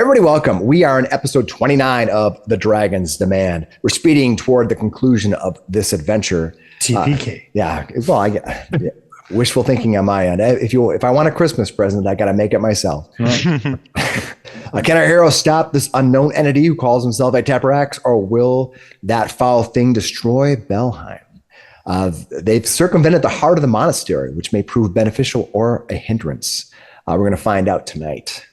Everybody, welcome. We are in episode 29 of The Dragon's Demand. We're speeding toward the conclusion of this adventure. TPK. Wishful thinking on my end. If I want a Christmas present, I got to make it myself. Can our hero stop this unknown entity who calls himself a Taparax, or will that foul thing destroy Belheim? They've circumvented the heart of the monastery, which may prove beneficial or a hindrance. We're going to find out tonight.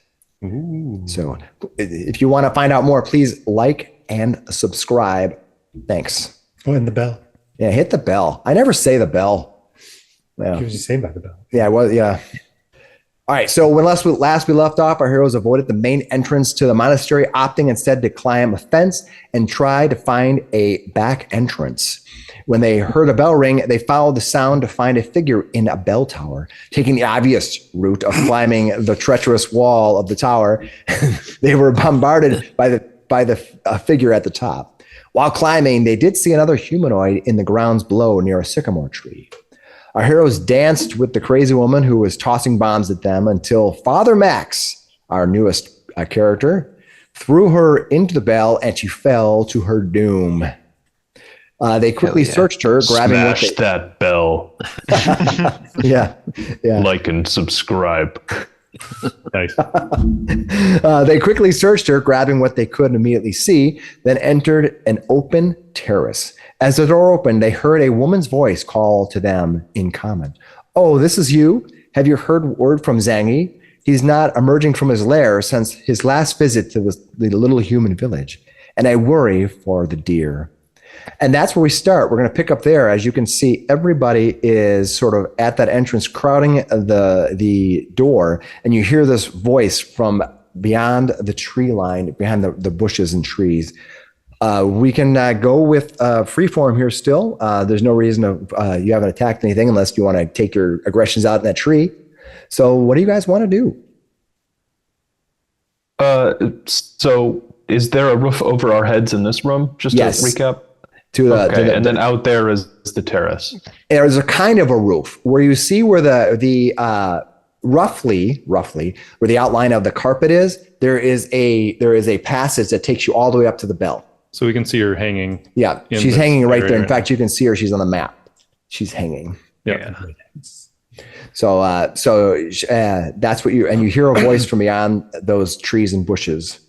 Ooh. So if you want to find out more, please like and subscribe. Thanks. Oh, and the bell. Yeah, hit the bell. I never say the bell. Yeah. What was you saying about the bell? Yeah, well, yeah. All right, so when last we left off, our heroes avoided the main entrance to the monastery, opting instead to climb a fence and try to find a back entrance. When they heard a bell ring, they followed the sound to find a figure in a bell tower. Taking the obvious route of climbing the treacherous wall of the tower, they were bombarded by the figure at the top. While climbing, they did see another humanoid in the grounds below near a sycamore tree. Our heroes danced with the crazy woman who was tossing bombs at them until Father Max, our newest character, threw her into the bell and she fell to her doom. They quickly searched her, grabbing Smash that bell. yeah. Like and subscribe. Nice. They quickly searched her, grabbing what they could immediately see, then entered an open terrace. As the door opened, they heard a woman's voice call to them in common. "Oh, this is you? Have you heard word from Zangi? He's not emerging from his lair since his last visit to the little human village. And I worry for the deer." And that's where we start. We're going to pick up there. As you can see, everybody is sort of at that entrance, crowding the door. And you hear this voice from beyond the tree line, behind the bushes and trees. We can go with freeform here still. There's no reason you haven't attacked anything unless you want to take your aggressions out in that tree. So what do you guys want to do? So is there a roof over our heads in this room? Just to recap? And then out there is the terrace. There's a kind of a roof where you see where the roughly where the outline of the carpet is. There is a passage that takes you all the way up to the bell. So we can see her hanging. Yeah, she's hanging right there. In fact, you can see her. She's on the map. She's hanging. Yeah. So that's what you hear a voice from beyond those trees and bushes.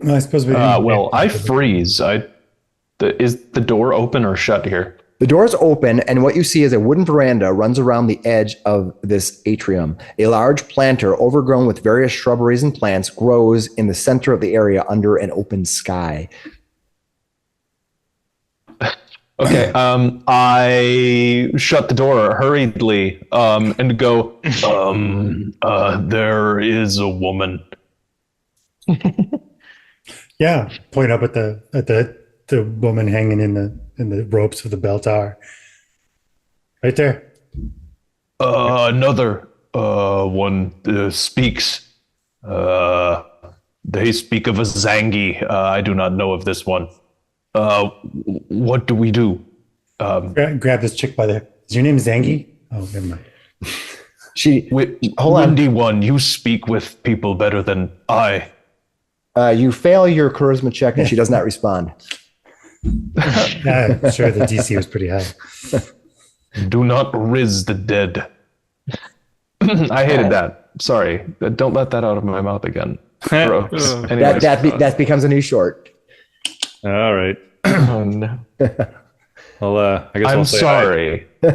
I suppose we. I freeze. Is the door open or shut here? The door is open, and what you see is a wooden veranda runs around the edge of this atrium. A large planter, overgrown with various shrubberies and plants, grows in the center of the area under an open sky. Okay, I shut the door hurriedly and go, there is a woman. Yeah, point up at the woman hanging in the ropes of the bell tower. Right there. Another one speaks. They speak of a Zangi. I do not know of this one. What do we do? Grab this chick by the. Is your name Zangi? Oh, never mind. Windy one, you speak with people better than I. You fail your charisma check, and she does not respond. I'm sure the DC was pretty high. Do not riz the dead. I hated that. Sorry. Don't let that out of my mouth again. Anyways, that becomes a new short. All right. Oh, no. Well, I guess I'm I'll say sorry. While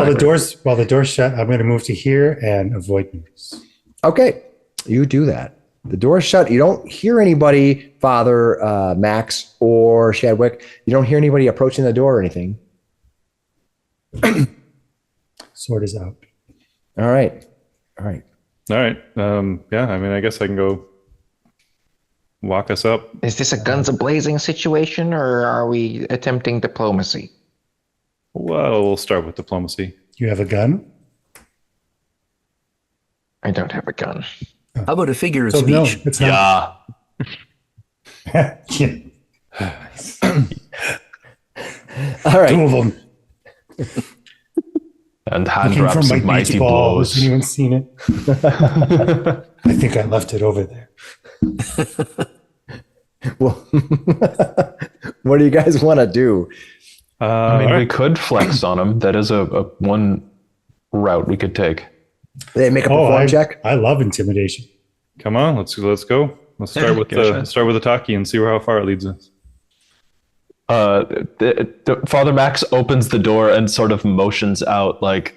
the door's shut, I'm going to move to here and avoid news. Okay, you do that. The door's shut. You don't hear anybody, Father Max or Shadwick. You don't hear anybody approaching the door or anything. Sword is out. All right. Yeah, I mean, I guess I can go walk us up. Is this a guns a-blazing situation, or are we attempting diplomacy? Well, we'll start with diplomacy. You have a gun? I don't have a gun. How about a figure of speech? No, it's not. Yeah. All right. Two of them. and hand Looking for drops my of mighty beach ball. blows. Has anyone seen it? I think I left it over there. Well, what do you guys want to do? I mean, we could flex on him. That is a one route we could take. They make a perform check. I love intimidation. Come on, let's go. Let's start with the talkie and see how far it leads us. Father Max opens the door and sort of motions out like,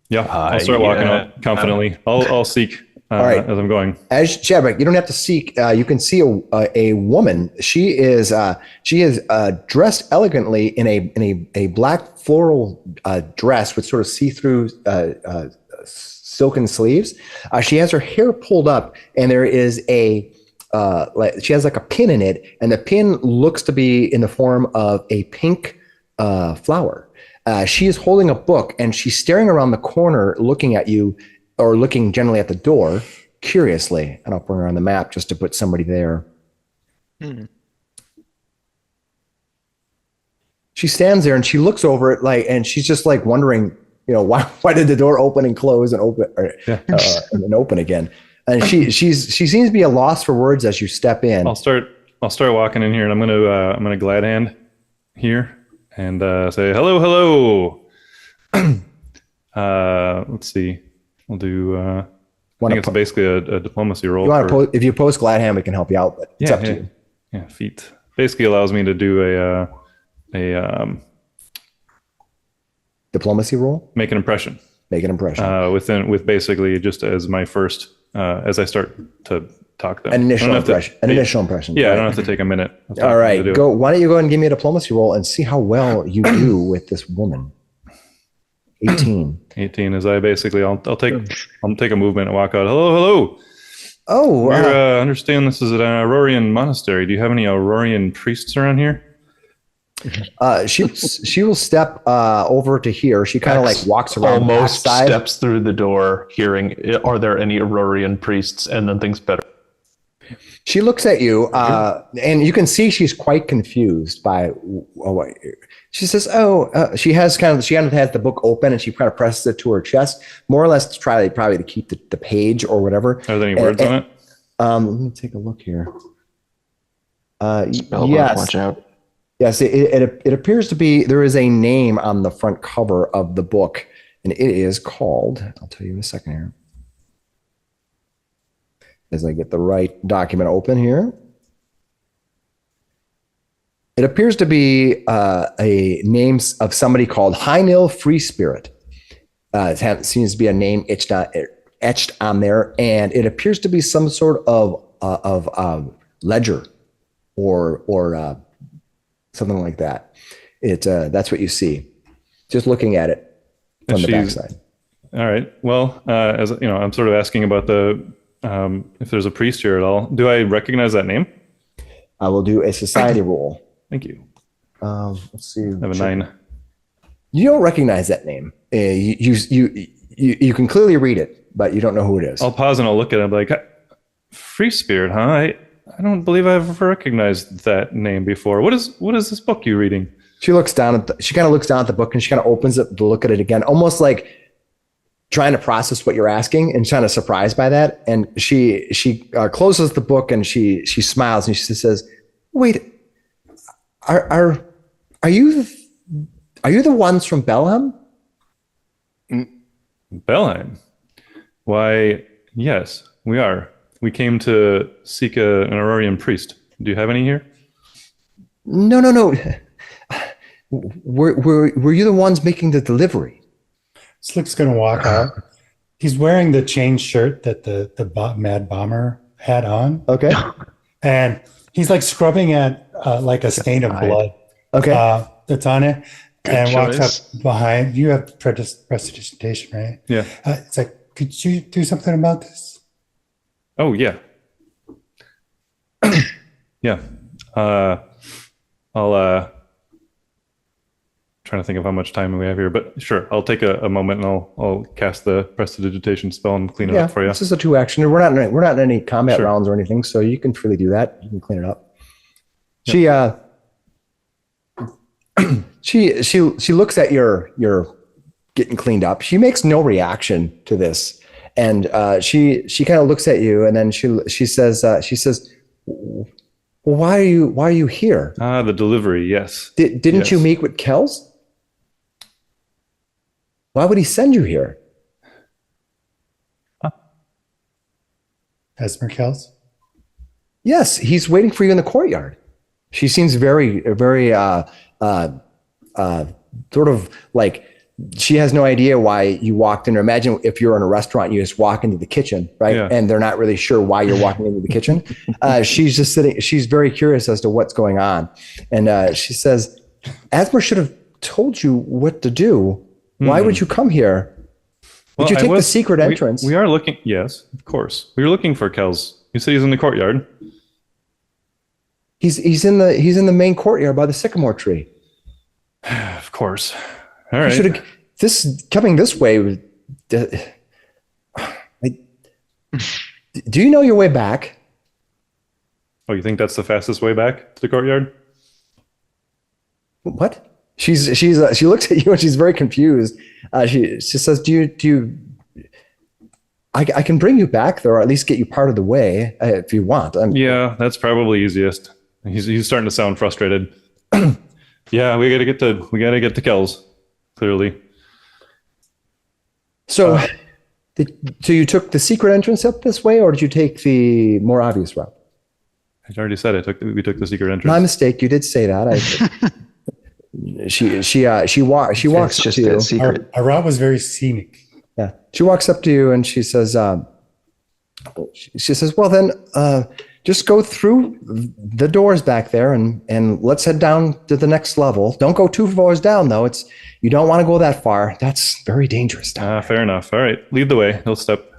yeah, I'll start walking out confidently. I'll seek right. as I'm going. As Shadwick, you don't have to seek. You can see a woman. She is dressed elegantly in a black floral dress with sort of see-through silken sleeves. She has her hair pulled up, and there is she has like a pin in it, and the pin looks to be in the form of a pink flower. She is holding a book, and she's staring around the corner, looking at you, or looking generally at the door, curiously. And I'll bring her on the map just to put somebody there. She stands there and she looks over it and she's just like wondering, why did the door open and close and open and then open again? And she seems to be a loss for words as you step in. I'll start walking in here, and I'm gonna glad hand here and say hello. Let's see. We'll do. I think it's basically a diplomacy roll. If you post glad hand, we can help you out, but it's up to you. Yeah, feat basically allows me to do a diplomacy roll. Make an impression. With basically just as my first as I start to talk them. An initial impression. Yeah, I don't have to take a minute. All right, go. Why don't you go ahead and give me a diplomacy roll and see how well you do with this woman? 18. 18 is I basically I'll take a movement and walk out. Hello. Oh, I understand this is an Aurorian monastery. Do you have any Aurorian priests around here? She will step over to here. She kind of like walks around, almost steps through the door, hearing, "Are there any Aurorian priests?" And then thinks better. She looks at you, and you can see she's quite confused by what she says. She has the book open, and she kind of presses it to her chest, more or less to try probably to keep the page or whatever. Are there any words on it? Let me take a look here. Spellbook, yes. watch out. Yes, it appears to be, there is a name on the front cover of the book, and it is called, I'll tell you in a second here, as I get the right document open here. It appears to be a name of somebody called Hynil Free Spirit. It seems to be a name etched on there, and it appears to be some sort of ledger or something like that. That's what you see, just looking at it from the backside. All right. Well, as you know, I'm sort of asking about if there's a priest here at all. Do I recognize that name? I will do a society roll. Thank you. Let's see. I have a 9. You don't recognize that name. You can clearly read it, but you don't know who it is. I'll pause and I'll look at it. Like, Free Spirit, huh? I don't believe I've ever recognized that name before. What is this book you're reading? She looks down she kind of looks down at the book, and she kind of opens it to look at it again, almost like trying to process what you're asking and kind of surprised by that. And she closes the book and she smiles and she says, "Wait, are you the ones from Belheim?" Belheim? Why, yes, we are. We came to seek an Aurorian priest. Do you have any here? No. Were you the ones making the delivery? Slick's going to walk out. He's wearing the chain shirt that the Mad Bomber had on. Okay. And he's like scrubbing at like a stain of blood. Okay. That's on it. And choice. walks up behind. You have prestidigitation, right? Yeah. It's like, could you do something about this? Oh, yeah. Yeah. I'll trying to think of how much time we have here, but sure, I'll take a moment and I'll cast the prestidigitation spell and clean it up for you. This is a 2-action. We're not in any combat rounds or anything, so you can freely do that. You can clean it up. She looks at your getting cleaned up. She makes no reaction to this, and she kind of looks at you, and then she says, "Well, why are you here? Ah, the delivery. Yes. Didn't you meet with Kells? Why would he send you here?" Esmer Kells? Yes, he's waiting for you in the courtyard. She seems very, very sort of like she has no idea why you walked in. Or imagine if you're in a restaurant, you just walk into the kitchen, right? Yeah. And they're not really sure why you're walking into the kitchen. She's just sitting. She's very curious as to what's going on. And she says, Asmer should have told you what to do. Why would you come here? Did you take the secret entrance? We are looking. Yes, of course. We were looking for Kells. You said he's in the courtyard. He's in the main courtyard by the sycamore tree. Of course. All right. Should have coming this way. Do you know your way back? Oh, you think that's the fastest way back to the courtyard? What? She looks at you and she's very confused. She says, "Do you? I can bring you back there, or at least get you part of the way if you want." Yeah, that's probably easiest. He's starting to sound frustrated. Yeah, we gotta get to Kells. Clearly. So, so you took the secret entrance up this way, or did you take the more obvious route? I already said we took the secret entrance. My mistake. You did say that. She walks It's up just to you. a secret. Our route was very scenic. Yeah. She walks up to you and she says, "Well then, just go through the doors back there and let's head down to the next level. Don't go too far down though. You don't want to go that far. That's very dangerous. Fair enough. All right, lead the way. He'll step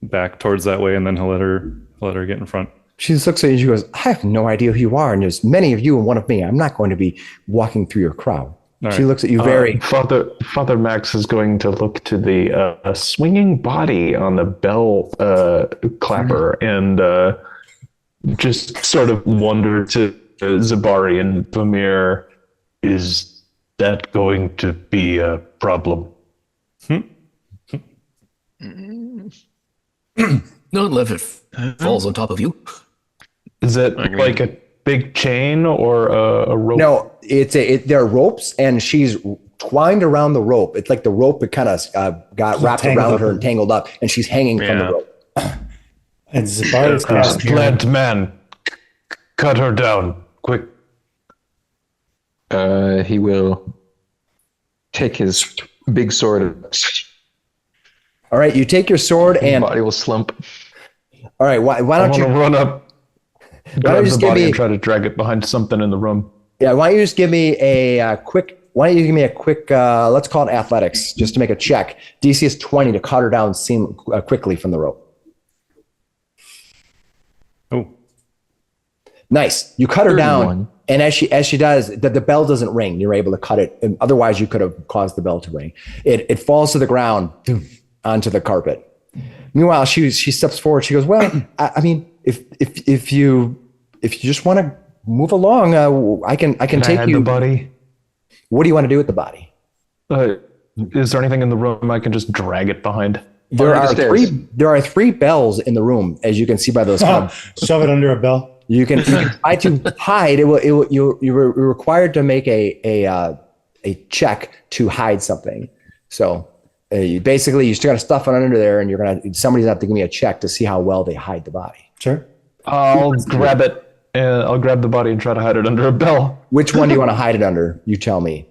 back towards that way, and then he'll let her get in front. She just looks at you and she goes, "I have no idea who you are, and there's many of you and one of me. I'm not going to be walking through your crowd." She looks at you very... Father Max is going to look to the swinging body on the bell clapper and just sort of wonder to Zabari and Vamir, is that going to be a problem? Not if it falls on top of you. Is it like a big chain or a rope? No, there are ropes, and she's twined around the rope. It's like the rope it kind of got wrapped around her and tangled up, and she's hanging from the rope. And Zabari's Plant man, cut her down, quick. He will take his big sword. All right, you take your sword His and... body will slump. All right, why don't you... run up, grab just the give body me- and try to drag it behind something in the room. Yeah, why don't you just give me a quick... Why don't you give me a quick, let's call it athletics, just to make a check. DC is 20 to cut her down quickly from the rope. Oh, Nice. You cut her 31. down, and as she does, the bell doesn't ring. You're able to cut it, and otherwise you could have caused the bell to ring. It falls to the ground, onto the carpet. Meanwhile, she steps forward. She goes, "Well, I mean, if you just want to move along, I can take I you." the body? What do you want to do with the body? Is there anything in the room I can just drag it behind? There Under the are stairs. there are three bells in the room, as you can see by those. shove it under a bell. You can try to hide. You're required to make a check to hide something. So you just got to stuff it under there, and somebody's have to give me a check to see how well they hide the body. Sure. I'll grab it. I'll grab the body and try to hide it under a bell. Which one do you want to hide it under? You tell me.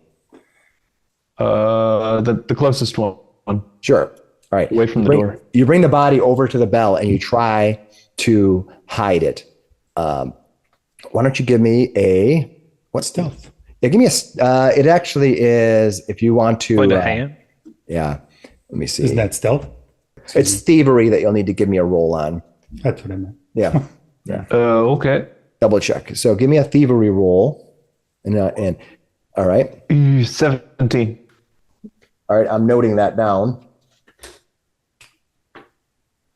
The closest one. Sure. All right. Away from the door. You bring the body over to the bell and you try to hide it. Why don't you give me What stealth? Yeah, give me it actually is, if you want to. Point of hand. Yeah. Let me see. Isn't that stealth? It's thievery that you'll need to give me a roll on. That's what I meant. Yeah. Okay. Double check. So give me a thievery roll. And all right. 17. All right. I'm noting that down.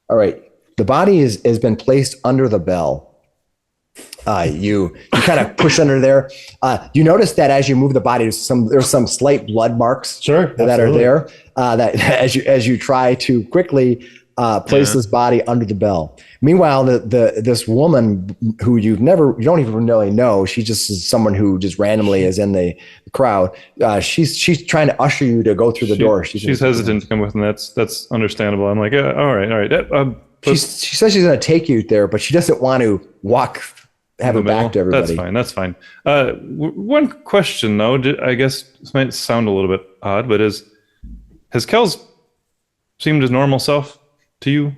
All right. The body has been placed under the bell. You kind of push under there. You notice that as you move the body, there's some slight blood marks that absolutely. are there. That as you try to quickly place this body under the bell. Meanwhile, this woman who you don't even really know, she just is someone who just randomly is in the crowd. She's trying to usher you to go through the door. She's hesitant to come with, and that's understandable. I'm like, all right. She says she's going to take you there, but she doesn't want to have her back to everybody. That's fine. One question though, I guess this might sound a little bit odd, but has Kel's seemed his normal self to you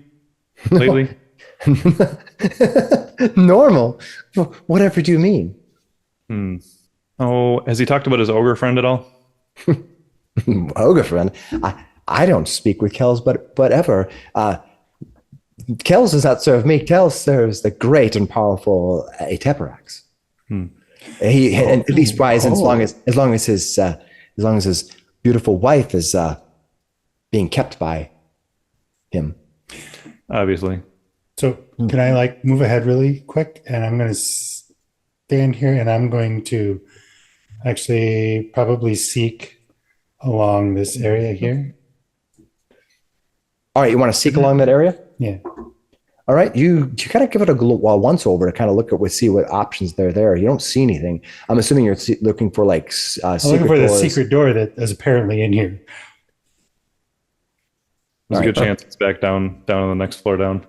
lately? Normal? Whatever do you mean? Oh, has he talked about his ogre friend at all? Ogre friend? I don't speak with Kells, but ever. Kells does not serve me. Kells serves the great and powerful Ateparax. He at least rise as long as his beautiful wife is being kept by him. Obviously. So can I move ahead really quick? And I'm going to stand here, and I'm going to actually probably seek along this area here. All right, you want to seek along that area? Yeah. All right, you kind of give it a once over to kind of look at see what options are there. You don't see anything. I'm assuming you're looking for I'm looking for the secret door that is apparently in here. There's a good chance it's back down on the next floor down.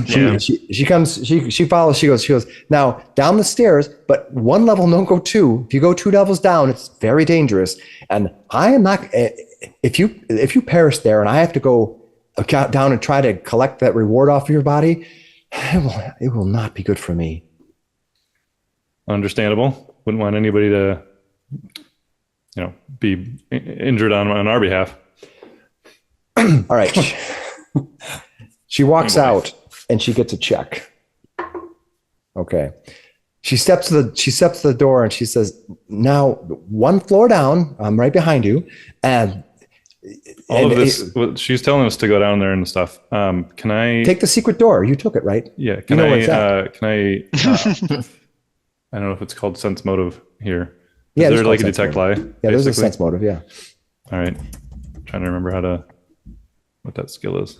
She comes, she follows, she goes, now down the stairs, but one level, don't go two. If you go 2 levels down, it's very dangerous. And I am not, if you perish there and I have to go down and try to collect that reward off of your body, it will not be good for me. Understandable. Wouldn't want anybody to, be injured on our behalf. All right. She walks out and she gets a check. Okay. She steps to the door and she says, now 1 floor down, I'm right behind you. And all of this, she's telling us to go down there and stuff. Can I take the secret door? You took it, right? Yeah. Can I I don't know if it's called sense motive here. Is there like a detect lie? Yeah, there's a sense motive. Yeah. All right. I'm trying to remember what that skill is.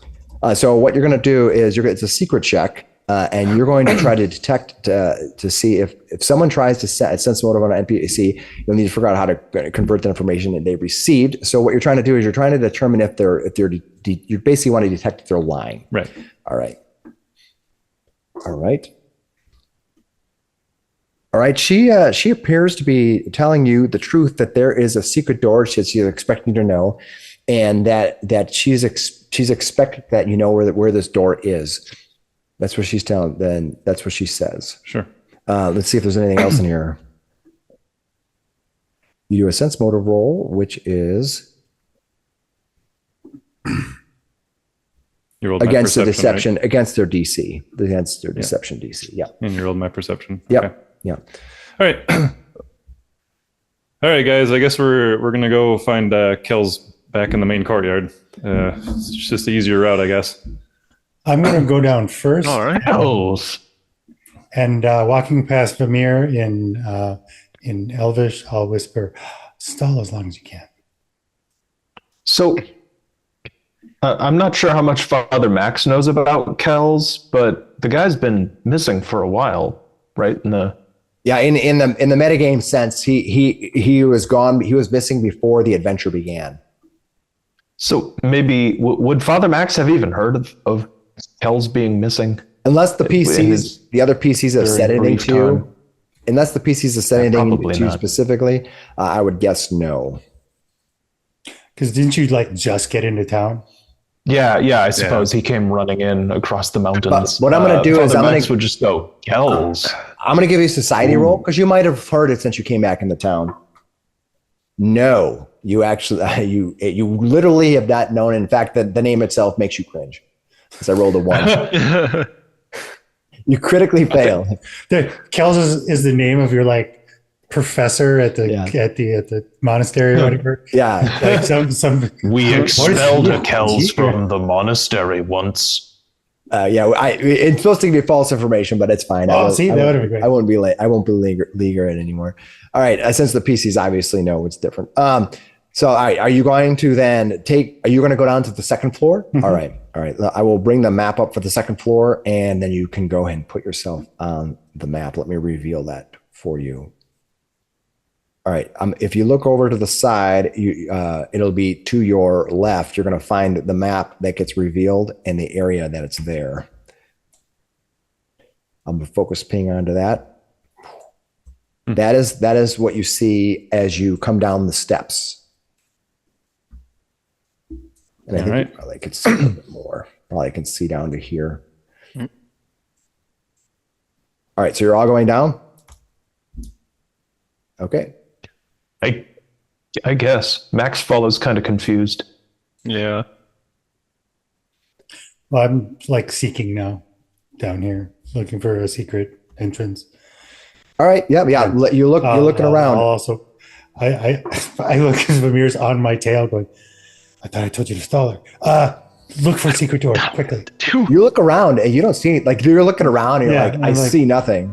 So what you're going to do is it's a secret check, and you're going to try to detect to see if someone tries to set a sense motive on an NPC, you'll need to figure out how to convert the information that they received. So what you're trying to do is you're trying to determine if you basically want to detect if they're lying. Right. All right. She appears to be telling you the truth that there is a secret door she's expecting you to know, and that she's expecting that you know where this door is. That's what she's telling. Then that's what she says. Sure. Let's see if there's anything else in here. You do a sense motive roll, which is you rolled against the deception, deception, right? against their DC, against their deception DC. Yeah. And you rolled my perception. Yep. Okay. Yeah. All right. All right, guys. I guess we're gonna go find Kel's back in the main courtyard. It's just the easier route, I guess. I'm going to go down first. All right. Kells. And walking past Vamir in Elvish, I'll whisper, "Stall as long as you can." So I'm not sure how much Father Max knows about Kells, but the guy's been missing for a while, right? In the metagame sense, he was gone. He was missing before the adventure began. So maybe would Father Max have even heard of Kells being missing? Unless the the other PCs have said anything to you. Unless the PCs have said anything to you specifically, I would guess no. Because didn't you just get into town? Yeah. I suppose he came running in across the mountains. But what I'm going to do is Father Max would just go Kells. I'm going to give you a society roll because you might have heard it since you came back into town. No, you actually you literally have not known. In fact, the name itself makes you cringe. Because I rolled a 1. You critically fail. Kells is the name of your professor at the monastery or whatever. Yeah. We expelled a Kells from the monastery once. It's supposed to be false information, but it's fine. Oh, see, that would have been great. I won't be late. I won't be leaguer it anymore. All right. Since the PCs obviously know it's different. So, all right. Are you going to then are you going to go down to the second floor? Mhm. All right. All right. I will bring the map up for the second floor, and then you can go ahead and put yourself on the map. Let me reveal that for you. All right. If you look over to the side, it'll be to your left. You're going to find the map that gets revealed and the area that it's there. I'm going to focus ping onto that. That is what you see as you come down the steps. And I think you probably could see a little bit more. Probably can see down to here. All right. So you're all going down? Okay. I guess Max follows kind of confused. Yeah. Well, I'm like seeking now down here, looking for a secret entrance. All right. Yeah. You're looking around. Also, I look as Vamir's on my tail going, I thought I told you to stall her. Look for a secret door quickly. You look around and you don't see any, like you're looking around and you're I see nothing.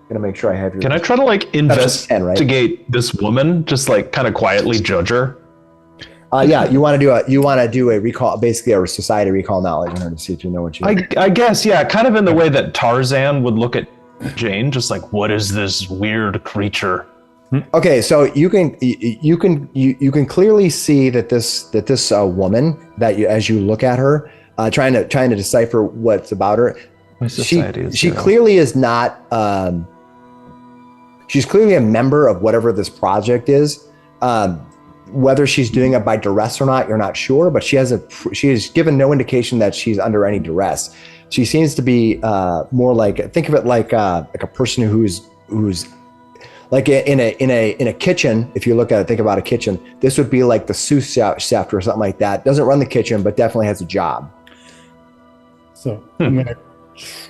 Gonna make sure I have your. Can I try to like investigate this woman? Just like kind of quietly judge her. Yeah, you want to do a recall, basically a society recall knowledge on her to see if you know what you. I guess, yeah, kind of in the way that Tarzan would look at Jane, just like, what is this weird creature? Okay, so you can clearly see that this woman that as you look at her, trying to decipher what's about her. She clearly is not. She's clearly a member of whatever this project is. Whether she's doing it by duress or not, you're not sure, but she has given no indication that she's under any duress. She seems to be more like, think of it like a person who's like in a kitchen. If you look at it, think about a kitchen. This would be like the sous chef or something like that. Doesn't run the kitchen, but definitely has a job. So I'm gonna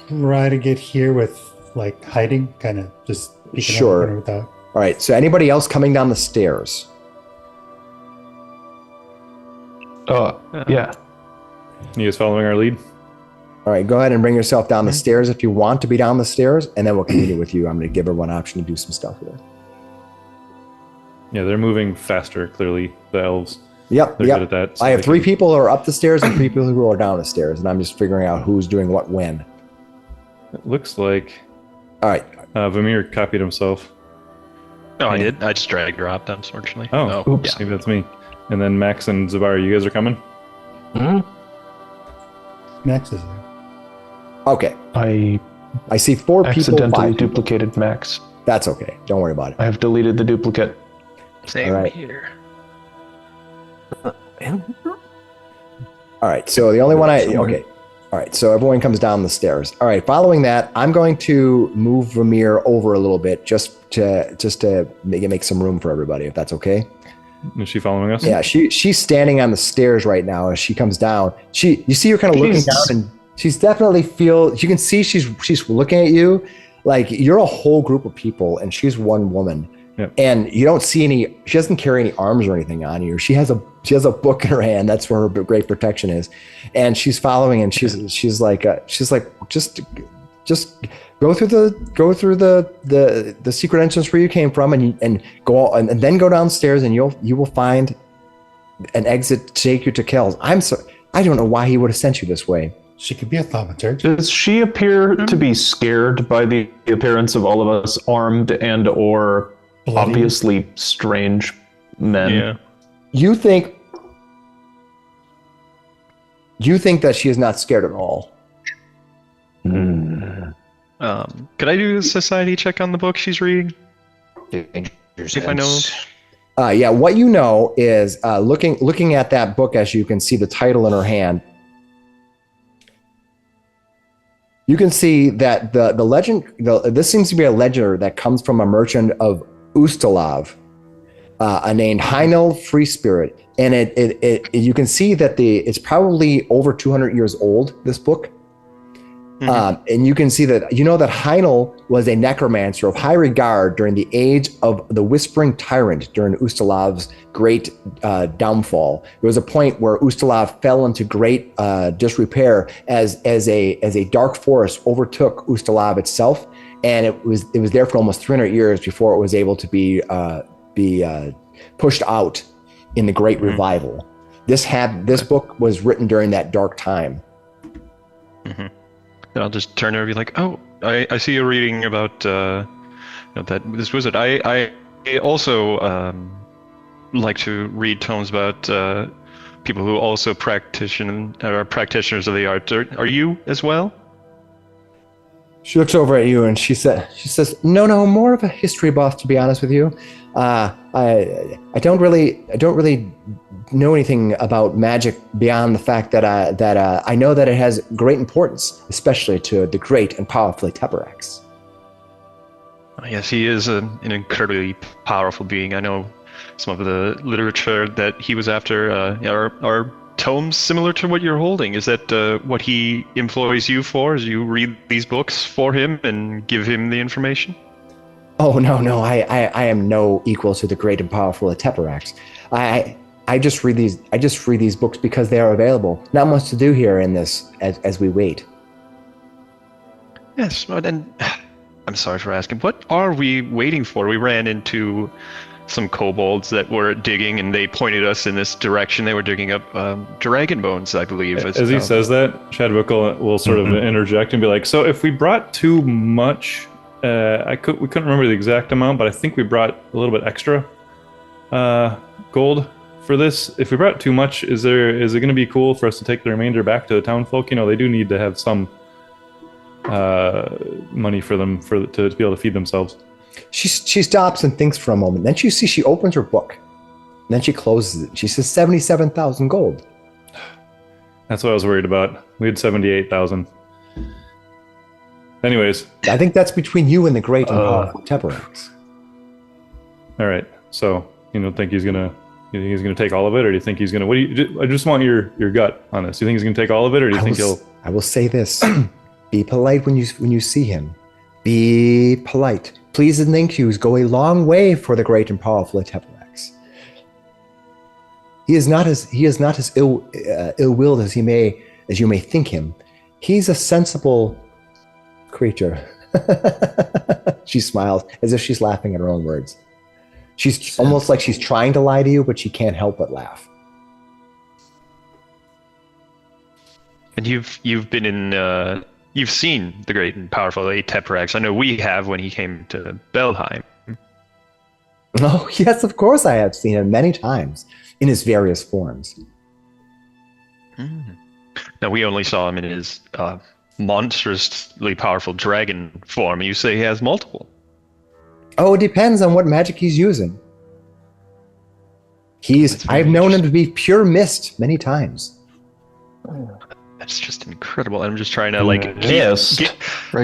try to get here with like hiding, kind of just peeking sure. Without. All right. So anybody else coming down the stairs? Yeah. You guys following our lead? All right. Go ahead and bring yourself down the stairs if you want to be down the stairs, and then we'll continue with you. I'm going to give everyone an option to do some stuff here. Yeah, they're moving faster. Clearly, the elves. Yep. They're good at that. So I have 3 people who are up the stairs and 3 people who are down the stairs, and I'm just figuring out who's doing what when. It looks like. All right. Vamir copied himself. No, I did. I just drag dropped, unfortunately. Oh, oops. Yeah. Maybe that's me. And then Max and Zabar, you guys are coming? Max is there. Okay. I see 4 people. Accidentally duplicated Max. That's okay. Don't worry about it. I have deleted the duplicate. Same here. All right. So the only one okay. All right. So everyone comes down the stairs. All right. Following that, I'm going to move Vamir over a little bit just to make some room for everybody, if that's okay. Is she following us? Yeah, she's standing on the stairs right now as she comes down. You see her kind of looking down, and she's definitely you can see she's looking at you like you're a whole group of people and she's one woman. Yep. And you don't see she doesn't carry any arms or anything on you. She has a book in her hand. That's where her great protection is. And she's following, and she's like just go through the secret entrance where you came from, and go and then go downstairs, and you will find an exit to take you to Kells. I don't know why he would have sent you this way. She could be a thaumaturge. Does she appear to be scared by the appearance of all of us armed and or Bloody. Obviously strange men? Yeah. You think that she is not scared at all? Could I do a society check on the book she's reading? If I know. Yeah, what you know is looking at that book, as you can see the title in her hand, you can see that the legend, this seems to be a legend that comes from a merchant of Ustalav, named Heinel Free Spirit. And it you can see that it's probably over 200 years old, this book. And you can see that, that Heinel was a necromancer of high regard during the age of the Whispering Tyrant during Ustalav's great downfall. There was a point where Ustalav fell into great disrepair as a dark forest overtook Ustalav itself, and it was there for almost 300 years before it was able to be pushed out in the Great Revival. This book was written during that dark time. And I'll just turn over and be like, oh, I see you're reading about that this wizard. I also like to read tomes about people who also are practitioners of the art. Are you as well? She looks over at you and she says, no, more of a history buff, to be honest with you. I don't really know anything about magic beyond the fact that I know that it has great importance, especially to the great and powerful Teperax. Yes, he is an incredibly powerful being. I know some of the literature that he was after are tomes similar to what you're holding. Is that what he employs you for? As you read these books for him and give him the information? Oh no! I am no equal to the great and powerful Teperax. I just read these books because they are available. Not much to do here in this as we wait. Yes, and I'm sorry for asking. What are we waiting for? We ran into some kobolds that were digging, and they pointed us in this direction. They were digging up dragon bones, I believe. As he says that, Shadwick will sort of interject and be like, "So if we brought too much, we couldn't remember the exact amount, but I think we brought a little bit extra gold for this. If we brought too much, is it going to be cool for us to take the remainder back to the town folk? They do need to have some money for them to be able to feed themselves." She stops and thinks for a moment. Then she opens her book. And then she closes it. She says 77,000 gold. That's what I was worried about. We had 78,000. Anyways, I think that's between you and the great and powerful Teperax. All right. So you don't think he's gonna take all of it, or do you think he's gonna? I just want your gut on this. Do you think he's gonna take all of it, or do you think he'll? I will say this: be polite when you see him. Be polite. Please and thank yous go a long way for the great and powerful Teperax. He is not as ill-willed as you may think him. He's a sensible creature. She smiles as if she's laughing at her own words. She's almost like she's trying to lie to you, but she can't help but laugh. And you've been in. You've seen the great and powerful Teperax. I know we have when he came to Belheim. Oh, yes, of course I have seen him many times in his various forms. Now, we only saw him in his monstrously powerful dragon form. You say he has multiple. Oh, it depends on what magic he's using. I've known him to be pure mist many times. That's just incredible. I'm just trying to Right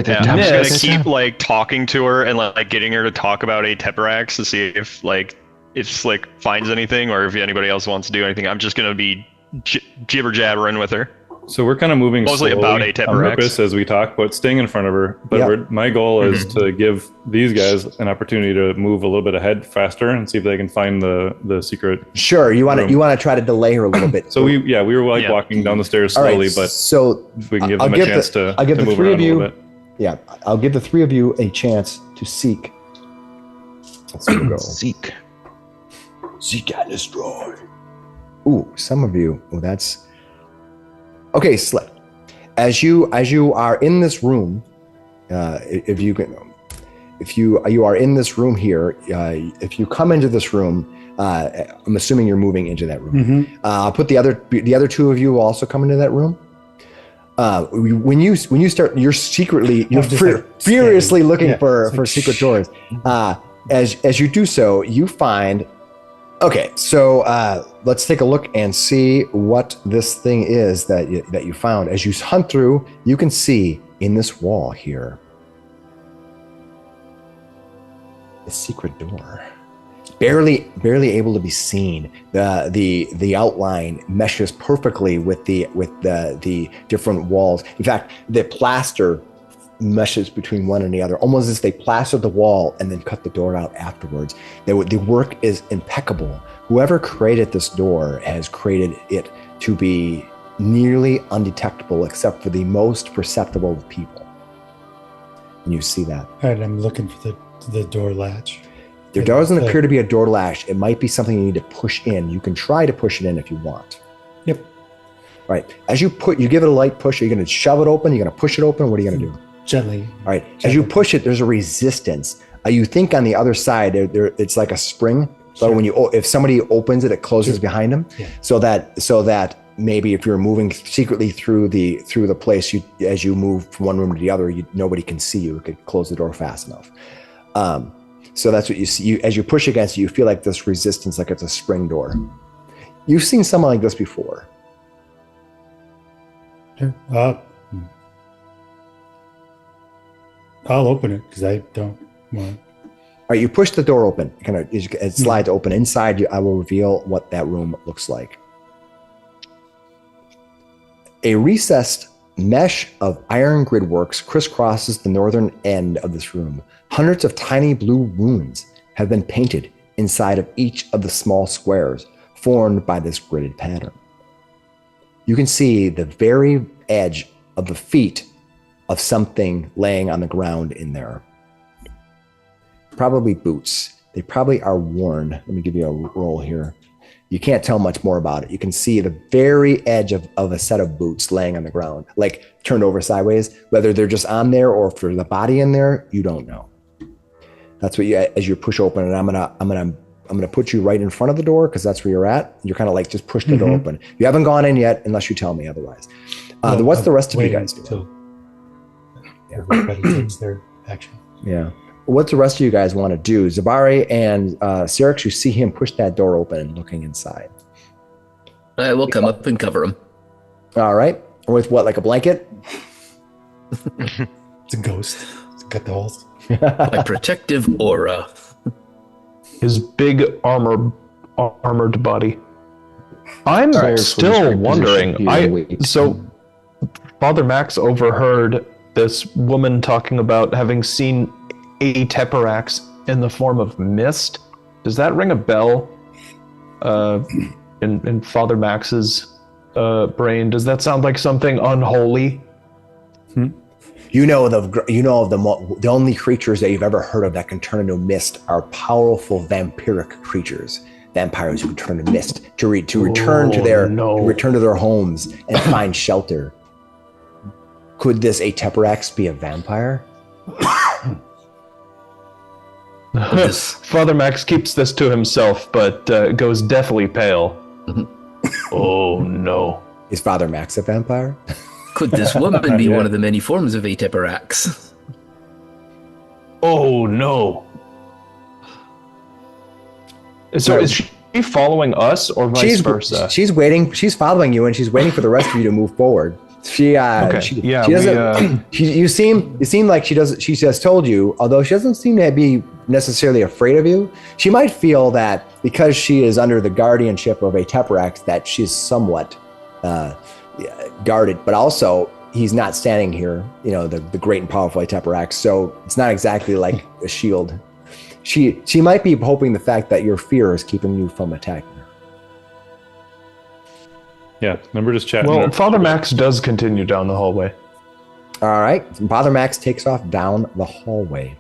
there. I'm just gonna keep talking to her and getting her to talk about Teperax to see if finds anything, or if anybody else wants to do anything. I'm just gonna be jibber jabbering with her. So we're kind of moving mostly about on purpose as we talk, but staying in front of her. But my goal is to give these guys an opportunity to move a little bit ahead faster and see if they can find the secret. Sure, you want to try to delay her a little bit. So we were walking down the stairs slowly, but so if we can give them a chance to move around a little bit. Yeah, I'll give the three of you a chance to seek. Let's go. Seek and destroy. Ooh, some of you. Oh, that's. Okay, Slip. As you are in this room, if you are in this room here, if you come into this room, I'm assuming you're moving into that room. I'll put the other two of you will also come into that room. When you start, you're furiously looking for secret doors. As you do so, you find. Okay, so let's take a look and see what this thing is that you found. As you hunt through, you can see in this wall here a secret door. barely able to be seen. The outline meshes perfectly with the different walls. In fact, the plaster meshes between one and the other, almost as if they plastered the wall and then cut the door out afterwards. The work is impeccable. Whoever created this door has created it to be nearly undetectable except for the most perceptible of people. And you see that. All right, I'm looking for the door latch. There doesn't appear to be a door latch. It might be something you need to push in. You can try to push it in if you want. Yep. Right. As you give it a light push, are you going to shove it open? Are you going to push it open? What are you going to do? Gently. All right. As you push it, there's a resistance. You think on the other side, it's like a spring. So if somebody opens it, it closes behind them. Yeah. So that maybe if you're moving secretly through the place, as you move from one room to the other, nobody can see you. It could close the door fast enough. So that's what you see. As you push against it, you feel like this resistance, like it's a spring door. You've seen something like this before. I'll open it because I don't want. All right, you push the door open. It slides open. Inside, I will reveal what that room looks like. A recessed mesh of iron gridworks crisscrosses the northern end of this room. Hundreds of tiny blue runes have been painted inside of each of the small squares formed by this gridded pattern. You can see the very edge of the feet of something laying on the ground in there. Probably boots. They probably are worn. Let me give you a roll here. You can't tell much more about it. You can see the very edge of a set of boots laying on the ground, like turned over sideways. Whether they're just on there or if there's a body in there, you don't know. That's what as you push open, and I'm gonna put you right in front of the door because that's where you're at. You're kind of like just push the door open. You haven't gone in yet unless you tell me otherwise. What's the rest of you guys do? Everybody takes their action. Yeah. What's the rest of you guys want to do? Zabari and Sarrix, you see him push that door open and looking inside. I will come up and cover him. All right. With what, like a blanket? It's a ghost. It's got the holes. My protective aura. His big armored body. I'm still wondering. So Father Max overheard this woman talking about having seen a Teparax in the form of mist. Does that ring a bell in Father Max's brain? Does that sound like something unholy? You know the only creatures that you've ever heard of that can turn into mist are powerful vampiric creatures. Vampires who turn to mist to return to their homes and find shelter. Could this Ateparax be a vampire? Father Max keeps this to himself, but goes deathly pale. Oh no! Is Father Max a vampire? Could this woman be one of the many forms of Ateparax? Oh no! So is she following us or vice versa? She's waiting. She's following you, and she's waiting for the rest of you to move forward. She doesn't. You seem like she doesn't. She has told you, although she doesn't seem to be necessarily afraid of you. She might feel that because she is under the guardianship of a Teparax, that she's somewhat guarded. But also, he's not standing here. You know, the great and powerful Teparax. So it's not exactly like a shield. She might be hoping the fact that your fear is keeping you from attacking her. Yeah, remember just chatting. Well, Father Max does continue down the hallway. All right. Father Max takes off down the hallway.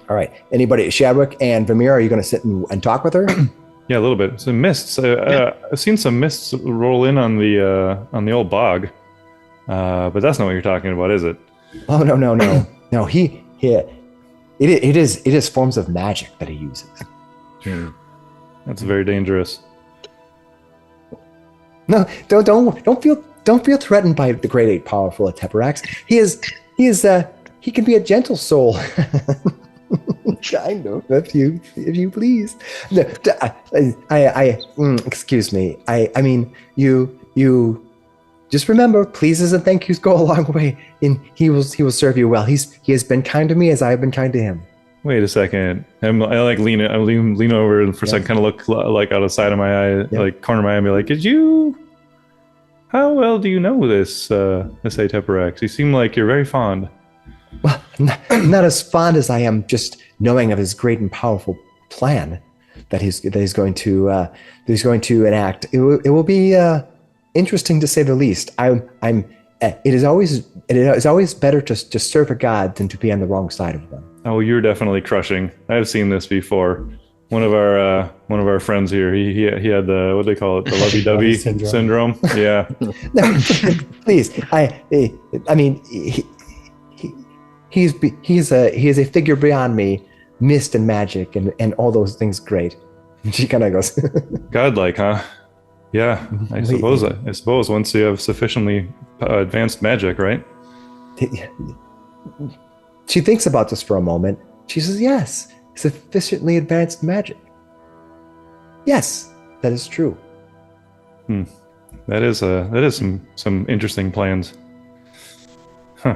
All right. Anybody, Shadwick and Vamir, are you going to sit and talk with her? Yeah, a little bit. Some mists. I've seen some mists roll in on the old bog, but that's not what you're talking about, is it? Oh no. No, it is forms of magic that he uses. That's very dangerous. No, don't feel threatened by the great eight powerful Teparax. He can be a gentle soul. Kind of, if you please. No, excuse me. I mean, you just remember, pleases and thank yous go a long way, and he will serve you well. He has been kind to me as I have been kind to him. wait a second. I lean over and for a second, kind of look like out of the side of my eye, like corner of my eye, and be like, how well do you know this Ateperex? You seem like you're very fond. Well, not as fond as I am just knowing of his great and powerful plan that he's going to enact. It will be interesting to say the least. It is always better to serve a god than to be on the wrong side of one. Oh, you're definitely crushing. I've seen this before. One of our friends here, he had the, what do they call it, the lovey-dovey syndrome. Yeah. No, please. I mean, he's a figure beyond me, mist and magic and all those things. Great. And she kind of goes, godlike, huh? Yeah, I suppose once you have sufficiently advanced magic, right? She thinks about this for a moment. She says, yes, sufficiently advanced magic. Yes, that is true. That is some interesting plans. Huh.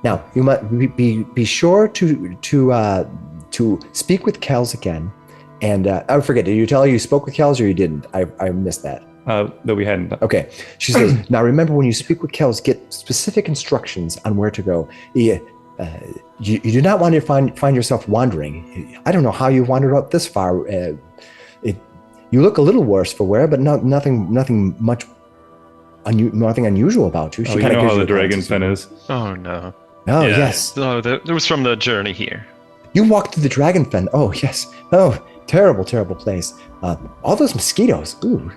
Now, you might be sure to speak with Kels again. And I forget, did you tell her you spoke with Kels or you didn't? I missed that. That we hadn't. Okay. She says, now remember when you speak with Kels, get specific instructions on where to go. You do not want to find yourself wandering. I don't know how you wandered up this far. You look a little worse for wear, but nothing much nothing unusual about you. You know how the dragon fen is. Oh, no. Oh, yeah. Yes. No, that was from the journey here. You walked through the dragon fen. Oh, yes. Oh, terrible, terrible place. All those mosquitoes. Ooh.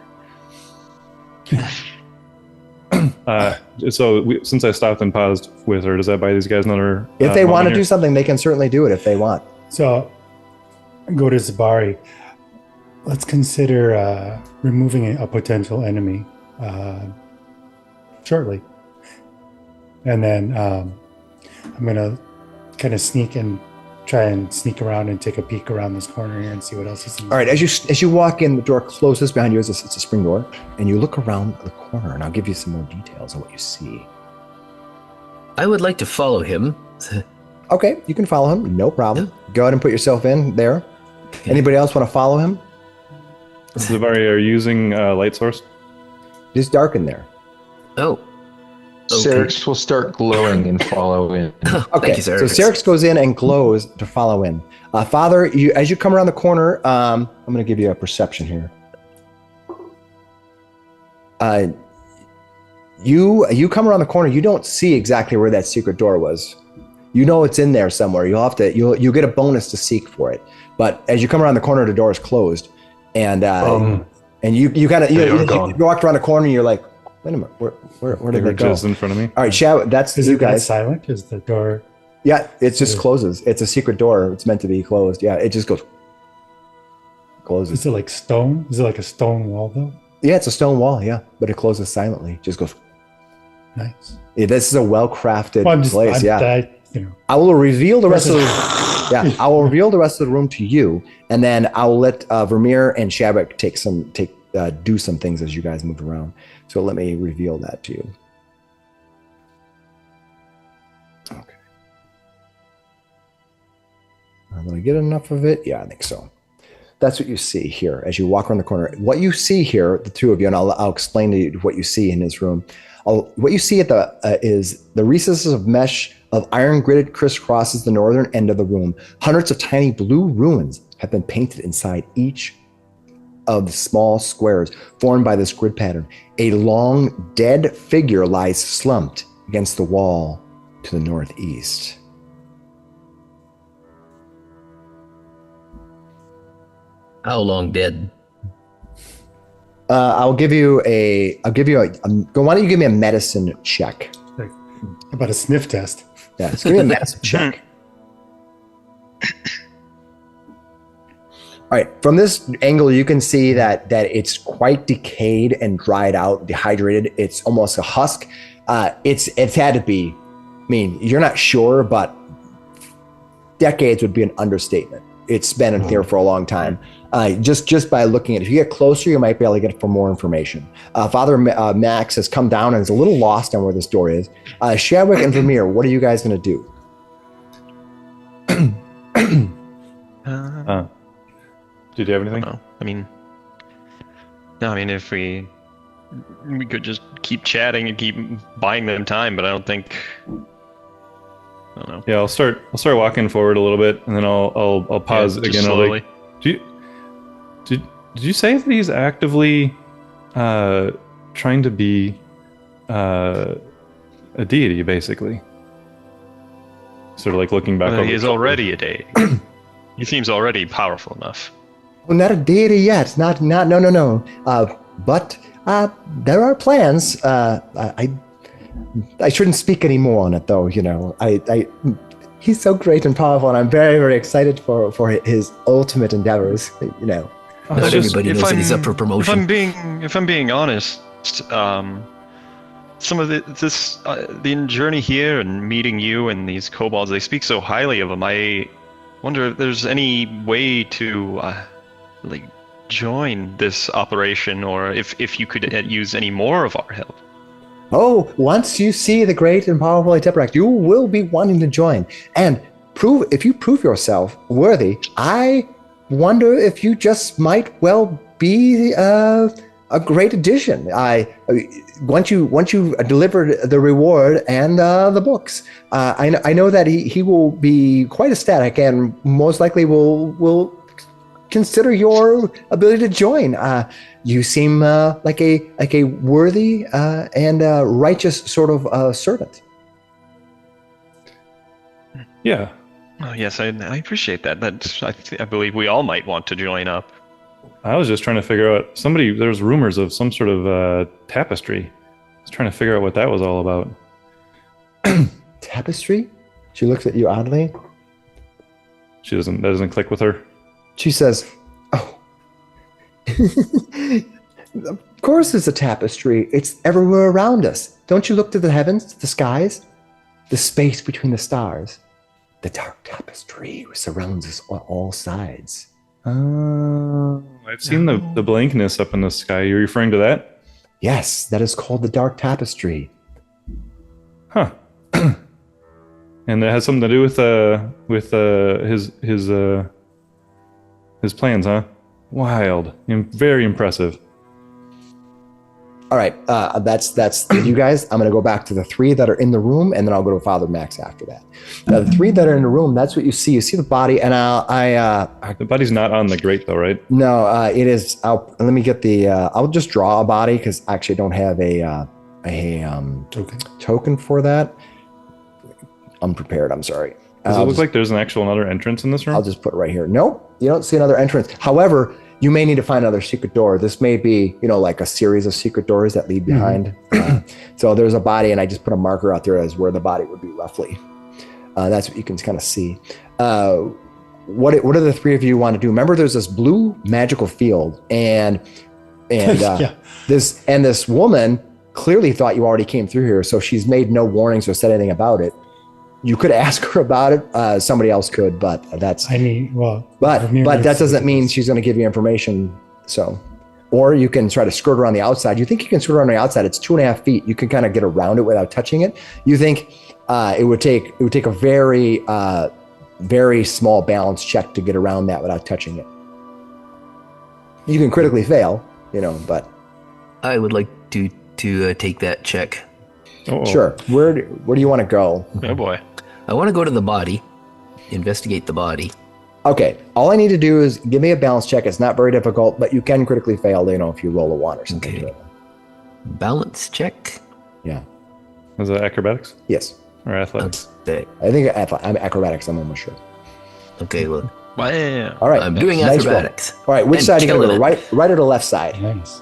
Since I stopped and paused with her, does that buy these guys another? If they want to do something, they can certainly do it if they want. So, go to Zabari. Let's consider removing a potential enemy shortly. And then I'm going to kind of try and sneak around and take a peek around this corner here and see what else is in there. All right, as you walk in, the door closes behind you. It's a spring door, and you look around the corner, and I'll give you some more details on what you see. I would like to follow him. Okay, you can follow him. No problem. Yeah. Go ahead and put yourself in there. Okay. Anybody else want to follow him? Zabari, are you using light source? It's dark in there. Oh. Okay. Sarrix will start glowing and follow in. Okay, so Sarrix goes in and glows to follow in. Father, as you come around the corner, I'm going to give you a perception here. You come around the corner. You don't see exactly where that secret door was. You know it's in there somewhere. You'll get a bonus to seek for it. But as you come around the corner, the door is closed, and you kind of you walked around the corner. And you're like, wait a minute, where did they go? Just in front of me. All right, that's is you it guys. Silent? Is the door? Yeah, it just closes. It's a secret door. It's meant to be closed. Yeah, it just goes. Closes. Is it like stone? Is it like a stone wall though? Yeah, it's a stone wall. Yeah, but it closes silently. It just goes. Nice. Yeah, this is a well-crafted place. I will reveal the rest of the. I will reveal the rest of the room to you, and then I'll let Vamir and Shadwick do some things as you guys move around. So let me reveal that to you. Okay. Did I get enough of it? Yeah, I think so. That's what you see here as you walk around the corner. What you see here, the two of you, and I'll explain to you what you see in this room. What you see at is the recesses of mesh of iron gridded crisscrosses the northern end of the room. Hundreds of tiny blue ruins have been painted inside each of the small squares formed by this grid pattern. A long, dead figure lies slumped against the wall to the northeast. How long dead? I'll give you a. Why don't you give me a medicine check? How about a sniff test? Yeah, let's give me a medicine check. All right, from this angle, you can see that it's quite decayed and dried out, dehydrated. It's almost a husk. It's had to be. I mean, you're not sure, but decades would be an understatement. It's been in here for a long time. Just by looking at it, if you get closer, you might be able to get for more information. Father Max has come down and is a little lost on where this door is. Shadwick and Vamir, what are you guys going to do? Did you have anything? No, I mean, if we could just keep chatting and keep buying them time, but I don't know. Yeah, I'll start walking forward a little bit, and then I'll pause just again. slowly. Did you say that he's actively trying to be a deity, basically? Sort of like looking back. Well, he is already a deity. He seems already powerful enough. Well, not a deity yet. No. But there are plans. I shouldn't speak any more on it, though. You know, he's so great and powerful, and I'm very, very excited for his ultimate endeavors. You know, Not everybody knows that he's up for promotion. If I'm being honest, some of the journey here and meeting you and these kobolds, they speak so highly of him. I wonder if there's any way to join this operation, or if you could use any more of our help. Oh, once you see the great and powerful Teprak, you will be wanting to join. And if you prove yourself worthy, I wonder if you just might well be a great addition. Once you delivered the reward and the books, I know that he will be quite ecstatic and most likely will consider your ability to join. You seem like a worthy and righteous sort of servant. Yeah. Oh, yes, I appreciate that. I believe we all might want to join up. I was just trying to figure out there's rumors of some sort of tapestry. I was trying to figure out what that was all about. Tapestry? She looks at you oddly. That doesn't click with her. She says, "Oh, of course it's a tapestry. It's everywhere around us. Don't you look to the heavens, the skies, the space between the stars? The dark tapestry surrounds us on all sides." I've seen the blankness up in the sky. You're referring to that? Yes, that is called the dark tapestry. Huh. And that has something to do with his plans, huh? Wild. Very impressive. All right, that's you guys. I'm going to go back to the three that are in the room, and then I'll go to Father Max after that. The three that are in the room, that's what you see. You see the body, and the body's not on the grate, though, right? No, it is. Let me get the. I'll just draw a body because I actually don't have a token for that. Unprepared. I'm sorry. Does it look like there's another entrance in this room? I'll just put it right here. Nope, you don't see another entrance. However, you may need to find another secret door. This may be, like a series of secret doors that lead behind. So there's a body, and I just put a marker out there as where the body would be roughly. That's what you can kind of see. What do the three of you want to do? Remember, there's this blue magical field, and this woman clearly thought you already came through here, so she's made no warnings or said anything about it. You could ask her about it. Somebody else could, but that's. But that doesn't mean she's going to give you information. So, or you can try to skirt around the outside. You think you can skirt around the outside? It's 2.5 feet. You can kind of get around it without touching it. You think it would take a very very small balance check to get around that without touching it. You can critically fail, but. I would like to take that check. Uh-oh. Sure. Where do you want to go? Oh boy. I want to go to the body, investigate the body. Okay. All I need to do is give me a balance check. It's not very difficult, but you can critically fail, if you roll a 1 or something. Okay. Balance check. Yeah. Was that acrobatics? Yes. Or athletics? Okay. I think I'm acrobatics. I'm almost sure. Okay, well. Wow. All right. I'm doing nice acrobatics. Roll. All right. Which And side are you going to killing go? Right or the left side? Nice.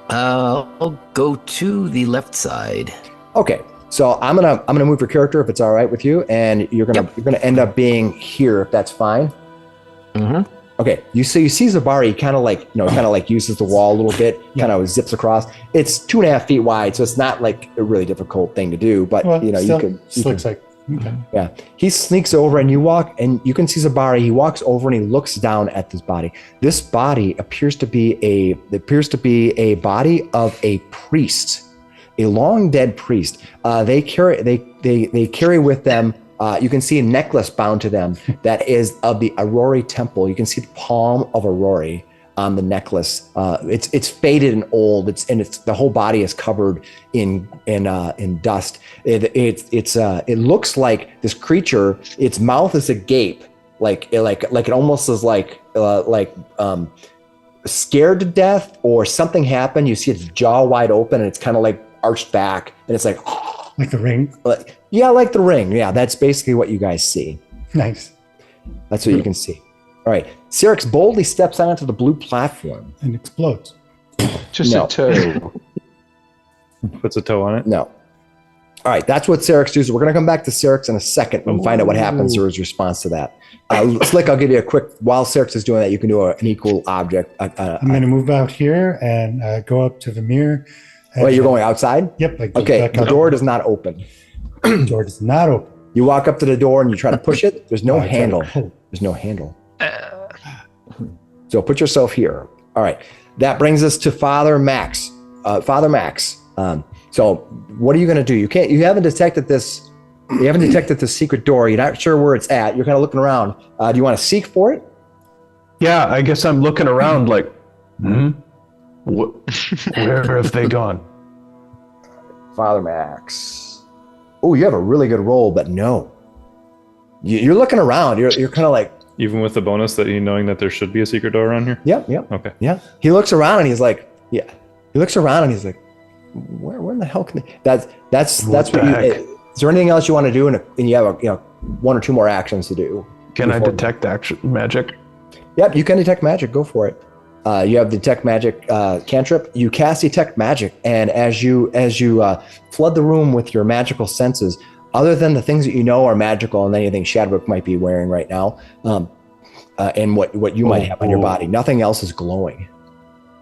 I'll go to the left side. Okay. So I'm gonna move your character if it's all right with you, and you're gonna end up being here if that's fine. Mm-hmm. Okay. You see Zabari kind of like uses the wall a little bit, kind of zips across. It's 2.5 feet wide, so it's not like a really difficult thing to do. But you can. Looks like. Okay. Yeah. He sneaks over, and you can see Zabari. He walks over and he looks down at this body. This body appears to be a body of a priest. A long dead priest. They carry with them You can see a necklace bound to them that is of the Irori temple. You can see the palm of Irori on the necklace. It's faded and old. It's the whole body is covered in dust. It looks like this creature. Its mouth is agape, like it almost is like scared to death or something happened. You see its jaw wide open and it's kind of like arched back, and it's like like the ring. Like the ring. Yeah, that's basically what you guys see. Nice. That's what you can see. All right. Sarrix boldly steps onto the blue platform. And explodes. Just a toe. Puts a toe on it. No. All right. That's what Sarrix does. We're going to come back to Sarrix in a second and find out what happens to his response to that. Slick, I'll give you a quick, while Sarrix is doing that, you can do an equal object. I'm going to move out here and go up to Vamir. Wait, you're going outside? Yep. Okay. The door does not open. The door does not open. You walk up to the door and you try to push it. There's no handle. There's no handle. So put yourself here. All right. That brings us to Father Max. Father Max. So what are you going to do? You haven't detected this. You haven't detected the secret door. You're not sure where it's at. You're kind of looking around. Do you want to seek for it? Yeah, I guess I'm looking around like, where have they gone? Father Max. Oh, you have a really good roll, but no. You're looking around. You're kind of like. Even with the bonus that you knowing that there should be a secret door around here? Yeah. Okay. Yeah. He looks around and he's like, He looks around and he's like, where in the hell can they? That's what you. Is there anything else you want to do? And you have one or two more actions to do. Can I detect magic? Yep, you can detect magic. Go for it. You have detect magic cantrip. You cast detect magic, and as you flood the room with your magical senses, other than the things that you know are magical and anything Shadwick might be wearing right now, and what you might have on your body, nothing else is glowing.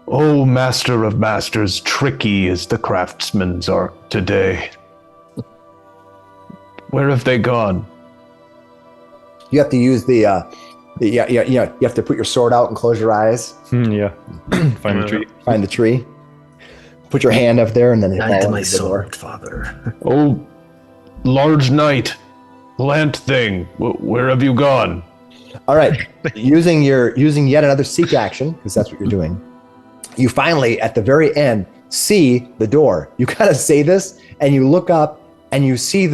Oh, master of masters, tricky as the craftsmen's are today. Where have they gone? You have to use you have to put your sword out and close your eyes. Yeah. Find the tree. Find the tree. Put your hand up there and then Knight to my the sword, door. father. Oh, large knight, plant thing, where have you gone? All right, using yet another seek action, because that's what you're doing. You finally, at the very end, see the door. You kind of say this, and you look up, and you can see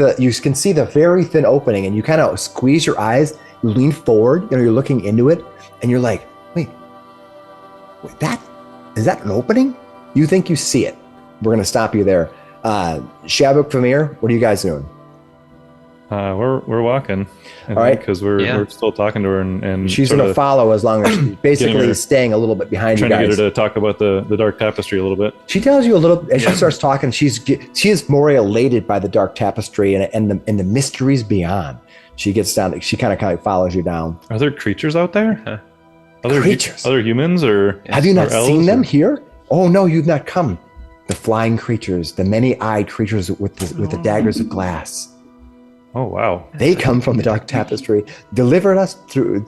the very thin opening, and you kind of squeeze your eyes. You lean forward, you're looking into it, and you're like, wait, is that an opening? You think you see it. We're gonna stop you there. Shadwick, Vamir, what are you guys doing? We're walking. All right, because we're still talking to her, and she's gonna follow as long as she's basically staying a little bit behind you guys. Trying to get her to talk about the dark tapestry a little bit. She tells you a little as she starts talking. She is more elated by the dark tapestry and the mysteries beyond. She gets down. She kind of follows you down. Are there creatures out there? Creatures? Other humans, or have you not seen them or? here? Oh no, you've not come. The flying creatures, the many-eyed creatures with the daggers of glass. Oh wow! They come from the dark tapestry, delivered us to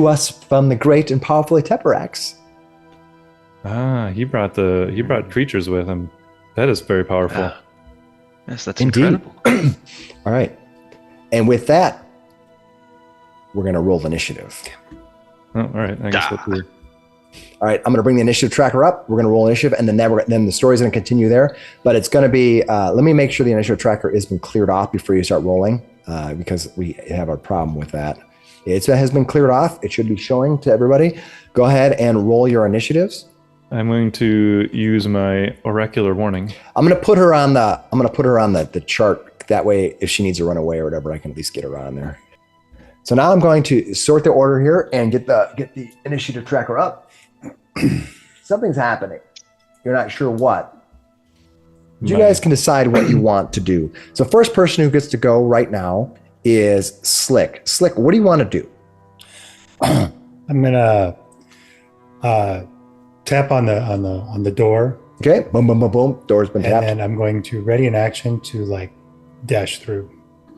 us from the great and powerful Teperax. He brought creatures with him. That is very powerful. Yes, that's Indeed. incredible. All right, and with that, we're gonna roll initiative. Oh, all right. I guess we'll do. All right, I'm going to bring the initiative tracker up. We're going to roll initiative, and then the story's going to continue there. But it's going to be, let me make sure the initiative tracker has been cleared off before you start rolling, because we have a problem with that. It has been cleared off. It should be showing to everybody. Go ahead and roll your initiatives. I'm going to use my oracular warning. I'm going to put her on the chart. That way, if she needs to run away or whatever, I can at least get her on there. So now I'm going to sort the order here and get the initiative tracker up. Something's happening. You're not sure what. You guys can decide what you want to do. So first person who gets to go right now is Slick. Slick, what do you want to do? I'm gonna tap on the door. Okay, boom, boom, boom, boom. Door's been tapped. And I'm going to ready an action to dash through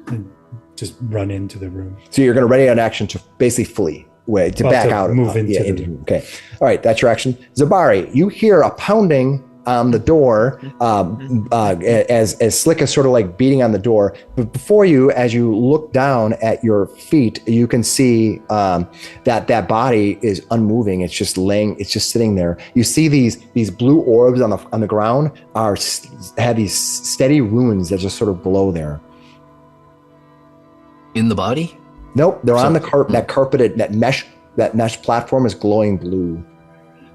and just run into the room. So you're going to ready an action to basically flee. Back out. Move into the room. Okay. All right. That's your action. Zabari, you hear a pounding on the door, as Slick is sort of like beating on the door. But before you, as you look down at your feet, you can see that body is unmoving. It's just sitting there. You see these blue orbs on the ground have these steady runes that just sort of glow there. In the body? Nope, they're on the carpet. That carpeted, that mesh platform is glowing blue.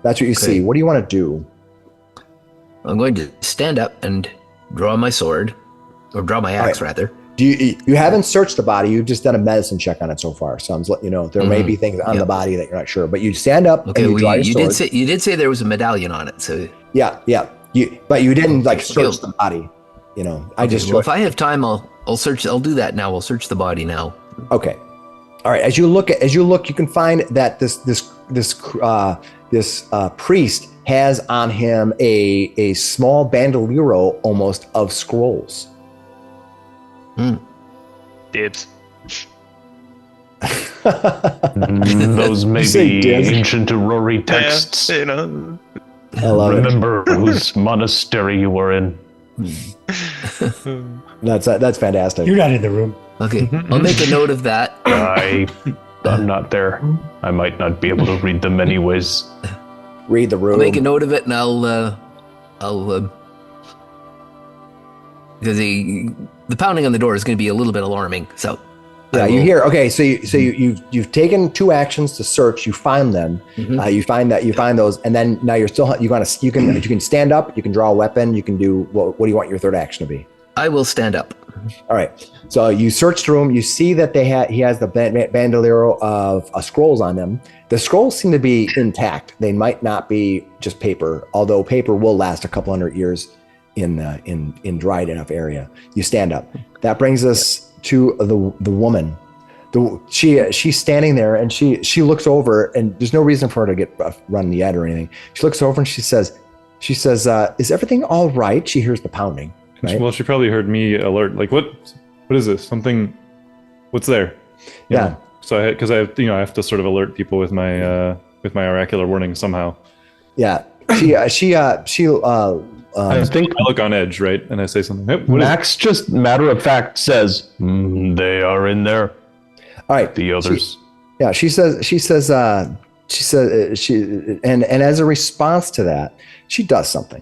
That's what you see. What do you want to do? I'm going to stand up and draw my sword, or draw my axe rather. You haven't searched the body. You've just done a medicine check on it so far. So I'm letting you know there may be things on the body that you're not sure. But you stand up and you draw your sword. You did say there was a medallion on it. So yeah. But you didn't search the body. Well, if I have time, I'll search. I'll do that now. We'll search the body now. Okay. All right. As you look, you can find that this priest has on him a small bandolero almost of scrolls. Dibs. Those may be ancient Irori texts. Yeah, you know. I love Remember whose monastery you were in. That's fantastic. You're not in the room. Okay, I'll make a note of that. I'm not there. I might not be able to read them anyways. Read the room. I'll make a note of it, and I'll because the pounding on the door is going to be a little bit alarming. So yeah, you hear. Okay, so you've taken 2 actions to search. You find them. You find those, and then now you can stand up. You can draw a weapon. You can do what do you want your third action to be? I will stand up. All right. So you search the room. You see that he has the bandolero of scrolls on them. The scrolls seem to be intact. They might not be just paper, although paper will last a couple hundred years in dried enough area. You stand up. That brings us to the woman. She's standing there and she looks over, and there's no reason for her to get run yet or anything. She looks over and she says, "Is everything all right?" She hears the pounding. Right? Well, she probably heard me alert. Like, what is this? Something? What's there? You know? So I have to sort of alert people with my oracular warning somehow. Yeah. I think I look on edge, right? And I say something. Hey, Max just matter of fact says, they are in there. All right. The others. She says, and as a response to that, she does something.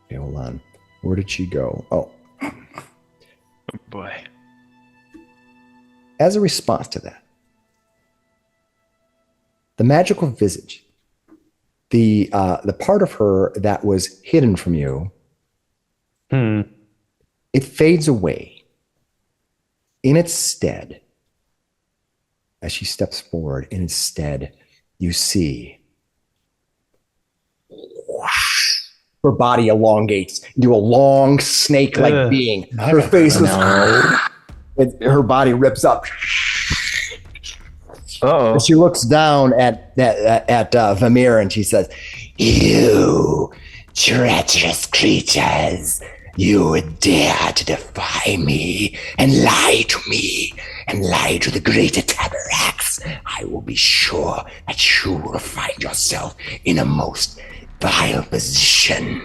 Okay, hold on. Where did she go? Oh boy. As a response to that, the magical visage, the part of her that was hidden from you, it fades away. In its stead, as she steps forward, you see her body elongates into a long snake-like being. Her face is, her body rips up. And she looks down at Vamir and she says, "You treacherous creatures, you would dare to defy me and lie to me and lie to the greater Tabarax. I will be sure that you will find yourself in a most vile position."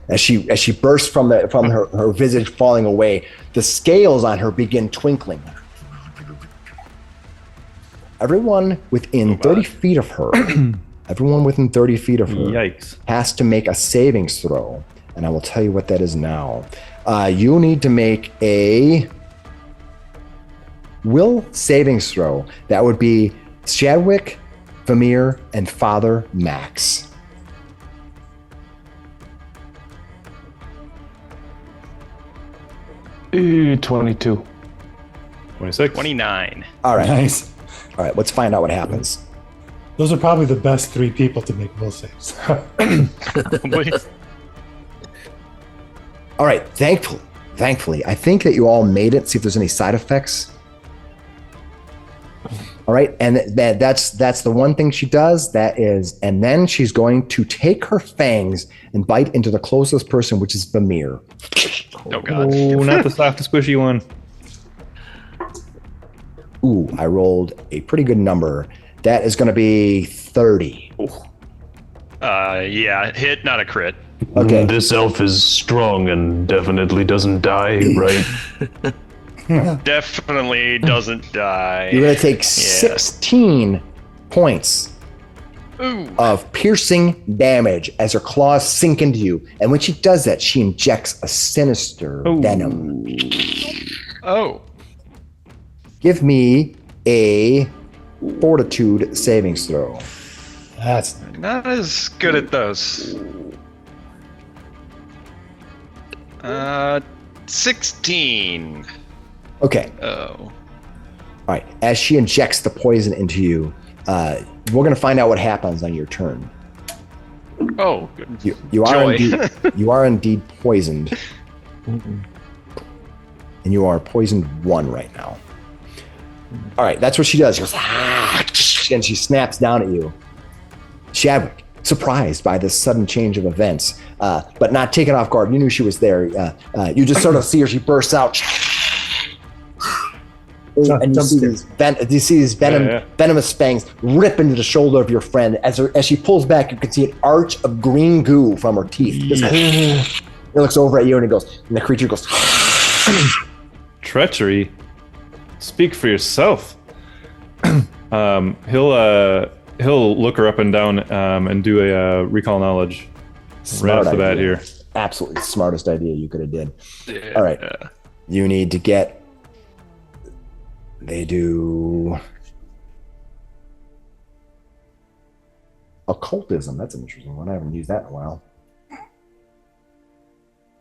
As she bursts from her visage falling away, the scales on her begin twinkling. Everyone within 30 feet of her, Yikes. has to make a savings throw, and I will tell you what that is now. You need to make a will savings throw. That would be Shadwick, Vamir, and Father Max. Ooh, 22. 26. 29. All right. Nice. All right, let's find out what happens. Those are probably the best 3 people to make will saves. All right, thankfully, I think that you all made it. See if there's any side effects. All right, and that's the one thing she does. And then she's going to take her fangs and bite into the closest person, which is Vamir. Oh god. Oh, not the soft, squishy one. Ooh, I rolled a pretty good number. That is going to be 30. Yeah, hit, not a crit. Okay. This elf is strong and definitely doesn't die, right? Definitely doesn't die. You're going to take 16 points of piercing damage as her claws sink into you. And when she does that, she injects a sinister venom. Oh. Give me a fortitude savings throw. That's Not as good at those. 16. Okay. Oh. All right. As she injects the poison into you, we're going to find out what happens on your turn. Oh, good. You are Joy. indeed you are indeed poisoned, and you are poisoned 1 right now. All right, that's what she does. She goes, and she snaps down at you. Shadwick, surprised by this sudden change of events, but not taken off guard. You knew she was there. You just sort of see her. She bursts out. And you see these venomous fangs rip into the shoulder of your friend. As she pulls back, you can see an arch of green goo from her teeth. He looks over at you and he goes, and the creature goes, Treachery? Speak for yourself. He'll look her up and down and do a recall knowledge right off the bat here. Absolutely smartest idea you could have did. All right. You need to get... They do occultism. That's an interesting one. I haven't used that in a while.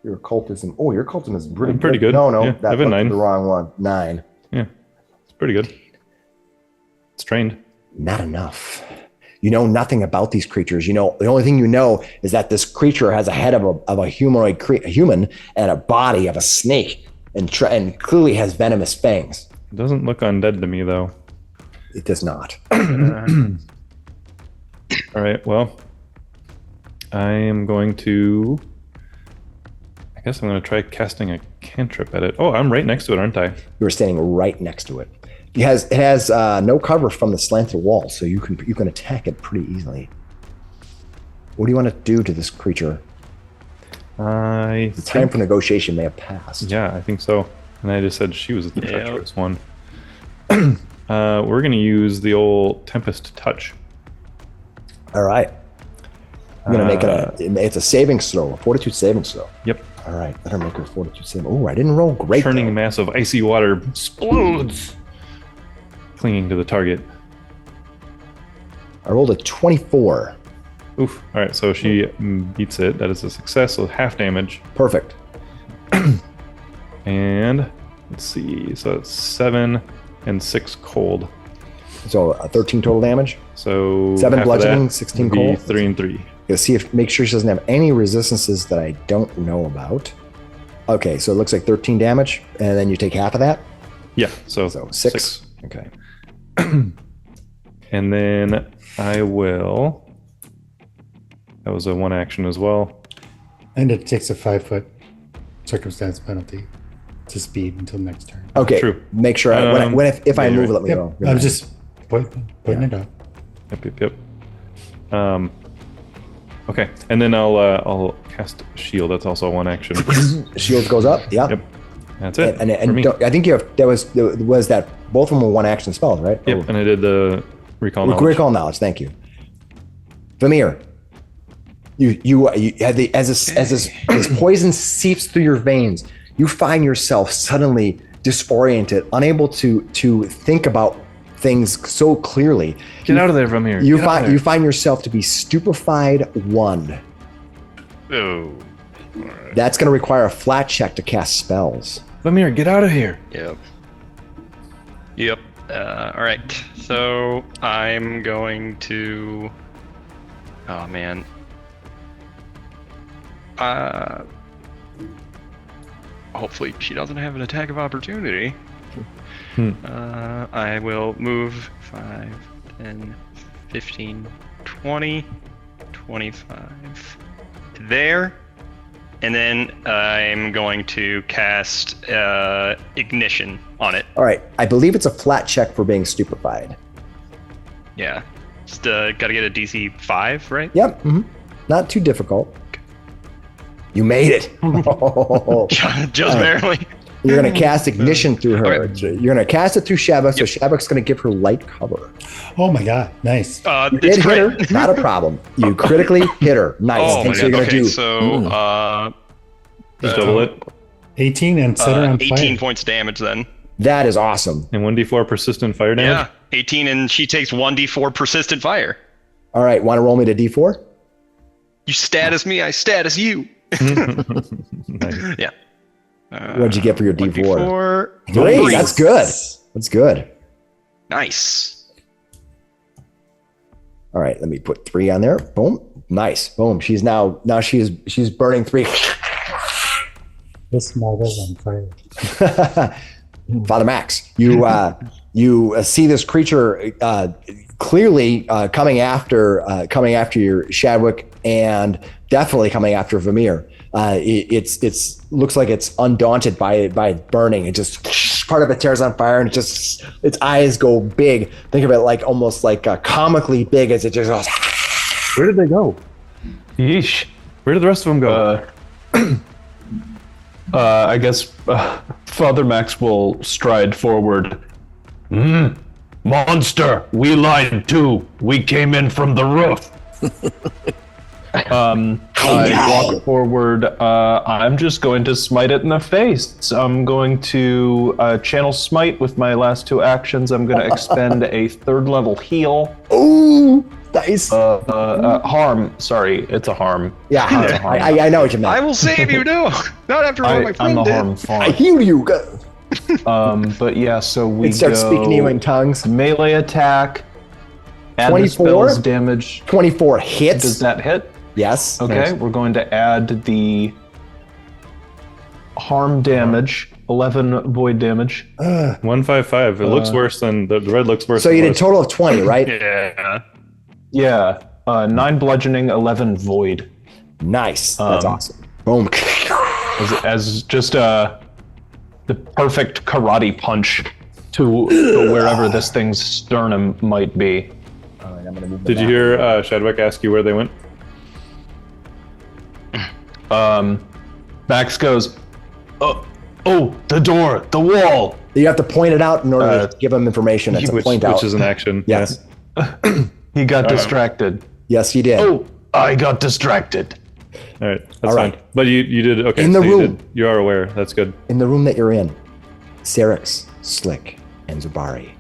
Your occultism. Oh, your occultism is pretty good. No, Yeah, I have a 9. the wrong one. 9. Yeah, it's pretty good. It's trained. Not enough. You know nothing about these creatures. You know the only thing you know is that this creature has a head of a humanoid a human and a body of a snake, and clearly has venomous fangs. It doesn't look undead to me, though. It does not. All right, well, I am going to... I guess I'm going to try casting a cantrip at it. Oh, I'm right next to it, aren't I? You are standing right next to it. It has no cover from the slanted wall, so you can attack it pretty easily. What do you want to do to this creature? The time for negotiation may have passed. Yeah, I think so. And I just said she was the treacherous one. We're going to use the old Tempest Touch. All right. I'm going to make it's a savings throw, a fortitude savings throw. Yep. All right. Let her make her fortitude saving. Oh, I didn't roll great. Churning mass of icy water explodes, clinging to the target. I rolled a 24. Oof. All right, so she beats it. That is a success, so half damage. Perfect. And let's see, so it's 7 and 6 cold. So 13 total damage. So 7 half of bludgeoning, that 16 would be cold. 3 and 3. You'll make sure she doesn't have any resistances that I don't know about. Okay, so it looks like 13 damage, and then you take half of that. Yeah, so 6. Okay. And then I will. That was a 1 action as well. and it takes a 5-foot circumstance penalty to speed until next turn. Okay. True. Make sure if I move, let me Yep. know. I was just putting it up. Yep. Okay, and then I'll cast Shield. That's also 1 action. Shield goes up. Yeah. Yep. That's it. And for me. I think you have was that both of them were 1 action spells, right? Yep. And I did the recall knowledge. Recall knowledge. Thank you, Vamir. You have as this poison seeps through your veins, you find yourself suddenly disoriented, unable to think about things so clearly. Get out of there, Vamir. You find yourself to be stupefied 1. Oh. That's going to require a flat check to cast spells. Vamir, get out of here. Yep. All right. So I'm going to. Oh man. Hopefully she doesn't have an attack of opportunity. I will move 5, 10, 15, 20, 25 to there. And then I'm going to cast Ignition on it. All right. I believe it's a flat check for being stupefied. Yeah. Just gotta get a DC 5, right? Yep. Not too difficult. You made it. Just barely. You're going to cast ignition through her. Okay. You're going to cast it through Shadwick, so Shadwick's going to give her light cover. Oh my god, nice. You It's did hit great. her, not a problem. You critically hit her. Nice. Oh my And so you're god. going to Okay, do so Just double it. 18 and set her on 18 fire. points damage then. that is awesome. And 1d4 persistent fire damage. Yeah, 18, and she takes 1d4 persistent fire. All right, want to roll me to D4? You status me, I status you. Nice. Yeah. What'd you get for your D4? 1d4. 3. Three. That's good. That's good. Nice. All right, let me put 3 on there. Boom. Nice. Boom. She's she's burning 3. This mother's on fire. Father Max, you see this creature clearly coming after your Shadwick, and definitely coming after Vamir. It's looks like it's undaunted by burning. It just part of it tears on fire, and its eyes go big. Think of it like almost like comically big as it just goes. Where did they go? Yeesh. Where did the rest of them go? I guess Father Max will stride forward. Monster, we lied too. We came in from the roof. I walk forward. I'm just going to smite it in the face. I'm going to channel smite with my last 2 actions. I'm going to expend a 3rd level heal. Ooh, nice. Harm. Sorry, it's a harm. Yeah, It's a harm. I know what you meant. I will save you, no. Not after what my I'm friend a did. harm I farm. heal you. But yeah, so we It starts go speaking to you in tongues. melee attack. Add the 24? spell's damage. 24 hits. Does that hit? Yes. Okay, we're going to add the harm damage, 11 void damage. 155. It looks worse than the red looks worse. So than you the did a rest. total of 20, right? Yeah. Yeah, 9 bludgeoning, 11 void. Nice. That's awesome. Boom. As just the perfect karate punch to wherever this thing's sternum might be. All right, I'm gonna move Did you hear Shadwick ask you where they went? Max goes, oh, the door, the wall. You have to point it out in order to give them information. It's a point out. Which is an action. Yes. He got distracted. Yes, you did. Oh, I got distracted. All right. That's All fine. right. But you did okay. In the so room. You are aware. That's good. In the room that you're in, Sarrix, Slick, and Zubari,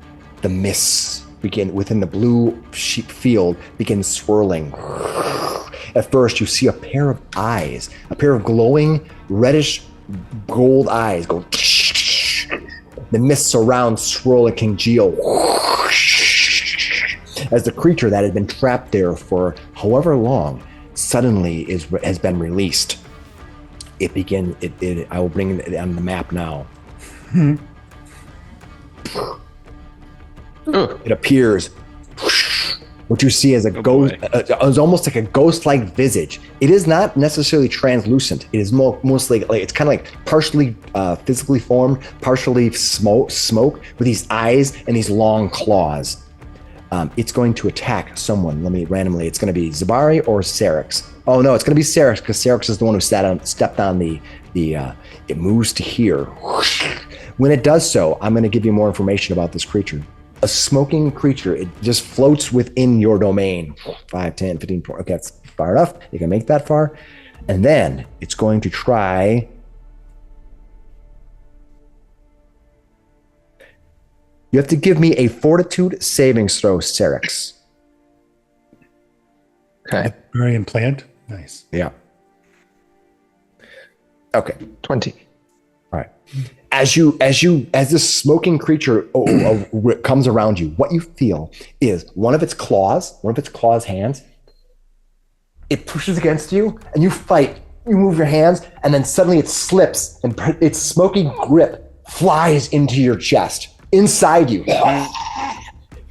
the mists begin within the blue sheep field begin swirling. At first, you see a pair of eyes, a pair of glowing reddish gold eyes go. The mists surround swirl and congeal as the creature that had been trapped there for however long suddenly has been released. I will bring it on the map now. It appears. What you see is a ghost. It's almost like a ghost-like visage. It is not necessarily translucent. It is mostly like it's kind of like partially physically formed, partially smoke with these eyes and these long claws. It's going to attack someone. Let me randomly. It's going to be Zubari or Sarrix. Oh no, it's going to be Sarrix because Sarrix is the one who stepped on the. It moves to here. When it does so, I'm going to give you more information about this creature. A smoking creature. It just floats within your domain. 5, 10, 15, 20. Okay, that's far enough. You can make that far. And then it's going to try. You have to give me a fortitude saving throw, Sarrix. Okay. Barbarian plant. Nice. Yeah. Okay. 20. All right. As this smoking creature comes around you, what you feel is one of its claws hands, it pushes against you and you fight. You move your hands and then suddenly it slips and its smoky grip flies into your chest, inside you.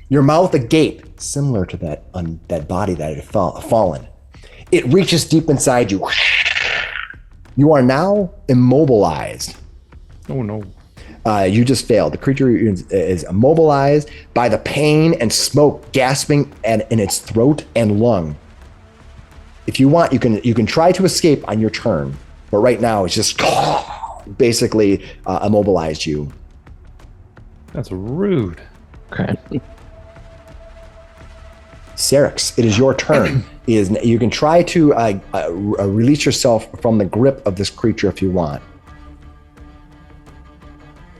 Your mouth agape, similar to that body that had fallen. It reaches deep inside you. You are now immobilized. Oh no. You just failed. The creature is immobilized by the pain and smoke gasping in its throat and lung. If you want, you can try to escape on your turn, but right now it's just basically immobilized you. That's rude. Okay. Sarrix, it is your turn. You can try to release yourself from the grip of this creature if you want.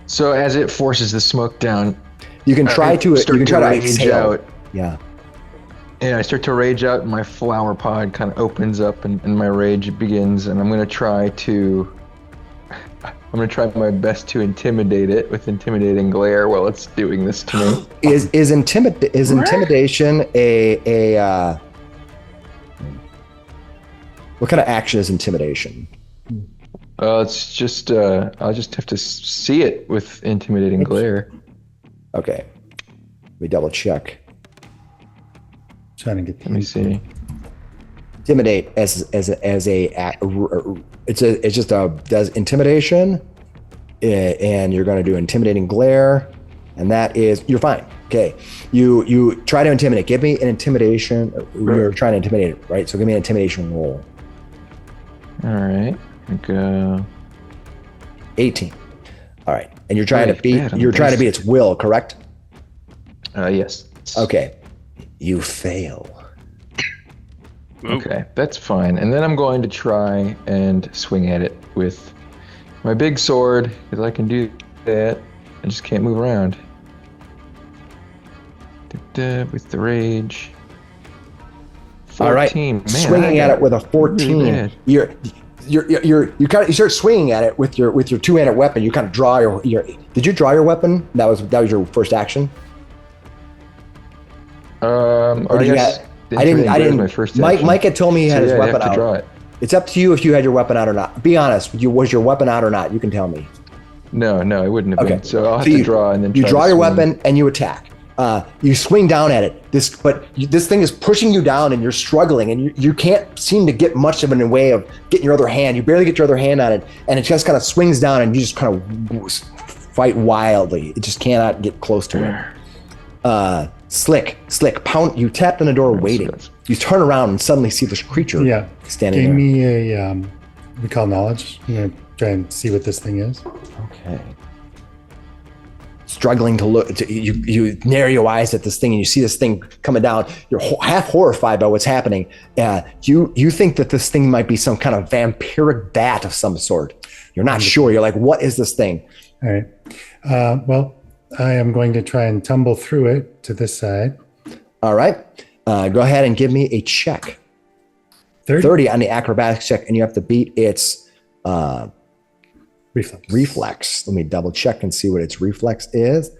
So as it forces the smoke down, You can try to rage exhale. out. Yeah. Yeah, I start to rage out, and my flower pod kind of opens up, and my rage begins. And I'm gonna try my best to intimidate it with intimidating glare while it's doing this to me. Is intimidation a what kind of action is intimidation? It's just I'll just have to see it with intimidating glare. Okay. Let me double check. Trying to get. Let me see. Intimidate as does intimidation, and you're going to do intimidating glare, and that is you're fine. Okay, you try to intimidate. Give me an intimidation. You're trying to intimidate it, right? So give me an intimidation roll. All right, go 18. All right, and you're trying to beat. bad on You're the trying to beat dice. its will, correct? Yes. Okay, you fail. Okay, that's fine. And then I'm going to try and swing at it with my big sword, because I can do that. I just can't move around. With the rage. 14. All right, Man, swinging at it with a 14. bad. You start swinging at it with your two-handed weapon. You kind of draw your. Did you draw your weapon? That was your first action. Or did you I didn't. My first Mike action. Mike had told me he had his I'd weapon have to draw out. it. It's up to you if you had your weapon out or not. Be honest. Was your weapon out or not? You can tell me. No, it wouldn't have Okay. been. So I'll have you to draw and then you try draw to your swing. weapon and you attack. You swing down at it. This thing is pushing you down and you're struggling and you can't seem to get much of it in the way of getting your other hand. You barely get your other hand on it, and it just kind of swings down and you just kind of fight wildly. It just cannot get close to it. Slick, pound. You tapped on the door waiting. You turn around and suddenly see this creature standing Give there. me a recall knowledge. I'm gonna try and see what this thing is. Okay. Struggling to look, you narrow your eyes at this thing and you see this thing coming down. You're half horrified by what's happening. You think that this thing might be some kind of vampiric bat of some sort. You're not sure. You're like, what is this thing? All right. Well, I am going to try and tumble through it to this side. All right. Go ahead and give me a check. 30 on the acrobatics check, and you have to beat its reflex. Let me double check and see what its reflex is.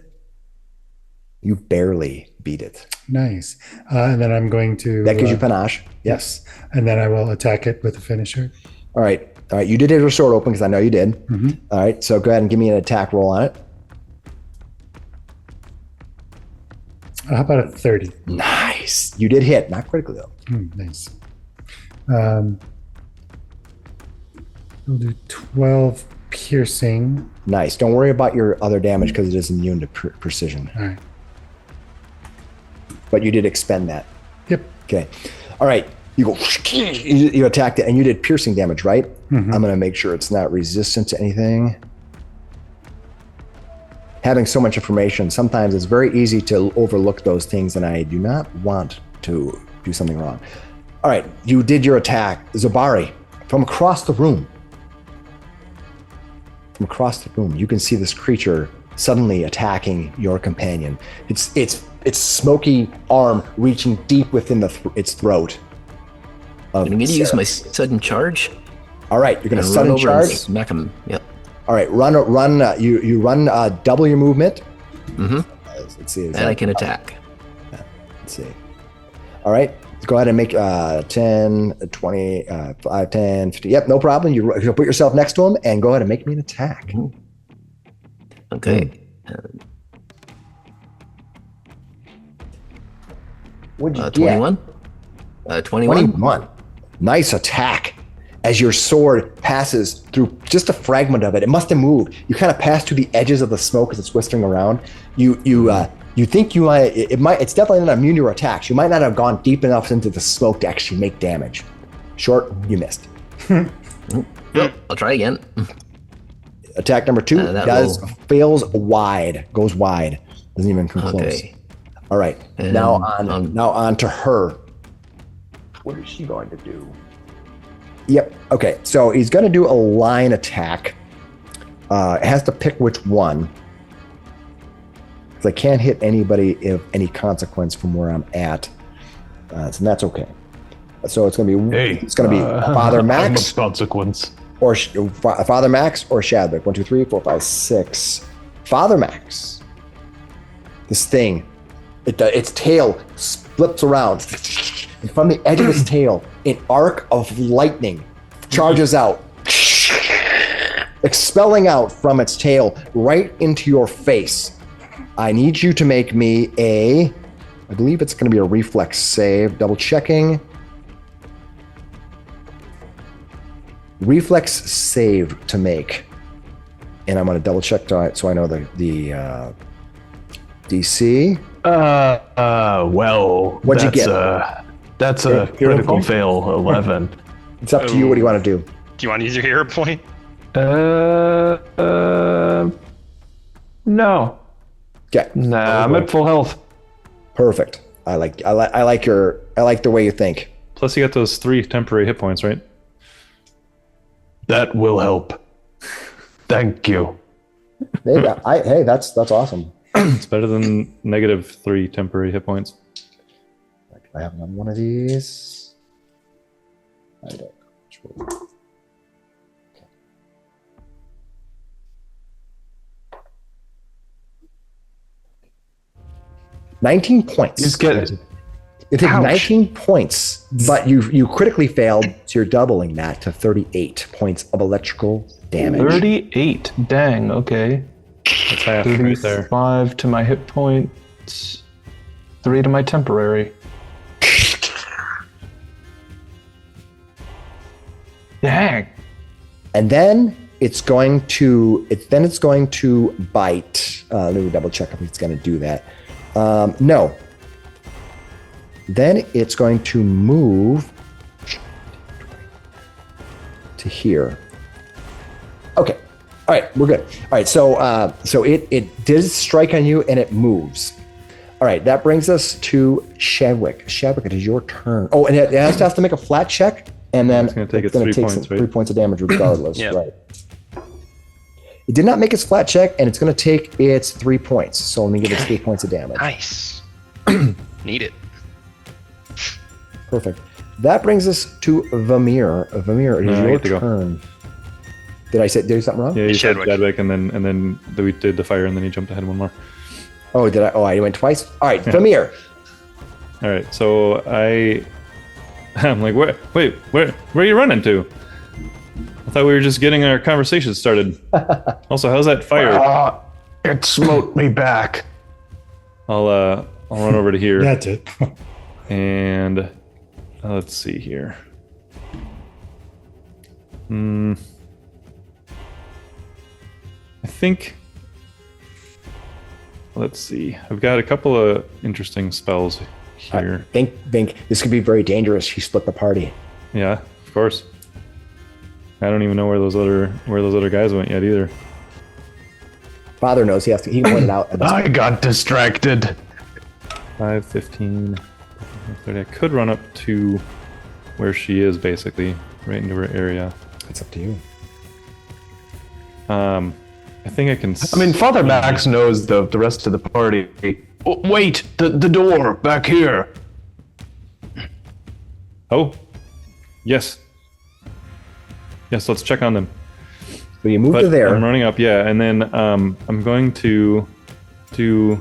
You barely beat it. Nice. And then I'm going to... That gives you panache. Yes. And then I will attack it with a finisher. All right. You did have your sword open because I know you did. Mm-hmm. All right. So go ahead and give me an attack roll on it. How about a 30? Nice. You did hit. Not critically, though. Nice. We'll do 12 piercing. Nice. Don't worry about your other damage because it is immune to precision. All right. But you did expend that. Yep. Okay. All right. You go. You attacked it, and you did piercing damage, right? Mm-hmm. I'm going to make sure it's not resistant to anything. Having so much information, sometimes it's very easy to overlook those things, and I do not want to do something wrong. All right. You did your attack. Zabari, from across the room. From across the room, you can see this creature suddenly attacking your companion. Its smoky arm reaching deep within its throat. I'm going to use my sudden charge. All right, you're going to and sudden run over and charge. smack him. Yep. All right, run. You run double your movement. Mm-hmm. Let's see. And I can attack. Let's see. All right, go ahead and make 10, 20, 5, 10, 50. Yep, no problem. You put yourself next to him and go ahead and make me an attack. Okay. What'd you get? 21. 21. 21. Nice attack. as your sword passes through just a fragment of it. It must have moved. You kind of pass through the edges of the smoke as it's whistling around. You think you might, it's definitely not immune to your attacks. You might not have gone deep enough into the smoke to actually make damage. Short, you missed. Well, I'll try again. Attack number 2 fails wide, goes wide, doesn't even come close. Okay. All right, And now on to her. What is she going to do? Yep. Okay, so he's going to do a line attack. It has to pick which one. I can't hit anybody of any consequence from where I'm at, so that's okay. So it's going to be Father Max, consequence, or Father Max or Shadwick. 1, 2, 3, 4, 5, 6. Father Max. This thing, its tail flips around, and from the edge of its tail, an arc of lightning charges out, expelling out from its tail right into your face. I need you to make me I believe it's going to be a reflex save. Double checking. Reflex save to make. And I'm going to double check so I know the DC. Well, What'd you get? That's a critical fail, 11. It's up to you. What do you want to do? Do you want to use your hero point? No. Okay. Nah, I'm at full health. Perfect. I like the way you think. Plus, you got those 3 temporary hit points, right? That will help. Thank you. Hey, that's awesome. It's better than -3 temporary hit points. I have another one of these. I don't know. Okay. 19 points. Just get You take 19 points, but you critically failed, so you're doubling that to 38 points of electrical damage. 38. Dang. Okay. That's half right there. 5 to my hit points. 3 to my temporary. Dang. And then it's going to bite. Let me double check if it's going to do that. No. Then it's going to move to here. Okay. All right, we're good. All right, so it did strike on you and it moves. All right, that brings us to Shadwick. Shadwick, it is your turn. Oh, and it has to make a flat check, and then it's going to take 3 points, right? 3 points of damage regardless. Yep. Right. It did not make its flat check, and it's going to take its 3 points. So let me give it 3 points of damage. Nice. Need it. Perfect. That brings us to Vamir. Vamir, it is I your get to go. turn. Did I do something wrong? Yeah, you said Shadwick. Shadwick, and then we did the fire, and then he jumped ahead one more. Oh, did I? Oh, I went twice. All right, Vamir. All right, so I'm like, where are you running to? I thought we were just getting our conversation started. Also, how's that fire? It smote me back. I'll run over to here. That's it. And let's see here. I think. Let's see. I've got a couple of interesting spells here. Think this could be very dangerous. He split the party. Yeah, of course. I don't even know where those other guys went yet either. Father knows. He can point it out. I got distracted. 5, 15, 30. I could run up to where she is, basically, right into her area. It's up to you. I think I can. I mean, Father Max knows the rest of the party. Oh, wait, the door back here. Oh, yes. Yes, let's check on them. So you move But to there. I'm running up, yeah, and then I'm going to do.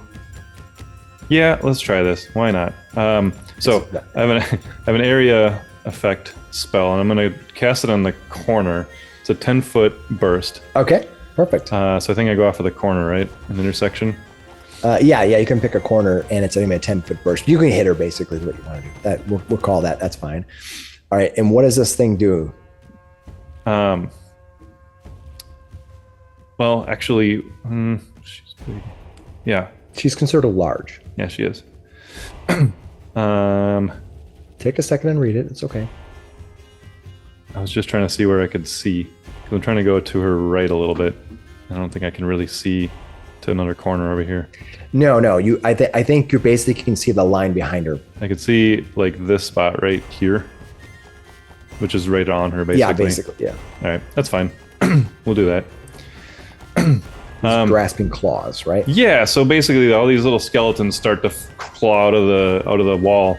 Yeah, let's try this. Why not? So I have an area effect spell, and I'm going to cast it on the corner. It's a 10-foot burst. Okay, perfect. So I think I go off of the corner, right? An intersection. Yeah, you can pick a corner, and it's only a 10-foot burst. You can hit her, basically, is what you want to do. That we'll call that. That's fine. All right, and what does this thing do? Well, actually, she's big. Yeah. She's considered large. Yeah, she is. Take a second and read it. It's okay. I was just trying to see where I could see. 'Cause I'm trying to go to her right a little bit. I don't think I can really see to another corner over here. No. I think you basically can see the line behind her. I could see like this spot right here, which is right on her, basically. Yeah, basically. Yeah. All right, that's fine. We'll do that. Grasping claws, right? Yeah. So basically, all these little skeletons start to claw out of the wall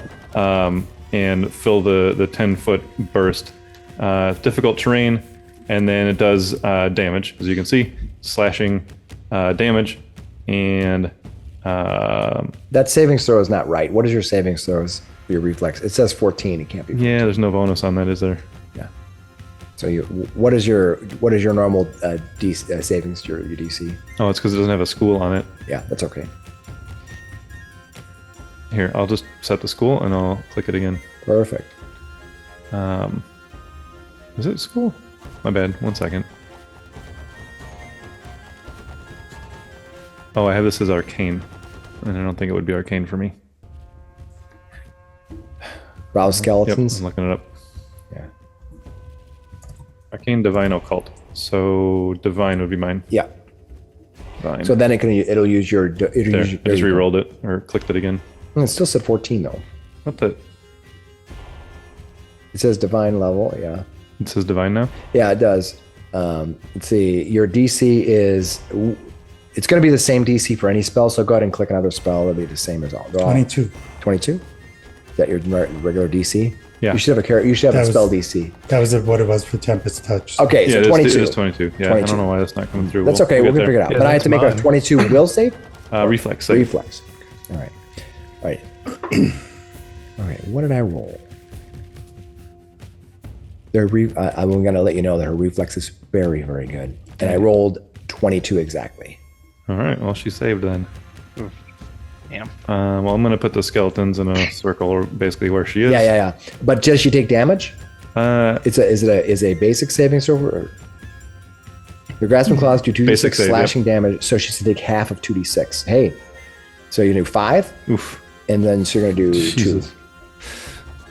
and fill the 10-foot burst. Difficult terrain, and then it does damage, as you can see, slashing damage, and that savings throw is not right. What is your savings throws for your reflex? It says 14. It can't be 14. yeah, there's no bonus on that, is there? Yeah. So what is your normal savings to your DC? Oh, it's because it doesn't have a school on it. Yeah, that's okay. Here, I'll just set the school and I'll click it again. Perfect. Is it school? My bad. 1 second. Oh, I have this as arcane, and I don't think it would be arcane for me. Rouse skeletons. Yep, I'm looking it up. Yeah. Arcane, divine, occult. So divine would be mine. Yeah. Divine. So then it'll use your. There, I just re-rolled it or clicked it again. It still said 14 though. What the? It says divine level. Yeah. It says divine now. Yeah, it does. Let's see. Your DC is. It's going to be the same DC for any spell. So go ahead and click another spell. It'll be the same as all. 22. 22. Is that your regular DC? Yeah. You should have You should have a spell DC. That was what it was for Tempest Touch. Okay, Yeah, so 22. it is 22. Yeah, 22. I don't know why that's not coming through. That's okay. We'll figure it out. Yeah, But I have to that's make a mine. 22 will save. Reflex. Save. Reflex. All right. All right. All right. What did I roll? I'm going to let you know that her reflex is very, very good. And I rolled 22 exactly. All right. Well, she saved then. Damn. Well, I'm gonna put the skeletons in a circle, basically where she is. Yeah. But does she take damage? Is a basic saving throw? Your grasping claws do 2d6 Basic save, slashing damage, so she's to take half of 2d6. Hey, so you do 5, Oof. and then so you're gonna do Jesus.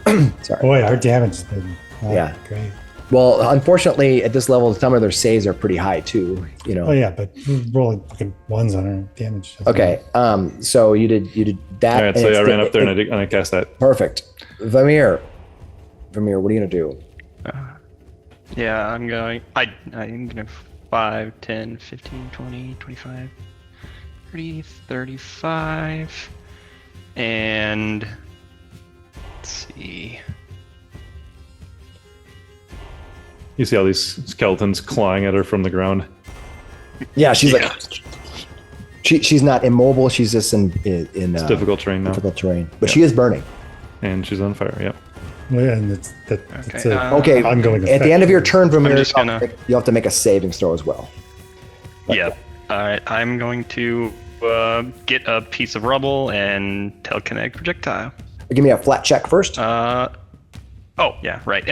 2. Sorry. Boy, our damage has been great. Well, unfortunately, at this level, some of their saves are pretty high too. You know. Oh yeah, but we're rolling fucking ones on our damage. Okay. So you did that. All right. and So it's I ran up there and I cast that. Perfect. Vamir, what are you gonna do? Yeah, I'm going 5, 10, 15, 20, 25, 30, 35. And let's see. You see all these skeletons clawing at her from the ground. Yeah, she's like. She's not immobile. She's just in It's difficult terrain now, difficult terrain, but she is burning. and she's on fire. Yep. Well, yeah, and it's Okay, Okay. ongoing At the effect. end of your turn, Vamir, just gonna- you have to make a saving throw as well. Yeah. All right. I'm going to get a piece of rubble and telekinetic projectile. Give me a flat check first. Oh, yeah, right.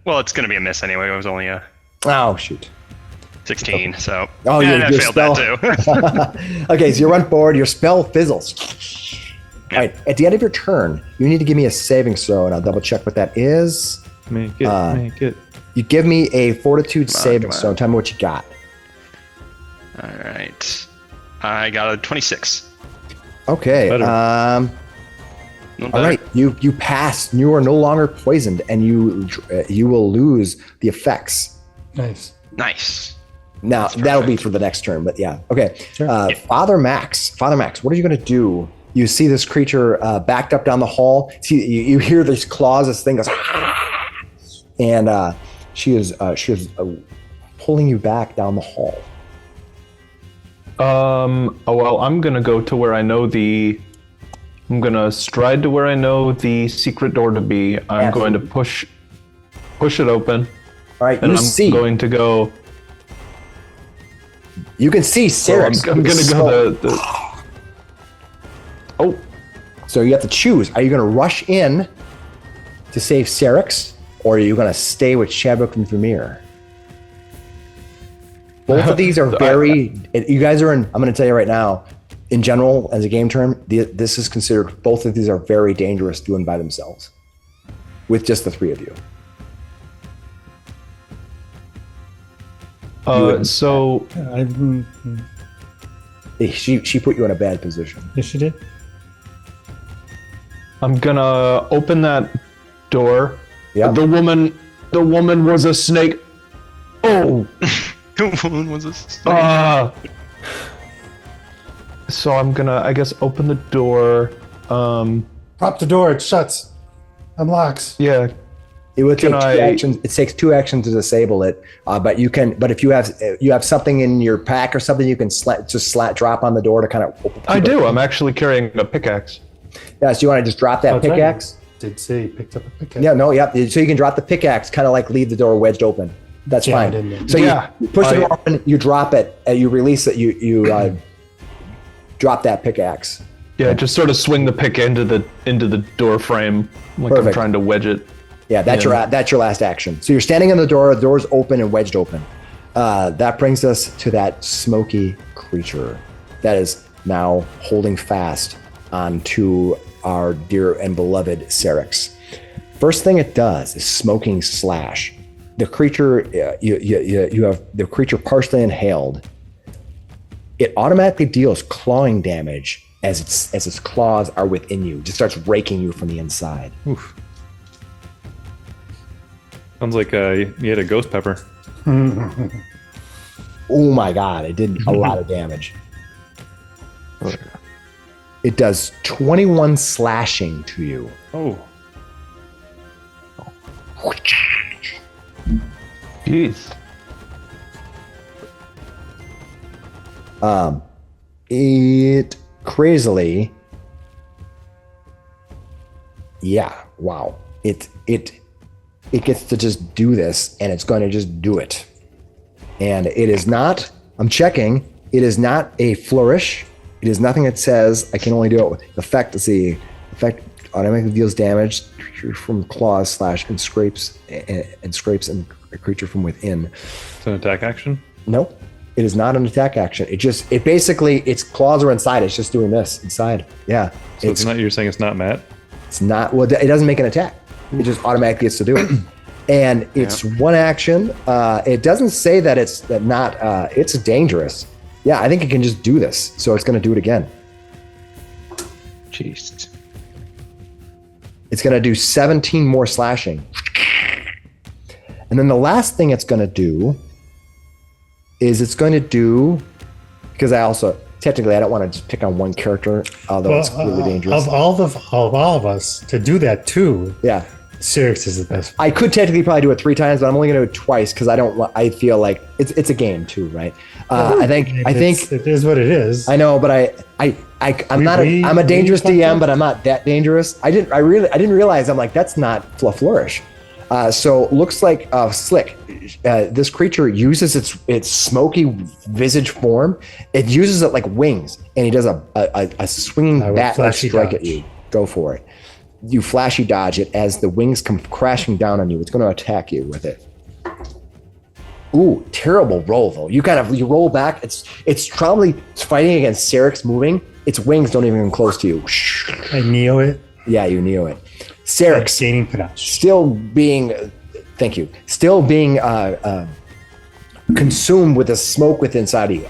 Well, it's going to be a miss anyway. It was only a Oh shoot. 16, so Oh, and I your failed spell. that too. Okay, so you run forward. Your spell fizzles. All right. At the end of your turn, you need to give me a saving throw, and I'll double check what that is. Make it. You give me a fortitude Come on, saving come throw. on. Tell me what you got. All right. I got a 26. Okay. Better. All right. You pass. You are no longer poisoned, and you will lose the effects. Nice. Nice. Now that'll be for the next turn, but yeah. Okay. Sure. Father Max, what are you going to do? You see this creature backed up down the hall. See, you hear these claws. This thing goes, and she is pulling you back down the hall. Well, I'm gonna go to where I know I'm gonna stride to where I know the secret door to be. I'm going to push it open, All right. and You I'm see. going to go. You can see Sarrix. I'm gonna go the. Oh, So you have to choose. Are you going to rush in to save Sarrix, or are you going to stay with Shadwick and Vamir? Both of these are very. You guys are in. I'm going to tell you right now. In general, as a game term, this is considered. Both of these are very dangerous doing by themselves, with just the three of you. So she put you in a bad position. Yes, she did. I'm gonna open that door. Yeah. The woman was a snake. Oh. The woman was a snake. So I'm gonna, I guess, open the door. Prop the door. It shuts. Unlocks. Yeah. It would take 2 actions. It takes 2 actions to disable it, but you can. But if you have something in your pack or something, you can drop on the door to kind of. I do. I'm actually carrying a pickaxe. Yeah. So you want to just drop that pickaxe? Right. Did say he picked up a pickaxe. Yeah. No. Yeah. So you can drop the pickaxe, kind of like leave the door wedged open. That's fine. So you push the door open, you drop it, and you release it. You drop that pickaxe. Yeah. Just sort of swing the pick into the door frame, like I'm trying to wedge it. Yeah, that's your last action. So you're standing in the door's open and wedged open. That brings us to that smoky creature that is now holding fast onto our dear and beloved Sarrix. First thing it does is smoking slash. The creature, you have the creature partially inhaled. It automatically deals clawing damage as its claws are within you. It just starts raking you from the inside. Oof. Sounds like you had a ghost pepper. Oh my god, it did a lot of damage. It does 21 slashing to you. Oh. Jeez. It crazily. Yeah, wow. It gets to just do this, and it's going to just do it. And it is not, I'm checking, it is not a flourish. It is nothing that says I can only do it with effect. Let's see. Effect automatically deals damage from claws slash and scrapes and a creature from within. It's an attack action? No, it is not an attack action. It basically, its claws are inside. It's just doing this inside. Yeah. So it's not, you're saying it's not Matt? It's not, well, it doesn't make an attack. It just automatically gets to do it. And it's one action. It doesn't say that it's dangerous. Yeah, I think it can just do this. So it's going to do it again. Jeez. It's going to do 17 more slashing. And then the last thing it's going to do is because I also, technically, I don't want to just pick on one character, although it's really dangerous. Of all of us to do that too. Yeah. Sarrix is the best. I could technically probably do it 3 times, but I'm only going to do it twice because I feel like it's a game too, right? I think it is what it is. I know, but I'm a dangerous DM, but I'm not that dangerous. I didn't realize. I'm like, that's not flourish. So looks like Slick. This creature uses its smoky visage form. It uses it like wings, and he does a swinging bat-like strike at you. Go for it. You flashy dodge it as the wings come crashing down on you. It's going to attack you with it. Ooh, terrible roll though. You roll back. It's probably fighting against Sarrix moving. Its wings don't even come close to you. I Neo it. Yeah, you Neo it. Sarrix gaining panache. Still being consumed with the smoke within inside of you.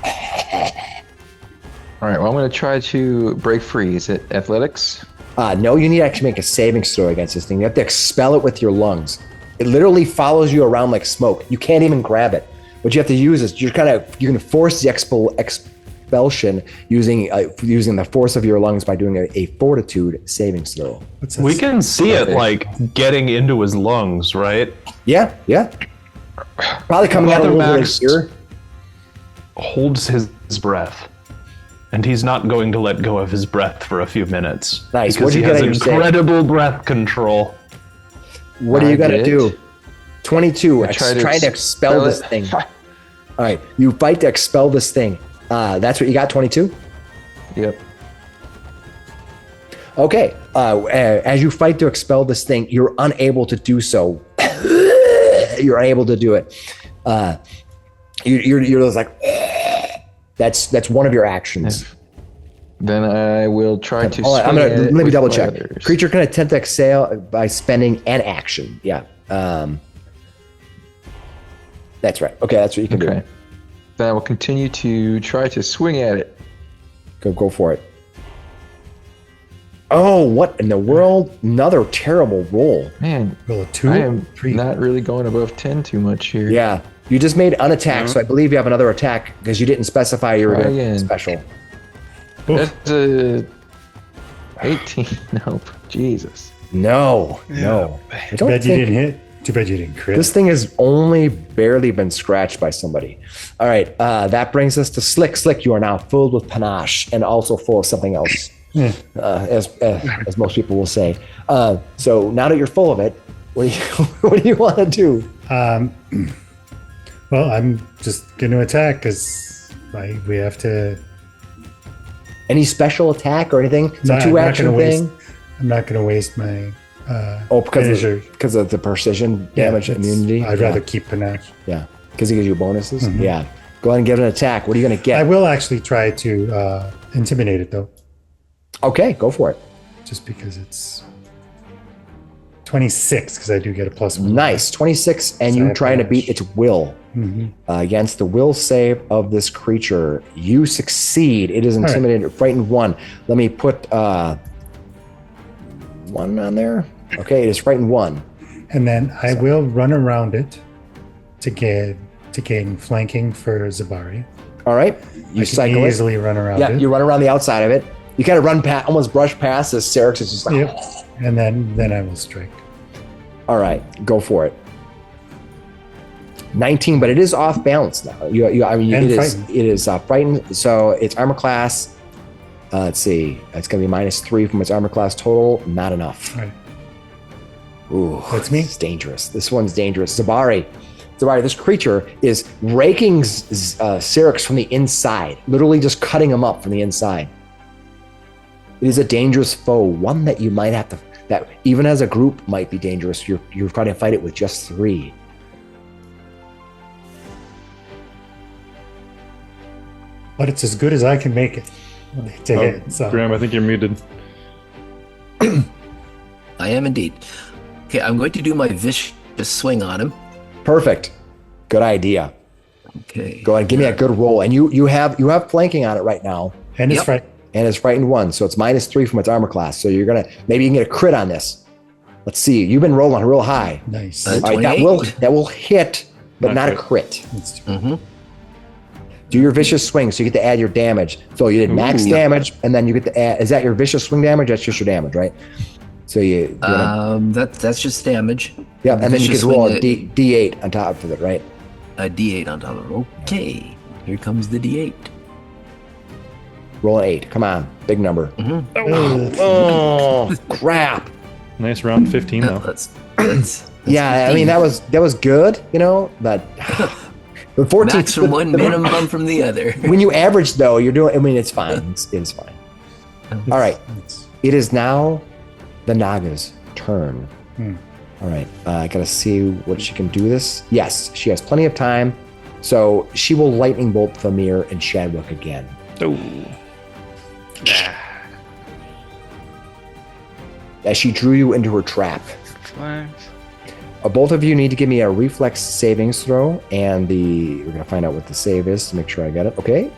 All right, well, I'm going to try to break free. Is it athletics? No, you need to actually make a saving throw against this thing. You have to expel it with your lungs. It literally follows you around like smoke. You can't even grab it. What you have to use is you can force the expulsion using the force of your lungs by doing a fortitude saving throw. We can see it like getting into his lungs, right? Yeah. Probably coming out of the here. Holds his breath. And he's not going to let go of his breath for a few minutes. Nice. Because he has incredible breath control. What are you going to do? 22. Trying to expel this thing. All right. You fight to expel this thing. That's what you got, 22? Yep. Okay. As you fight to expel this thing, you're unable to do so. You're unable to do it. You're just like, that's one of your actions. Then I will try to. Hold on, swing at it let me with double my check. others. Creature can attempt to exhale by spending an action. Yeah. That's right. Okay, that's what you can Okay. do. Then I will continue to try to swing at it. Go for it. Oh, what in the world? Another terrible roll. Man, Roll a 2, I am 3. not really going above 10 too much here. Yeah. You just made unattack, so I believe you have another attack because you didn't specify you were Try doing again. special. That's a 18. Nope. Jesus. No. I Too don't bad you think didn't hit. Too bad you didn't crit. this thing has only barely been scratched by somebody. All right, that brings us to Slick. Slick, you are now filled with panache and also full of something else, as most people will say. So now that you're full of it, what do you want to do? Well, I'm just going to attack because we have to. Any special attack or anything? It's No, a I'm 2 not action gonna thing. I'm not going to waste my. Because finisher. of the precision damage immunity. I'd rather keep panache. Yeah, because it gives you bonuses. Mm-hmm. Yeah, go ahead and give it an attack. What are you going to get? I will actually try to intimidate it though, Okay, go for it. just because it's 26 because I do get a +1. Nice, 26, and So I you have trying to beat panache. its will. Mm-hmm. Against the will save of this creature. You succeed. It is right. intimidated, frightened 1. Let me put 1 on there. Okay, it is frightened 1. And then I will run around it to gain flanking for Zabari. All right, you I cycle can it. easily run around Yeah, it. you run around the outside of it. You kind of run past, almost brush past as Sarrix is just like, Yep. And then I will strike. all right, go for it. 19, but it is off balance now. I mean, And it is frightened. So its armor class. Let's see. It's going to be -3 from its armor class total. Not enough. All right. Ooh, That's me. It's dangerous. This one's dangerous. Zabari, this creature is raking Sarrix from the inside, literally just cutting him up from the inside. It is a dangerous foe, one that you might have to, that even as a group might be dangerous. You're trying to fight it with just 3. But it's as good as I can make it to hit. So Graham, I think you're muted. I am indeed. Okay, I'm going to do my vicious swing on him. Perfect. Good idea. Okay. Go ahead, give me a good roll. And you have flanking on it right now. and it's Yep. right. And it's frightened 1, so it's -3 from its armor class. So you're gonna maybe you can get a crit on this. Let's see. You've been rolling real high. Nice. Uh, All right, that 28. will hit, but not a crit. That's Do your vicious swing, so you get to add your damage. So you did max damage, and then you get to add. Is that your vicious swing damage? That's just your damage, right? So you That's just damage. yeah, and then you vicious can roll swing, a D8 on top of it, right? A D8 on top of it. Okay, here comes the D8. Roll an 8. Come on, big number. Ugh. Oh crap! Nice round 15 though. That's Yeah, I mean that was good, but the 14 max from one, minimum from the other. When you average though, you're doing. I mean, it's fine. It's fine. All right. It's- It is now the Naga's turn. All right. I gotta see what she can do this. Yes, she has plenty of time. So she will lightning bolt Vamir and Shadwick again. Oh, As she drew you into her trap. Flags. Both of you need to give me a reflex savings throw, and we're gonna find out what the save is to make sure I get it. Okay.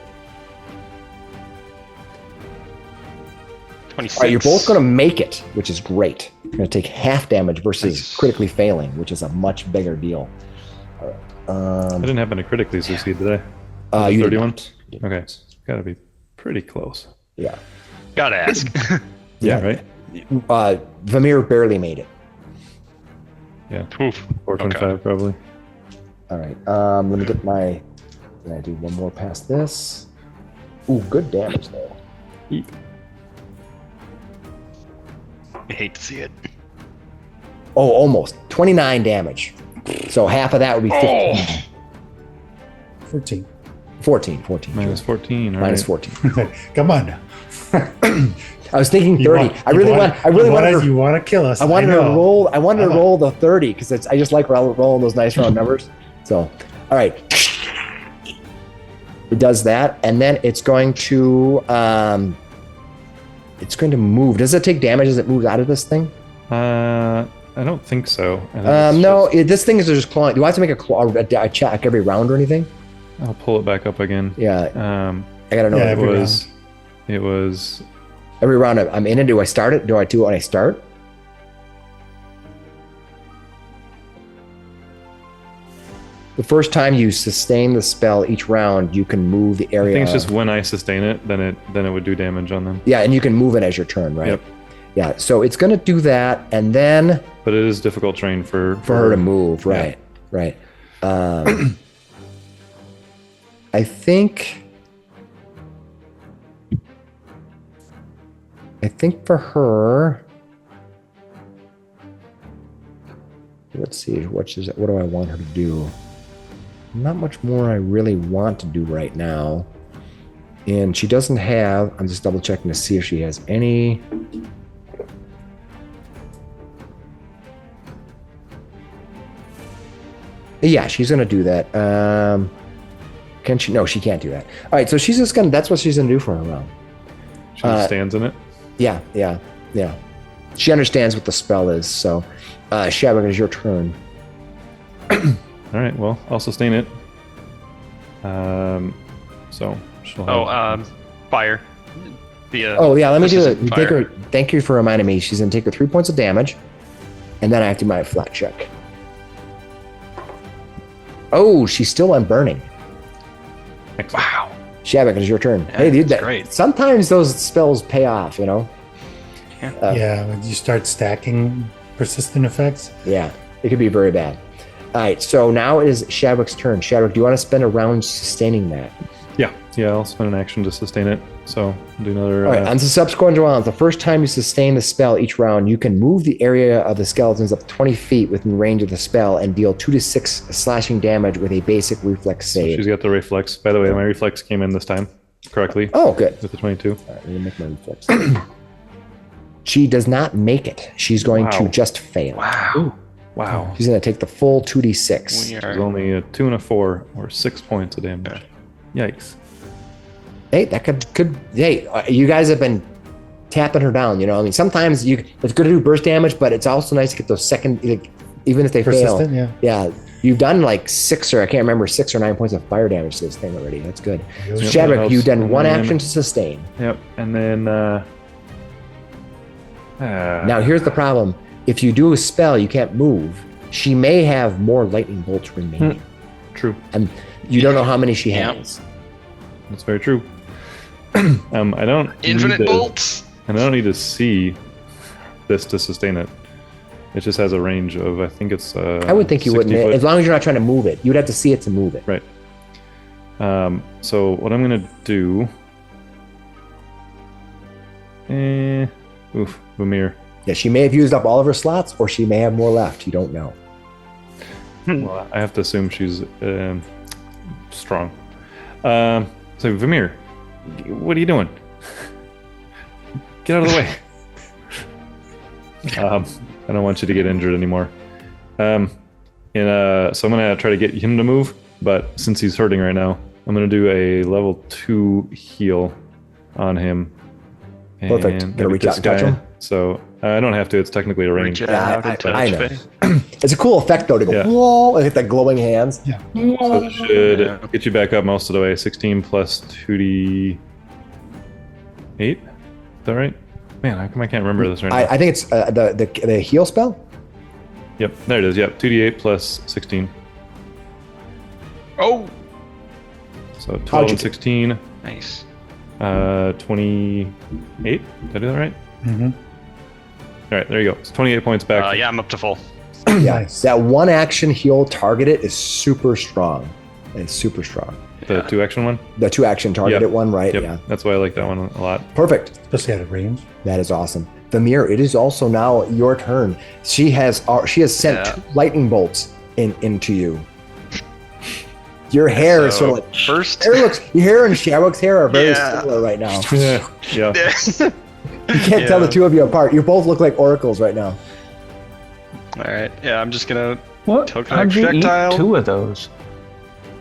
26. All right, you're both gonna make it, which is great. You're gonna take half damage versus Nice. critically failing, which is a much bigger deal. I didn't happen to critically succeed today. You did 31. not. Okay, gotta be pretty close. Yeah. Gotta ask. Yeah, right. Vamir barely made it. Yeah, Oof. 425 Okay. probably. All right. Let me get my. Can I do one more past this? Ooh, good damage though. I hate to see it. Oh, almost 29 damage. So half of that would be 15. 14. 14. Minus 14. All Minus right. 14. Come on now. I was thinking You 30. want- I really wanted her. You want to kill us. I wanted her to know. roll. I wanted her to I know. roll the 30 because I just like rolling those nice round numbers. So, all right. It does that, and then it's going to move. Does it take damage as it moves out of this thing? I don't think so. This thing is just clawing. Do I have to make a check every round or anything? I'll pull it back up again. Yeah. I gotta know Yeah, what It was every round I'm in it. Do I start it? Do I do it when I start? The first time you sustain the spell each round, you can move the I area. think it's just when I sustain it, then it would do damage on them. Yeah, and you can move it as your turn, right? Yep. Yeah, so it's gonna do that, and then But it is difficult terrain for her to move, right? Right. I think for her, let's see, what do I want her to do? Not much more I really want to do right now. And she doesn't have, I'm just double checking to see if she has any. Yeah, she's gonna do that. Can she? No, she can't do that. All right, so she's just gonna. That's what she's gonna do for her round. She just stands in it. Yeah. She understands what the spell is. So, Shadwick, it's your turn. All right. Well, I'll sustain it. So she'll have. Fire. Oh yeah, let me do it. persistent Take fire. her. Thank you for reminding me. She's gonna take her 3 points of damage, and then I have to do my flat check. Oh, she's still unburning. Excellent. Wow. Shadwick, it's your turn. Yeah, Hey, dude, that's great. sometimes those spells pay off. Yeah, when you start stacking persistent effects. Yeah, it could be very bad. All right, so now it is Shadwick's turn. Shadwick, do you want to spend a round sustaining that? Yeah. I'll spend an action to sustain it. So do another. All right, on the subsequent rounds, the first time you sustain the spell each round, you can move the area of the skeletons up 20 feet within range of the spell and deal 2 to 6 slashing damage with a basic reflex save. She's got the reflex. By the way, my reflex came in this time correctly Oh, good. with the 22. All right, let me make my reflex. She does not make it. She's going to Wow. just fail. Wow. She's going to take the full 2d6. We It's are. only a 2 and a 4 or 6 points of damage. Yikes. Hey, that could. Hey, you guys have been tapping her down. You know, I mean, sometimes it's good to do burst damage, but it's also nice to get those second, even if they Persistent, fail. yeah. Yeah, you've done like 6 or 9 points of fire damage to this thing already. That's good. So Yep, Shadwick, that you've helps. done one And then- action to sustain. Yep. And then. Now here's the problem: if you do a spell, you can't move. She may have more lightning bolts remaining, True. and you don't know how many she Yeah. has. That's very true. I don't. Infinite need to- bolts. And I don't need to see this to sustain it. It just has a range of, I think it's. I would think you 60 wouldn't, foot. as long as you're not trying to move it. You'd have to see it to move it. Right. So what I'm gonna do. Vamir. Yeah, she may have used up all of her slots, or she may have more left. You don't know. Well, I have to assume she's strong. So Vamir, what are you doing? Get out of the way. I don't want you to get injured anymore. So I'm gonna try to get him to move, but since he's hurting right now, I'm gonna do a level 2 heal on him. Perfect. And Gonna reach out and touch him? So I don't have to. It's technically a range. Reach Yeah, out and touch I know. face. It's a cool effect though to go Yeah. whoa and hit that glowing hands. Yeah. So it should get you back up most of the way. 16 plus 2d8. Is that right? Man, how come I can't remember this right now? I think it's the heal spell. Yep, there it is. Yep, 2d8 plus 16. Oh, So 12 How'd you and do? 16. nice. 28. Did I do that right? Mm-hmm. All right, there you go. It's 28 points back. Yeah, I'm up to full. Yeah, Nice. that one action heal targeted is super strong. It's super strong. The 2-action one. The 2 action targeted Yep. one, right? Yep, Yeah, that's why I like that one a lot. perfect. Especially at a range. That is awesome. Vamir, it is also now your turn. She has sent Yeah. 2 lightning bolts into you. Your hair is So, sort of like first. your hair and Shadwick's hair are very Yeah. similar right now. Yeah. You can't tell the Yeah. two of you apart. You both look like oracles right now. All right. Yeah, I'm just gonna What? Token How'd you eat projectile. 2 of those?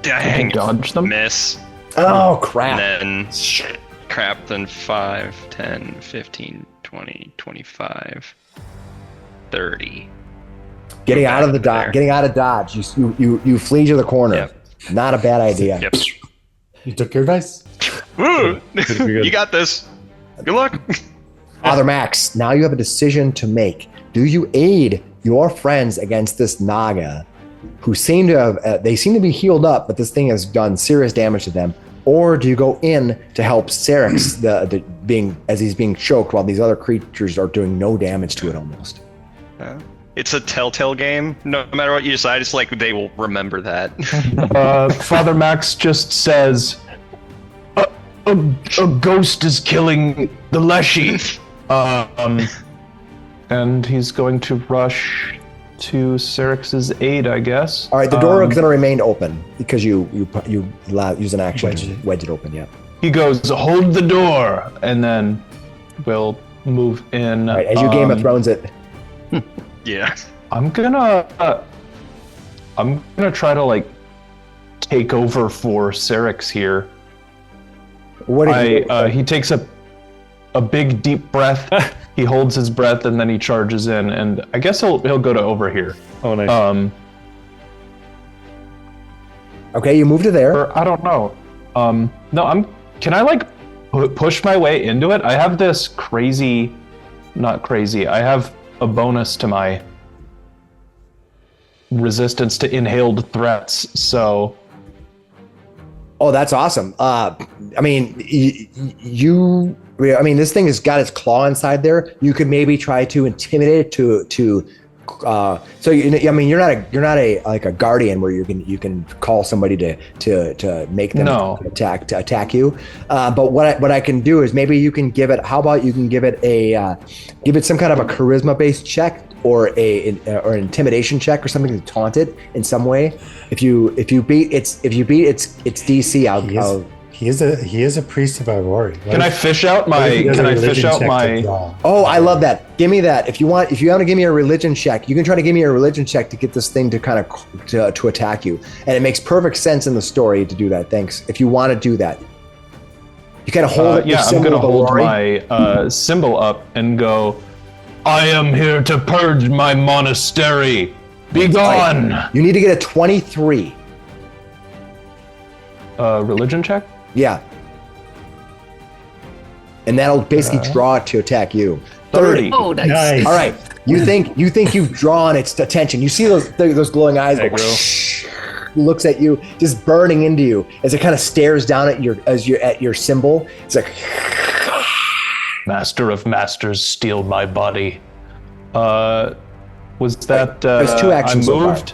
dang dodge them? miss. Oh, crap. And then crap, then 5, 10, 15, 20, 25, 30. Getting out of the there. dodge. Getting out of dodge. You flee to the corner. Yep. Not a bad idea. Yep. You took your advice. Woo! You got this. Good luck. Father Max, now you have a decision to make. Do you aid your friends against this Naga, who seem to have they seem to be healed up, but this thing has done serious damage to them? Or do you go in to help Sarrix, as he's being choked, while these other creatures are doing no damage to it almost? It's a telltale game. No matter what you decide, it's like they will remember that. Father Max just says, a ghost is killing the Leshy. And he's going to rush to Sarrix's aid, I guess. All right, the door is going to remain open because you use an action to wedge it open. Yeah. He goes, hold the door, and then we'll move in. All right, as you Game of Thrones it. Yeah. I'm gonna try to like take over for Sarrix here. He takes a big deep breath. He holds his breath and then he charges in, and I guess he'll go to over here. Oh, nice. Okay, you move to there. Or I don't know. No, can I like push my way into it? I have this not crazy. I have a bonus to my resistance to inhaled threats, so. Oh, that's awesome. I mean, this thing has got its claw inside there. You could maybe try to intimidate it to you're not a guardian where you can call somebody to make them attack you. But what I can do is maybe you can give it. How about you can give it some kind of a charisma based check or an intimidation check or something to taunt it in some way. If you beat its DC, He is a priest of Irori. Can I fish out my? Oh, I love that. Give me that. If you want to give me a religion check, you can try to give me a religion check to get this thing to kind of to attack you, and it makes perfect sense in the story to do that. Thanks. If you want to do that, you kind of hold it. Yeah, I'm gonna hold my symbol up and go. I am here to purge my monastery. Be gone. Right. You need to get a 23. Religion check? Yeah. And that'll basically draw it to attack you. 30. Oh, nice. All right. You think you've drawn its attention. You see those glowing eyes. Looks at you, just burning into you as it kind of stares down at your symbol. It's like, Master of Masters, steal my body. Was that? There's 2 actions. I moved.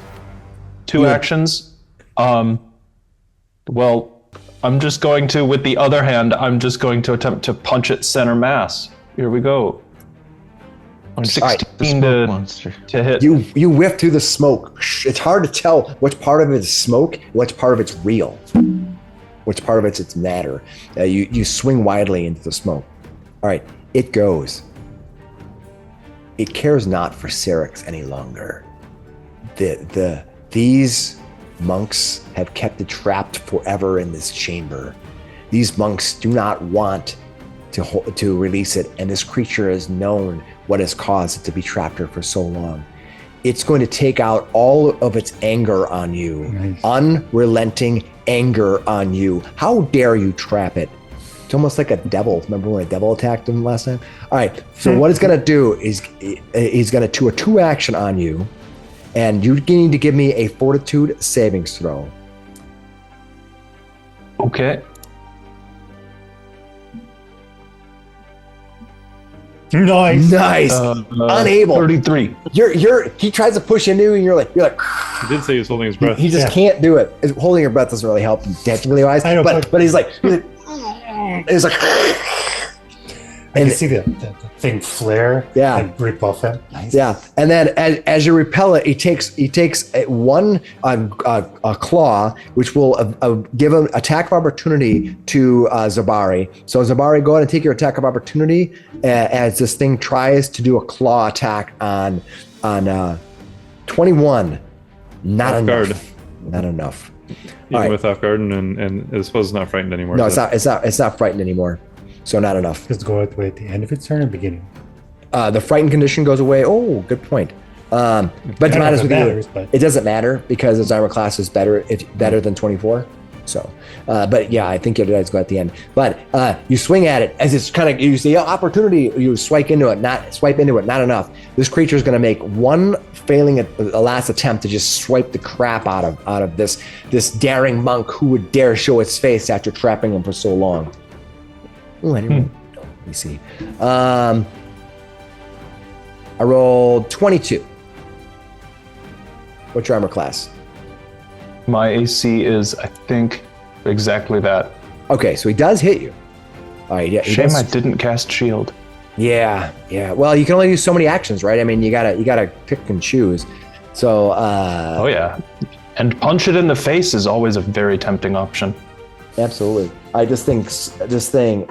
2 actions. Well, I'm just going to, with the other hand, I'm just going to attempt to punch it center mass. Here we go. On 16 to hit. You whiff through the smoke. It's hard to tell which part of it is smoke, which part of it's real, which part of it's matter. You swing widely into the smoke. All right, it goes. It cares not for Sarrix any longer. These monks have kept it trapped forever in this chamber. These monks do not want to release it, and this creature has known what has caused it to be trapped here for so long. It's going to take out all of its anger on you, unrelenting anger on you. How dare you trap it? It's almost like a devil. Remember when a devil attacked him last time? All right, so what it's going to do is he's going to do a 2 action on you, and you need to give me a fortitude savings throw. Okay. Nice. Unable. 33. He tries to push into you, and you're like. He did say he was holding his breath. He just can't do it. Holding your breath doesn't really help technically wise. But he's like. It's like, I can see the thing flare. Yeah, and repulse him. Nice. Yeah, and then as you repel it, he takes one claw, which will give an attack of opportunity to Zabari. So Zabari, go ahead and take your attack of opportunity as this thing tries to do a claw attack on 21. Not enough. Not enough. Even right. with off guard, and I suppose it's not frightened anymore. No, so it's not frightened anymore. So not enough. Just go at the end of its turn or beginning. The frightened condition goes away. Oh, good point. But to be honest with you, it doesn't matter because its armor class is better than 24. So, but yeah, I think it does go at the end. But you swing at it as it's kind of, you see opportunity, you swipe into it, not enough. This creature is going to make one failing at the last attempt to just swipe the crap out of this daring monk who would dare show its face after trapping him for so long. Oh, anyway, let me see. I rolled 22. What's your armor class? My AC is, I think, exactly that. Okay, so he does hit you. All right, yeah. Shame I didn't cast shield. Yeah. Well, you can only use so many actions, right? I mean, you gotta pick and choose. So. Oh yeah, and punch it in the face is always a very tempting option. Absolutely. I just think this thing.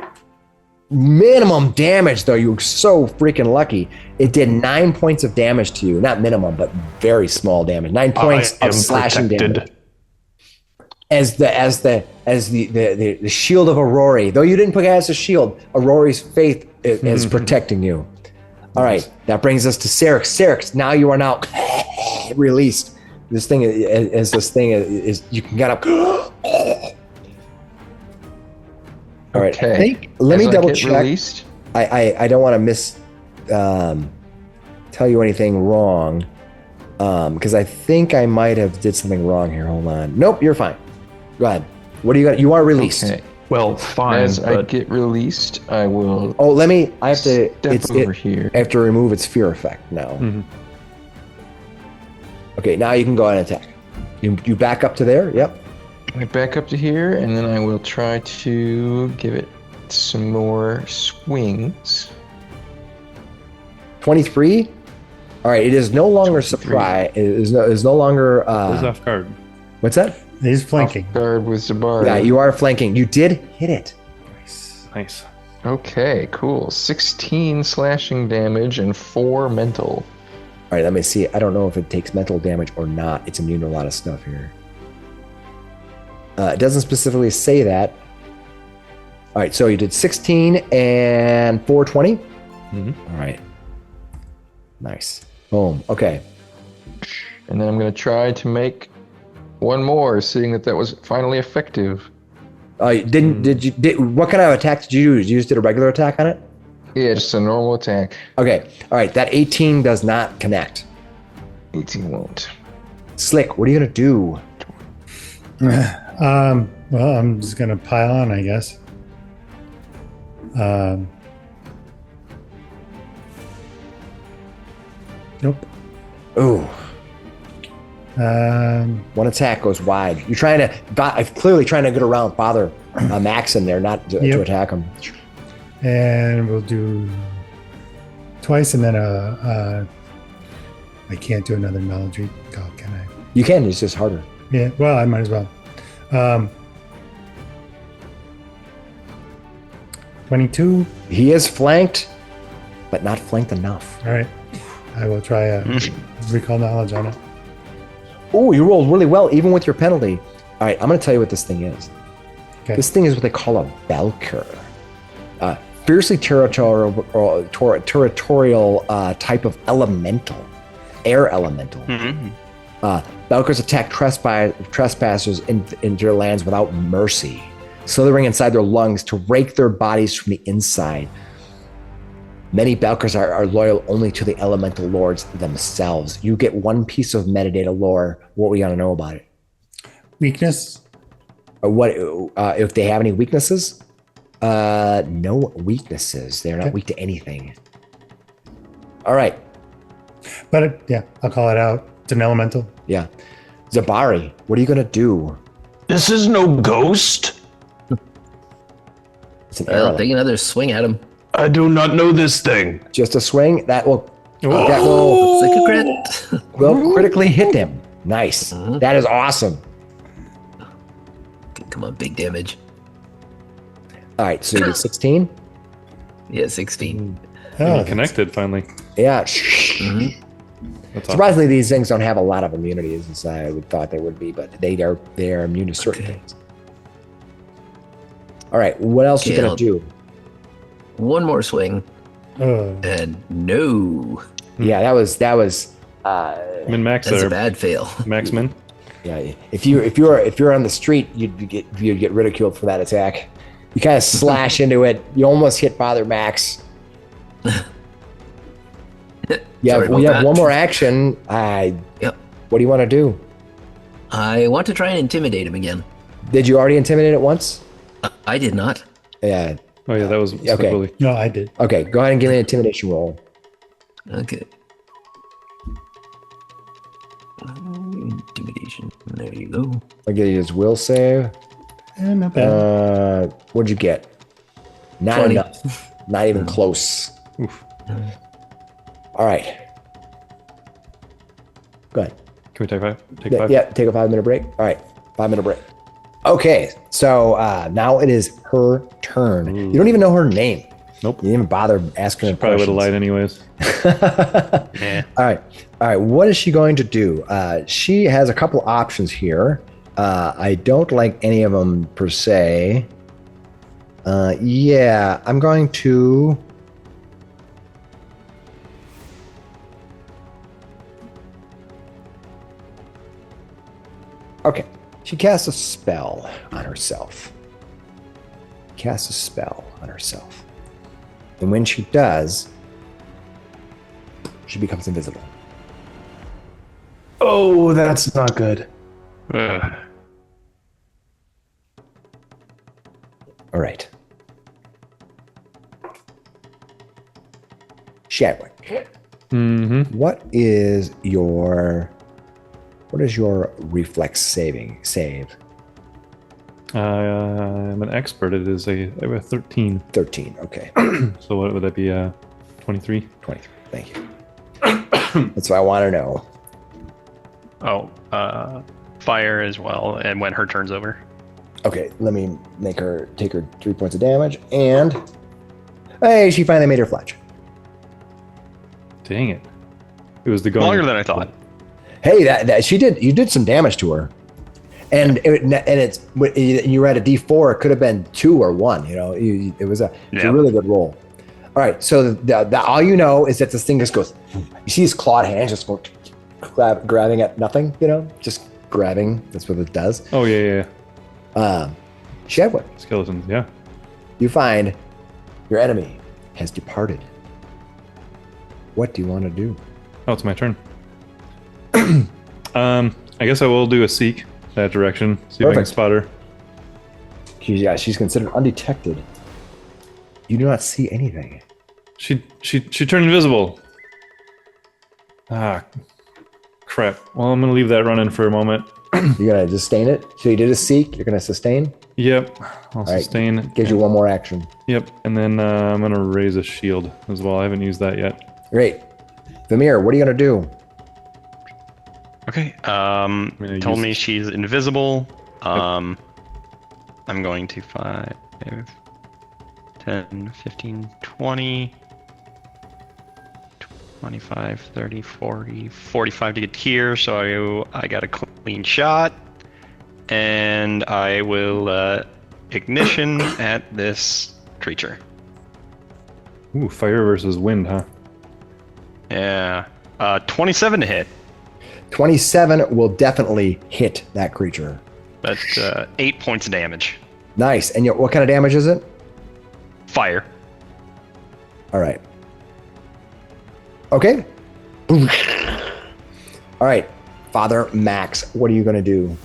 Minimum damage, though. You're so freaking lucky. It did 9 points of damage to you. Not minimum, but very small damage. 9 points of slashing damage. As the shield of Irori, though you didn't put it as a shield, Irori's faith is protecting you. All right, that brings us to Sarrix. Sarrix, now you are now released. This thing is you can get up. All right, Okay. I think, let me double check. Released? I don't want to tell you anything wrong, because I think I might have did something wrong here. Hold on. Nope, you're fine. Go ahead. What do you got? You are released. Okay. Well, fine. As I but get released, I will. Oh, I have to. Step over here. I have to remove its fear effect now. Mhm. Okay, now you can go ahead and attack. You back up to there. Yep. I back up to here, and then I will try to give it some more swings. 23. All right. It is no longer 23. surprise. It is no longer. Who's off guard? What's that? He's flanking. Guard with Zabar. Yeah, you are flanking. You did hit it. Nice. Okay, cool. 16 slashing damage and 4 mental. All right. Let me see. I don't know if it takes mental damage or not. It's immune to a lot of stuff here. It doesn't specifically say that. All right, so you did 16 and 420. All right. Nice. Boom. Okay. And then I'm going to try to make one more, seeing that was finally effective. What kind of attack did you use? You just did a regular attack on it? Yeah, just a normal attack. Okay. All right. That 18 does not connect. 18 won't. Slick, what are you going to do? Well, I'm just gonna pile on, I guess. Nope. Ooh. One attack goes wide. You're clearly trying to get around Father Max in there, not to attack him. And we'll do twice, and then I can't do another knowledge recall, can I? You can. It's just harder. Yeah. Well, I might as well. 22. He is flanked, but not flanked enough. All right. I will try a recall knowledge on it. Oh, you rolled really well, even with your penalty. All right, I'm going to tell you what this thing is. Okay. This thing is what they call a Belker. Fiercely territorial type of elemental, air elemental. Belkers attack trespassers into their lands without mercy, slithering inside their lungs to rake their bodies from the inside. Many Belkers are loyal only to the elemental lords themselves. You get one piece of metadata lore. What we got to know about it? Weakness? What if they have any weaknesses? No weaknesses. They're not weak to anything. All right. But I'll call it out. It's an elemental. Yeah. Zabari, what are you going to do? This is no ghost. It's an I'll arrow. take another swing at him. I do not know this thing. Just a swing. That will It's like a crit. will critically hit them. Nice. That is awesome. Come on, big damage. All right, so you did 16? Yeah, 16. Oh, Connected finally. Yeah. That's awesome. Surprisingly, these things don't have a lot of immunities as I would thought they would be, but they are immune to certain things. All right, what else are you Okay, gonna do? One more swing, and no. Yeah, that was Min max That's there. a bad fail. Max min. yeah. If you're on the street, you'd get ridiculed for that attack. You kind of slash into it. You almost hit Father Max. Sorry about we have that. one more action. Yep. What do you want to do? I want to try and intimidate him again. Did you already intimidate it once? I did not. Yeah. Oh yeah, that was Okay. Willy. No, I did. Okay, go ahead and give me an intimidation roll. Okay. Intimidation. There you go. I'll give you his will save. Not bad. What'd you get? Not 20. enough. Not even close. Oof. All right. Go ahead. Can we take five? Take Yeah, five. yeah, take a 5-minute break. All right, 5-minute break. Okay, so now it is her turn. You don't even know her name. Nope. You didn't even bother asking her Probably would have questions. lied anyways. Yeah. All right. What is she going to do? She has a couple options here. I don't like any of them per se. Yeah, I'm going to. Okay, she casts a spell on herself. Casts a spell on herself. And when she does, she becomes invisible. Oh, that's not good. Ugh. All right. Shadwick, Mm-hmm. what is your reflex save? I'm an expert. It is I have a 13. 13. Okay. So what would that be? 23. 23. Thank you. That's what I want to know. Oh, fire as well, and when her turn's over. Okay, let me take her 3 points of damage, and hey, she finally made her fletch. Dang it! It was the going Longer than I thought. Hey, that she did. You did some damage to her, and you were at a D4. It could have been 2 or 1. You know, it was a really good roll. All right, so all you know is that this thing just goes. You see his clawed hands just go grabbing at nothing. You know, just grabbing. That's what it does. Oh yeah. Shadwick, Skeletons. Yeah. you find your enemy has departed. What do you want to do? Oh, it's my turn. I guess I will do a seek that direction. See if I can Perfect. spot her. She's considered undetected. You do not see anything. She turned invisible. Ah, crap. Well, I'm gonna leave that running for a moment. You're gonna sustain it. So you did a seek. You're gonna sustain. Yep. I'll right. sustain. Gives you one more action. Yep. And then I'm gonna raise a shield as well. I haven't used that yet. Great. Vamir, what are you gonna do? Okay. gonna Told use- me she's invisible. I'm going to 5, 10, 15, 20, 25, 30, 40, 45 to get here. So I got a clean shot. And I will ignition at this creature. Ooh, fire versus wind, huh? Yeah. 27 to hit. 27 will definitely hit that creature. That's 8 points of damage. Nice. And what kind of damage is it? Fire. All right. Okay. All right. Father Max, what are you gonna do?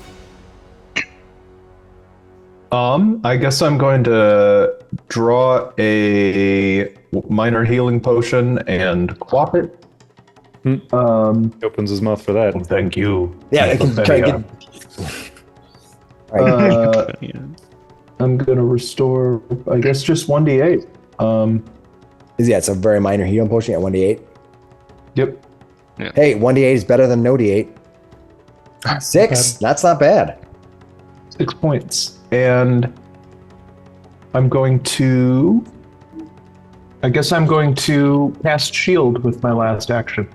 I guess I'm going to draw a minor healing potion and quaff it. He opens his mouth for that. Thank you. Yeah, I can try to get. All right. I'm gonna restore, I guess, just 1d8. It's a very minor healing potion at 1d8. Yep. Hey, 1d8 is better than no d8. 6. That's not bad. 6 points. And I'm going to cast shield with my last action.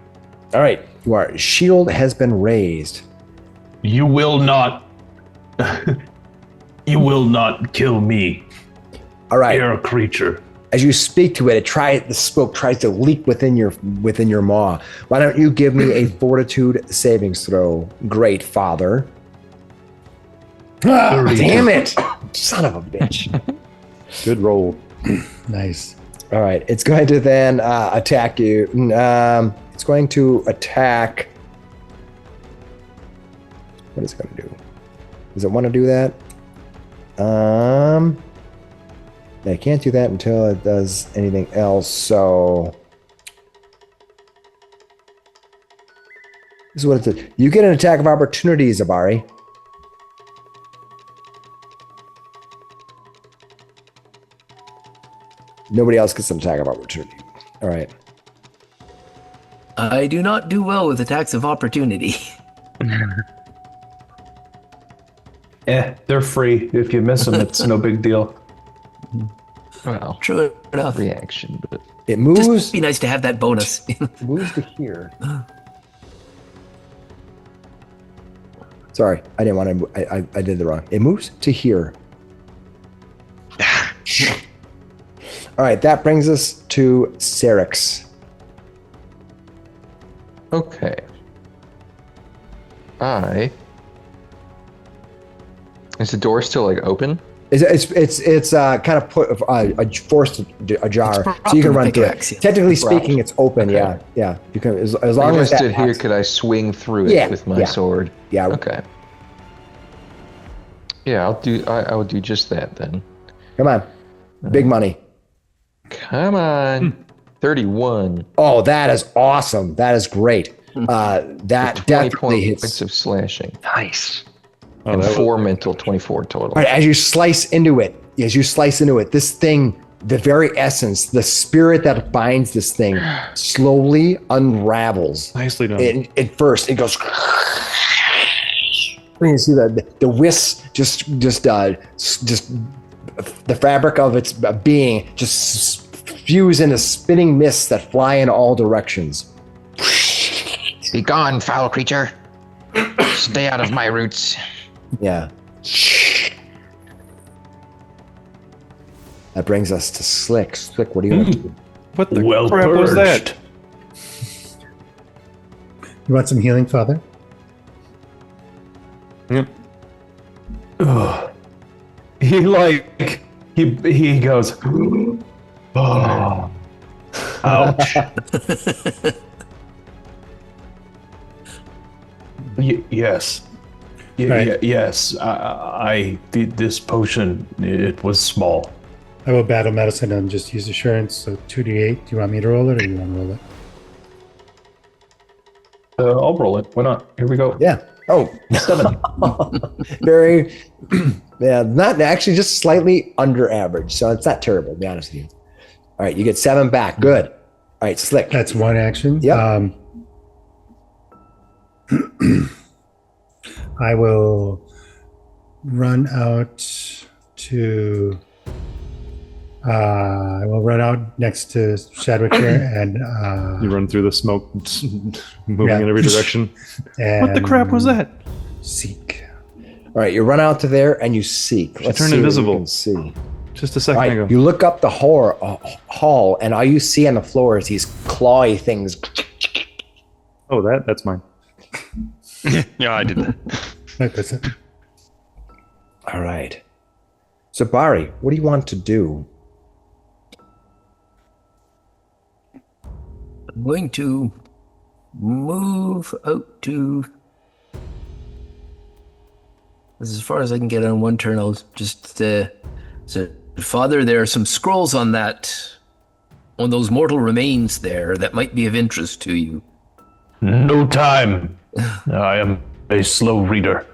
All right. Your shield has been raised. You will not. You will not kill me, All right. air creature. As you speak to it, the smoke tries to leak within your maw. Why don't you give me a fortitude savings throw? Great father. Damn it! Son of a bitch. Good roll. Nice. All right, it's going to then attack you. It's going to attack. What is it going to do? Does it want to do that? It can't do that until it does anything else. So this is what it does. You get an attack of opportunity, Zabari. Nobody else gets an attack of opportunity. All right. I do not do well with attacks of opportunity. They're free. If you miss them, it's no big deal. Well, True enough. reaction, but It moves. Just be nice to have that bonus. Moves to here. Sorry, I didn't want to. I did the wrong. It moves to here. All right, that brings us to Sarrix. okay. Is the door still like open? It's kind of put forced ajar, so you can run through pickaxe, it. yeah. Technically speaking, it's open. Okay. Yeah. You can as long Like if I as that stood here, acts- could I swing through it Yeah, with my yeah. sword? Yeah. Okay. Yeah, I'll do. I will do just that then. Come on, big money. Come on, 31. Oh, that is awesome. That is great. That 20 definitely points hits. of slashing Nice. and 4 mental, 24 total. All right, as you slice into it, this thing, the very essence, the spirit that binds this thing, slowly unravels. Nicely done. At first, it goes. You see the wisps just the fabric of its being just fuse into spinning mists that fly in all directions. Be gone, foul creature. Stay out of my roots. Yeah. That brings us to Slick. Slick, what do you want to do? What the Well crap was that? purged. You want some healing, Father? Yep. Ugh. He goes. Oh. Ouch. Yes. Right. Yes. I did this potion. It was small. I will battle medicine and just use assurance. So 2d8. Do you want me to roll it, or you want to roll it? I'll roll it. Why not? Here we go. Yeah. Oh, 7. Very, yeah, not actually, just slightly under average. So it's not terrible, to be honest with you. All right, you get 7 back. Good. All right, Slick. That's one action. Yep. I will run out to. I will run out next to Shadwick here and. You run through the smoke, moving Yeah. in every direction. And What the crap was that? Seek. All right, you run out to there and you seek. Let's turned see what invisible. you can see. Just a All second right, ago. you look up the hall, and all you see on the floor is these clawy things. Oh, that's mine. Yeah, I did that. That's it. All right. So, Bari, what do you want to do? I'm going to move out to. As far as I can get on one turn, I'll just say, Father, there are some scrolls on those mortal remains there that might be of interest to you. No time. I am a slow reader.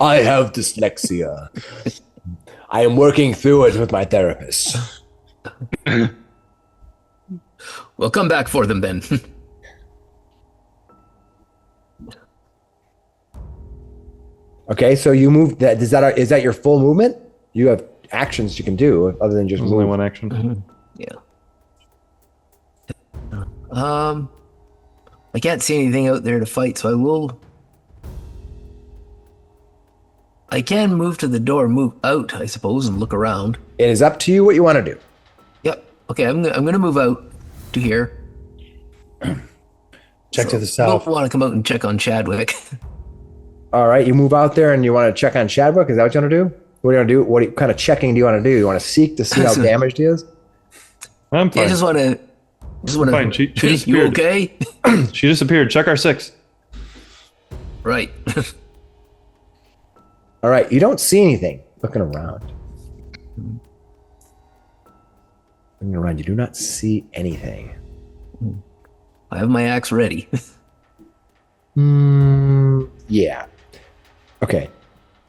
I have dyslexia. I am working through it with my therapist. Well, come back for them then. Okay, so you move. Is that your full movement? You have actions you can do other than just There's move. only one action. Yeah. I can't see anything out there to fight, so I can move to the door, move out, I suppose, and look around. It is up to you what you want to do. Yep. Okay, I'm gonna move out to here. Check to the south. Don't want to come out and check on Shadwick. All right, you move out there and you want to check on Shadwick. Is that what you want to do? What do you want to do? What kind of checking do you want to do? You want to seek to see how damaged he is? I'm fine. Yeah, just want to. Fine. She You disappeared. okay? She disappeared. Check our 6. Right. All right, you don't see anything. Looking around. Looking around, you do not see anything. I have my axe ready. Yeah. Okay.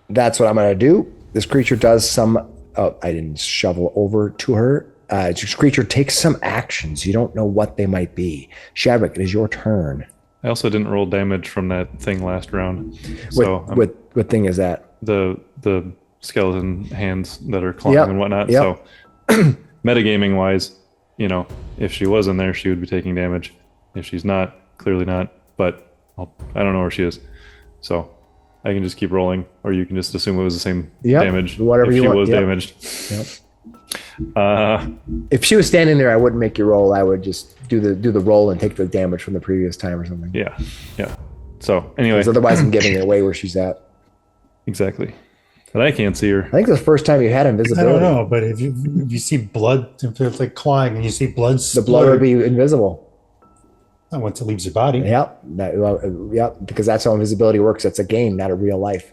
That's what I'm going to do. This creature does some... Oh, I didn't shovel over to her. This creature takes some actions. You don't know what they might be. Shadwick, it is your turn. I also didn't roll damage from that thing last round. So What thing is that? the skeleton hands that are clawing Yep. and whatnot. Yep. So metagaming wise, if she was in there, she would be taking damage. If she's not, clearly not. But I don't know where she is. So I can just keep rolling, or you can just assume it was the same Yep. damage. Whatever if you she want. was Yep. damaged. Yep. If she was standing there, I wouldn't make you roll. I would just do the roll and take the damage from the previous time or something. Yeah. So anyway, Because otherwise I'm giving it away where she's at. exactly. But I can't see her. I think it's the first time you had I invisibility. don't know, but if you see blood, if it's like clawing and you see blood, The blood would be invisible. once it leaves your body. Yep. Yep. Because that's how invisibility works. It's a game, not a real life.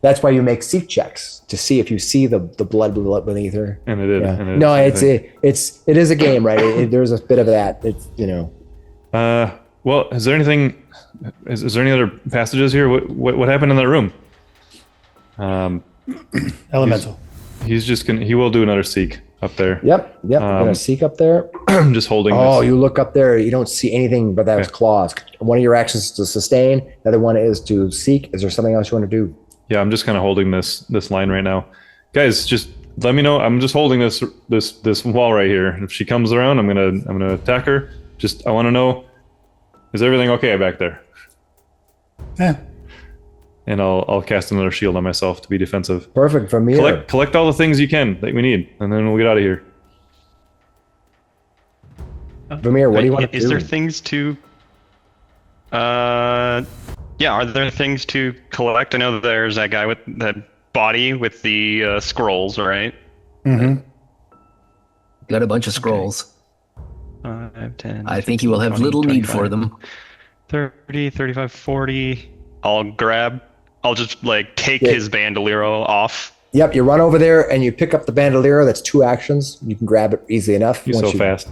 That's why you make seek checks to see if you see the blood beneath her. And it did. Yeah. And No, it is a game, right? There's a bit of that. It's Well, is there anything? Is there any other passages here? What happened in that room? Elemental. He will do another seek up there. Yep. I'm gonna seek up there. I'm just holding. Oh, this. you look up there. You don't see anything but those claws. One of your actions is to sustain. The other one is to seek. Is there something else you want to do? Yeah, I'm just kind of holding this line right now, guys. Just let me know. I'm just holding this wall right here. If she comes around, I'm gonna attack her. I want to know, is everything okay back there? Yeah. And I'll cast another shield on myself to be defensive. Perfect for me. Collect all the things you can that we need, and then we'll get out of here. Vamir, what do you want to do? Is there things to... are there things to collect? I know that there's that guy with that body with the scrolls, right? Mm-hmm. Got a bunch of scrolls. 5, 10, I think you will have 20, little need 25, for them. 30, 35, 40. I'll just take his bandolero off. Yep, you run over there and you pick up the bandolier. That's 2 actions. You can grab it easily enough. You're so fast.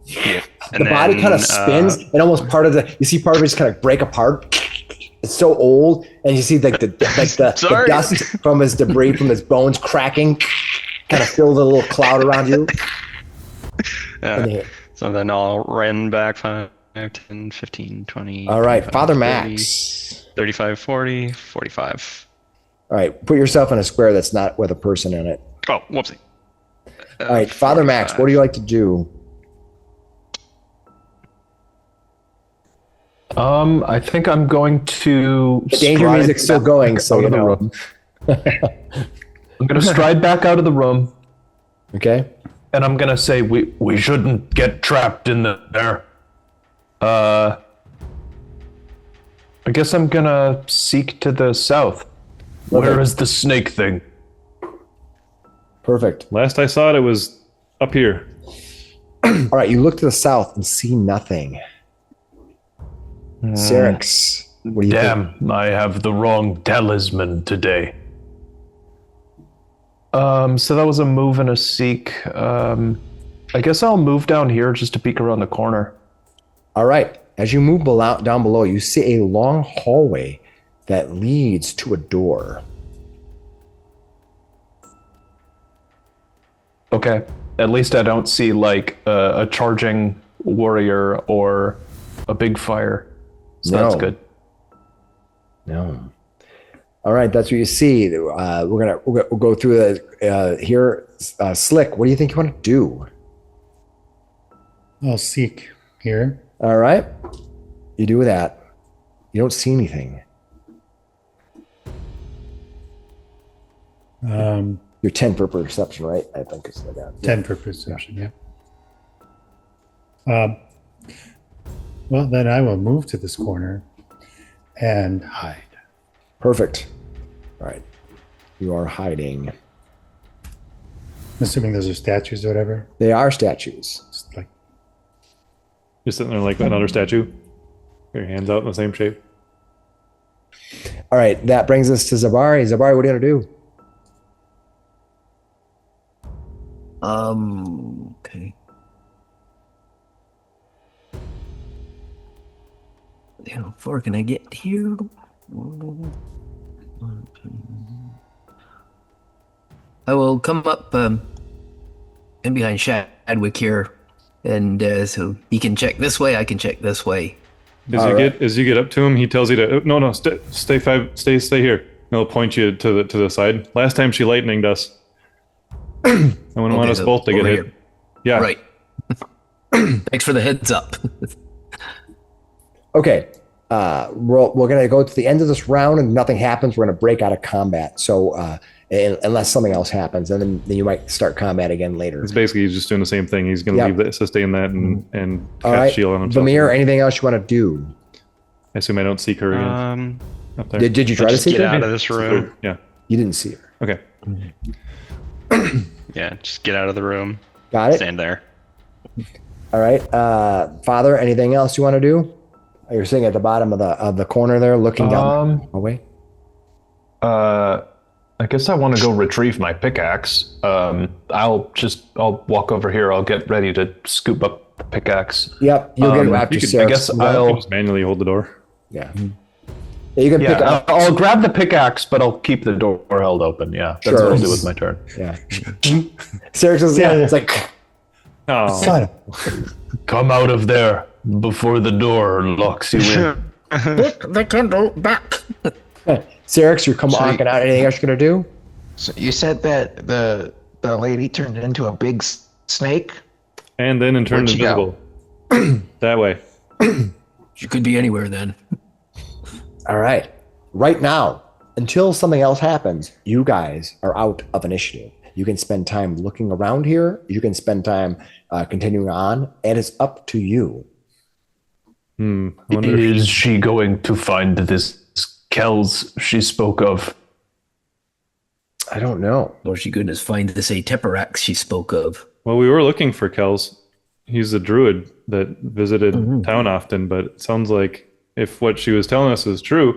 Yeah. The body kind of spins, and almost you see part of it just kind of break apart. It's so old, and you see the dust from his debris, from his bones cracking, kind of fill the little cloud around you. So then I'll run back 5, 10, 15, 20. All right, 25, Father 30, Max. 35, 40, 45. All right, put yourself in a square that's not with a person in it. Oh, whoopsie. All right, Father Max, what do you like to do? I think I'm going to. The danger stride music's still back going, so out you of the know. room. I'm going to stride back out of the room, Okay. and I'm going to say we shouldn't get trapped in there. I guess I'm going to seek to the south. Where is the snake thing? Perfect. Last I saw it was up here. All right, you look to the south and see nothing. Sarrix, what do you think? Damn, I have the wrong talisman today. So that was a move and a seek. I guess I'll move down here just to peek around the corner. All right, as you move down below, you see a long hallway that leads to a door. Okay. At least I don't see a charging warrior or a big fire. So that's good. No. All right, that's what you see. We'll go through here. Slick, what do you think you want to do? I'll seek here. All right. You do that. You don't see anything. You're 10 for perception, right? I think it's like that. 10 for perception, yeah. Well, then I will move to this corner and hide. Perfect. All right. You are hiding. I'm assuming those are statues or whatever. They are statues. Just like You're sitting there like another statue. Your hands out in the same shape. All right. That brings us to Zabari. Zabari, what are you going to do? Okay. How far can I get here? I will come up in behind Shadwick here, and so he can check this way. I can check this way. As you get up to him, he tells you to no, stay here. And he'll point you to the side. Last time she lightninged us. I wouldn't want us both to get hit. Here. Yeah. Right. Thanks for the heads up. Okay. We're going to go to the end of this round, and nothing happens. We're going to break out of combat. So unless something else happens, and then you might start combat again later. It's basically he's just doing the same thing. He's going to leave that, sustain that, and all cast right. shield on himself. Vamir, anything else you want to do? I assume I don't seek her again. Up there. Did you try to see get her? out of this room. Yeah. You didn't see her. Okay. Yeah, just get out of the room. Got it. Stand there. All right. Father, anything else you want to do? You're sitting at the bottom of the corner there, looking down away. I guess I want to go retrieve my pickaxe. I'll walk over here. I'll get ready to scoop up the pickaxe. Yep, you'll get it after Sarrix. I guess You I'll just manually hold the door. Yeah. You can pick up. I'll grab the pickaxe, but I'll keep the door held open. Yeah, that's Sure. what I'll do with my turn. Yeah. Sarrix is it's like Oh, son. Come out of there before the door locks you in. Put the candle back. Sarrix, you're walking out. Anything else you're gonna do? So you said that the lady turned into a big snake? and then it turned Where'd she go? invisible. That way. She could be anywhere then. All right. Right now, until something else happens, you guys are out of initiative. You can spend time looking around here. You can spend time continuing on, and it's up to you. I wonder if Is she going to find this Kells she spoke of? I don't know. Or she goodness find this Ateparax she spoke of. Well, we were looking for Kells. He's a druid that visited town often, but it sounds like if what she was telling us is true,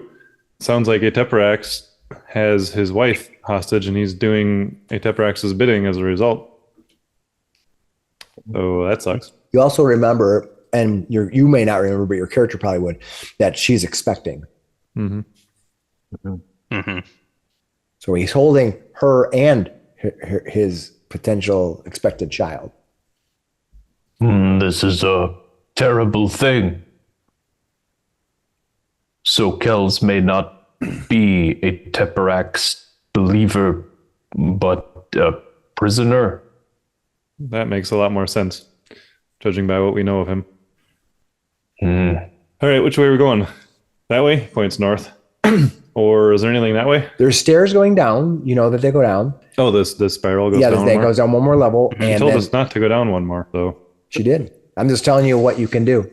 it sounds like Ateparax has his wife hostage and he's doing Ateparax's bidding as a result. So that sucks. You also remember, and you may not remember, but your character probably would, that she's expecting. So he's holding her and his potential expected child. This is a terrible thing. So Kells may not be a Teparax believer, but a prisoner. That makes a lot more sense, judging by what we know of him. All right, which way are we going? That way? Points north. Or is there anything that way? There's stairs going down. You know that they go down. Oh, this spiral goes down. Yeah, it goes down one more level. She And told then us not to go down one more, though. she did. I'm just telling you what you can do.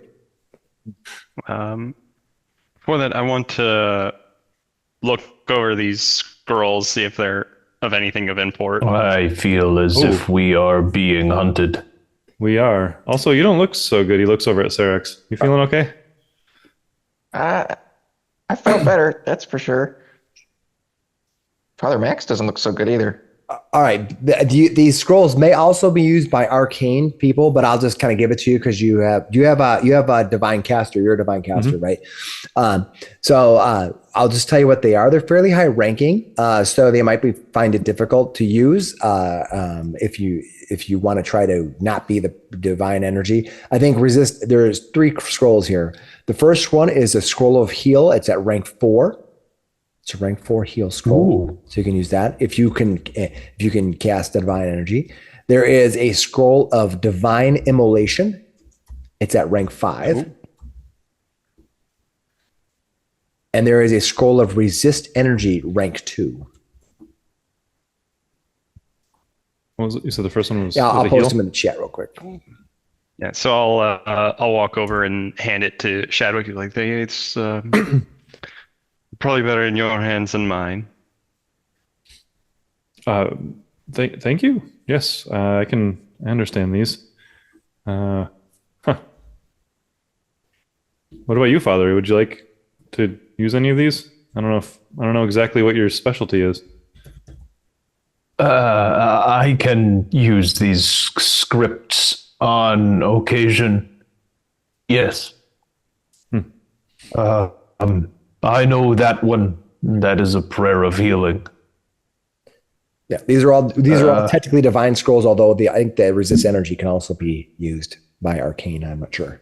For that, I want to look over these scrolls, see if they're of anything of import. I feel as if we are being hunted. We are. Also, you don't look so good. He looks over at Sarrix. You feeling okay? I felt better, that's for sure. Father Max doesn't look so good either. All right. These scrolls may also be used by arcane people, but I'll just kind of give it to you because you have a divine caster. You're a divine caster, right? So I'll just tell you what they are. They're fairly high ranking, so they might find it difficult to use if you want to try to not be the divine energy. I think there's 3 scrolls here. The first one is a scroll of heal. It's at rank 4. It's a rank 4 heal scroll. Ooh. So you can use that if you can cast a divine energy. There is a scroll of divine immolation. It's at rank 5. Ooh. And there is a scroll of resist energy, rank 2. What was it? You said the first one was. Yeah, was I'll a post heal? them in the chat real quick. Yeah, so I'll walk over and hand it to Shadwick. Like, hey, it's probably better in your hands than mine. Thank you. Yes, I understand these. What about you, Father? Would you like to use any of these? I don't know exactly what your specialty is. I can use these scripts on occasion. Yes. I know that one. That is a prayer of healing. Yeah, these are all technically divine scrolls, although I think the resist energy can also be used by Arcane. I'm not sure.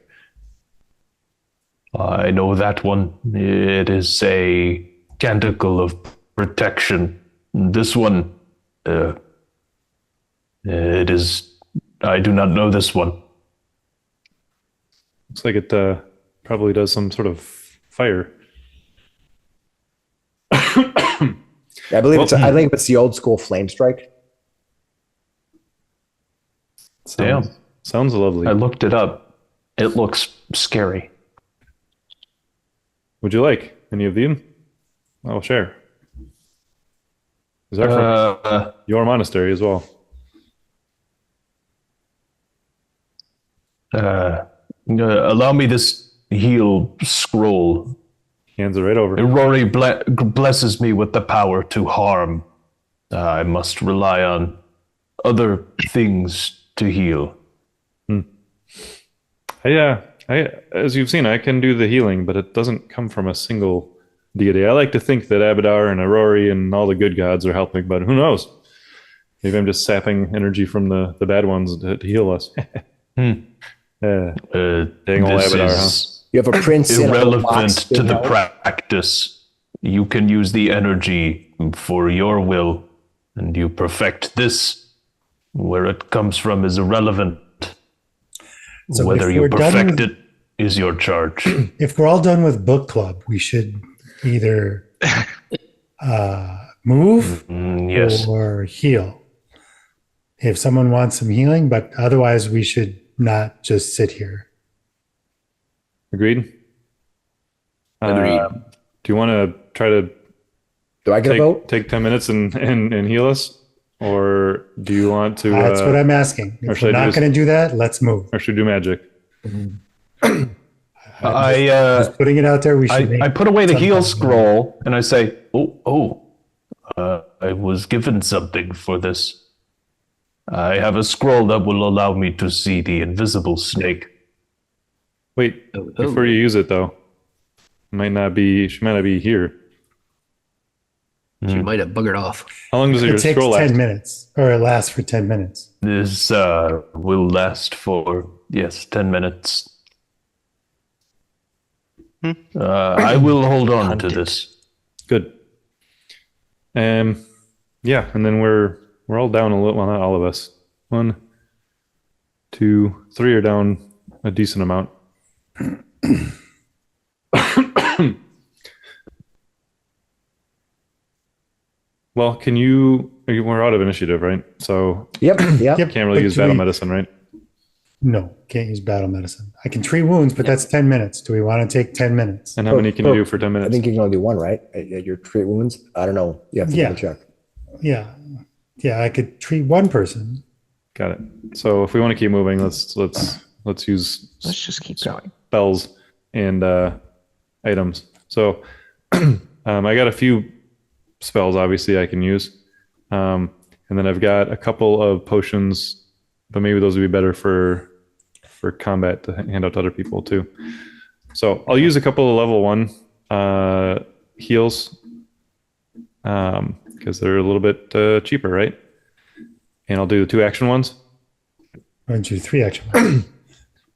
I know that one. It is a canticle of protection. This one, it is. I do not know this one. Looks like it probably does some sort of fire. I believe I think it's the old school flame strike. Sounds lovely. I looked it up. It looks scary. Would you like any of them? I'll share. Is that from your monastery as well? Allow me this heal scroll. Hands it right over. Irori blesses me with the power to harm. I must rely on other things to heal. As you've seen, I can do the healing, but it doesn't come from a single deity. I like to think that Abadar and Irori and all the good gods are helping, but who knows? Maybe I'm just sapping energy from the bad ones to heal us. Dang old Abadar, huh? You have a prince irrelevant to the practice. You can use the energy for your will, and you perfect this. Where it comes from is irrelevant. So whether you perfect it is your charge. If we're all done with book club, we should either move yes. or heal. If someone wants some healing, but otherwise we should not just sit here. Agreed? Agreed. Do you want to try to Do I get a vote? take 10 minutes and heal us? Or do you want to... That's what I'm asking. If we're not going to do that, let's move. Or should we do magic? Just putting it out there. We should. I put away the heal scroll and I say, I was given something for this. I have a scroll that will allow me to see the invisible snake. Wait, before you use it though, she might not be here. She might have buggered off. How long does your It takes scroll 10 last? minutes, or it lasts for 10 minutes. This will last for 10 minutes. I will hold on to this. Good. Yeah, and then we're all down a little. Well, not all of us. 1, 2, 3 are down a decent amount. Well, we're out of initiative, right? So Yep. can't really use battle medicine, right? No, can't use battle medicine. I can treat wounds, but that's 10 minutes. Do we want to take 10 minutes? And how many can you do for 10 I minutes? think you can only do one, right? At your treat wounds. I don't know. You have to double check. Yeah. I could treat one person. Got it. So if we want to keep moving, let's use Let's just keep going. spells and items. So I got a few spells, obviously, I can use. And then I've got a couple of potions, but maybe those would be better for combat to hand out to other people too. So I'll use a couple of level 1 heals because they're a little bit cheaper, right? And I'll do the 2 action ones. Why don't you do 3 action ones?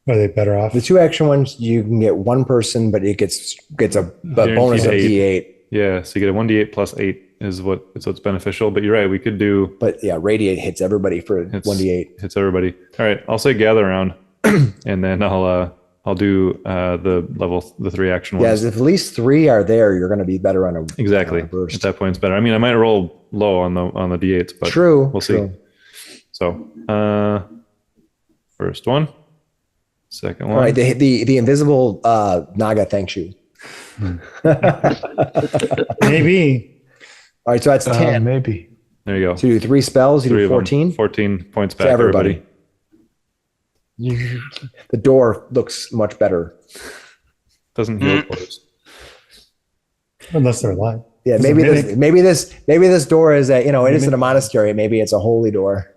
Are they better off? The 2 action ones, you can get one person, but it gets a bonus of Guaranteed D8 Yeah, so you get a 1d8 plus 8 is what's beneficial. But you're right, we could do But yeah, radiate hits everybody for 1d8. hits everybody. All right, I'll say gather around, and then I'll do the 3 action Yeah, ones. if at least 3 are there, you're going to be better on a Exactly. on a burst. At that point, it's better. I mean, I might roll low on the d8s, but True. we'll see. So, first one, second one. All right, the invisible Naga thanks you. Maybe. All right, so that's 10. Maybe. There you go. So you do 3 spells, you 3 do of them. 14 14 points back to to everybody. everybody. The door looks much better. Doesn't heal doors. Unless they're alive. Yeah, It's maybe a mimic. maybe this door is it isn't a monastery. Maybe it's a holy door.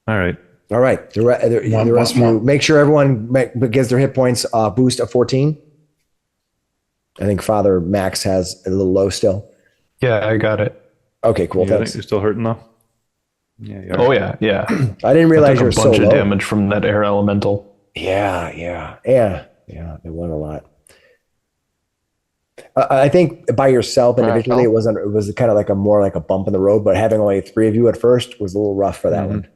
All right. All right, the rest of One you more. make sure everyone gives their hit points boost of 14. I think Father Max has a little low still. Yeah, I got it. Okay, cool. You think Thanks. you're still hurting though? Yeah. You are. Oh yeah, yeah. I didn't I realize took you were a so bunch of low. damage from that air elemental. Yeah. They won a lot. I think by yourself individually, it was kind of like more like a bump in the road. But having only 3 of you at first was a little rough for that one.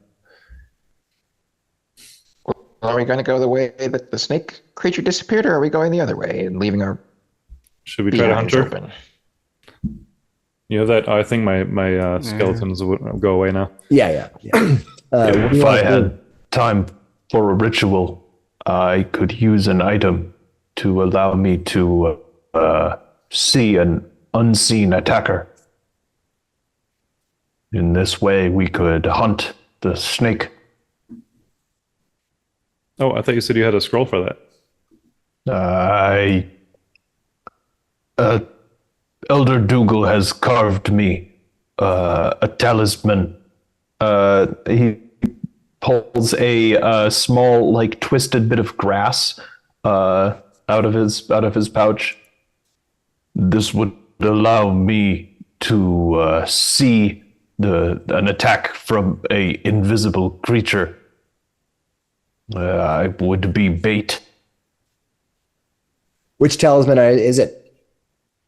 Are we going to go the way that the snake creature disappeared, or are we going the other way and leaving our Should we try to hunt behinds her? open? You have that? I think my skeletons will go away now. Yeah. What do you If I want to do? had time for a ritual, I could use an item to allow me to see an unseen attacker. In this way, we could hunt the snake. Oh, I thought you said you had a scroll for that. Elder Dougal has carved me a talisman. He pulls a small, like twisted bit of grass out of his pouch. This would allow me to see an attack from a invisible creature. I would be bait. Which talisman is it?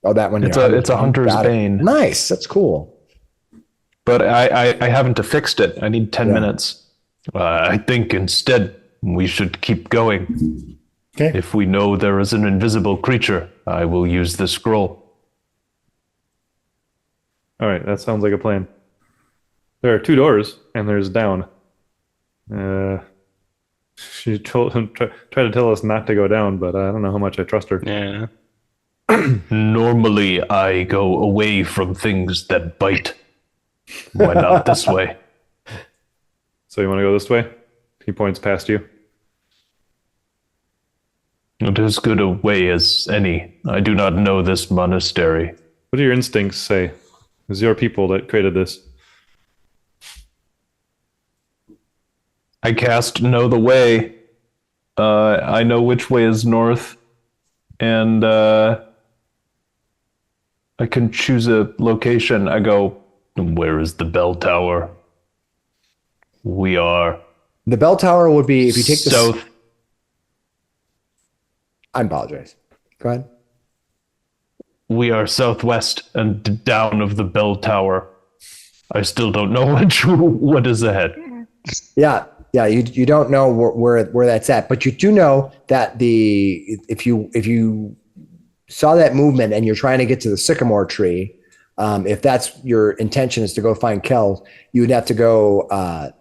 Oh, that one. It's here. a hunter's Got it. bane. Nice. That's cool. But I haven't affixed it. I need 10 minutes. I think instead we should keep going. Okay. If we know there is an invisible creature, I will use the scroll. All right, that sounds like a plan. There are 2 doors, and there's down. She tried to tell us not to go down, but I don't know how much I trust her. Yeah. Normally, I go away from things that bite. Why not this way? So you want to go this way? He points past you. It is good a way as any. I do not know this monastery. What do your instincts say? It's your people that created this. I cast Know the Way. I know which way is north. And I can choose a location. I go, where is the bell tower? We are The bell tower would be if you take the south. I apologize. Go ahead. We are southwest and down of the bell tower. I still don't know what is ahead. Yeah. You don't know where that's at, but you do know that if you saw that movement and you're trying to get to the sycamore tree, if that's your intention is to go find Kel, you would have to go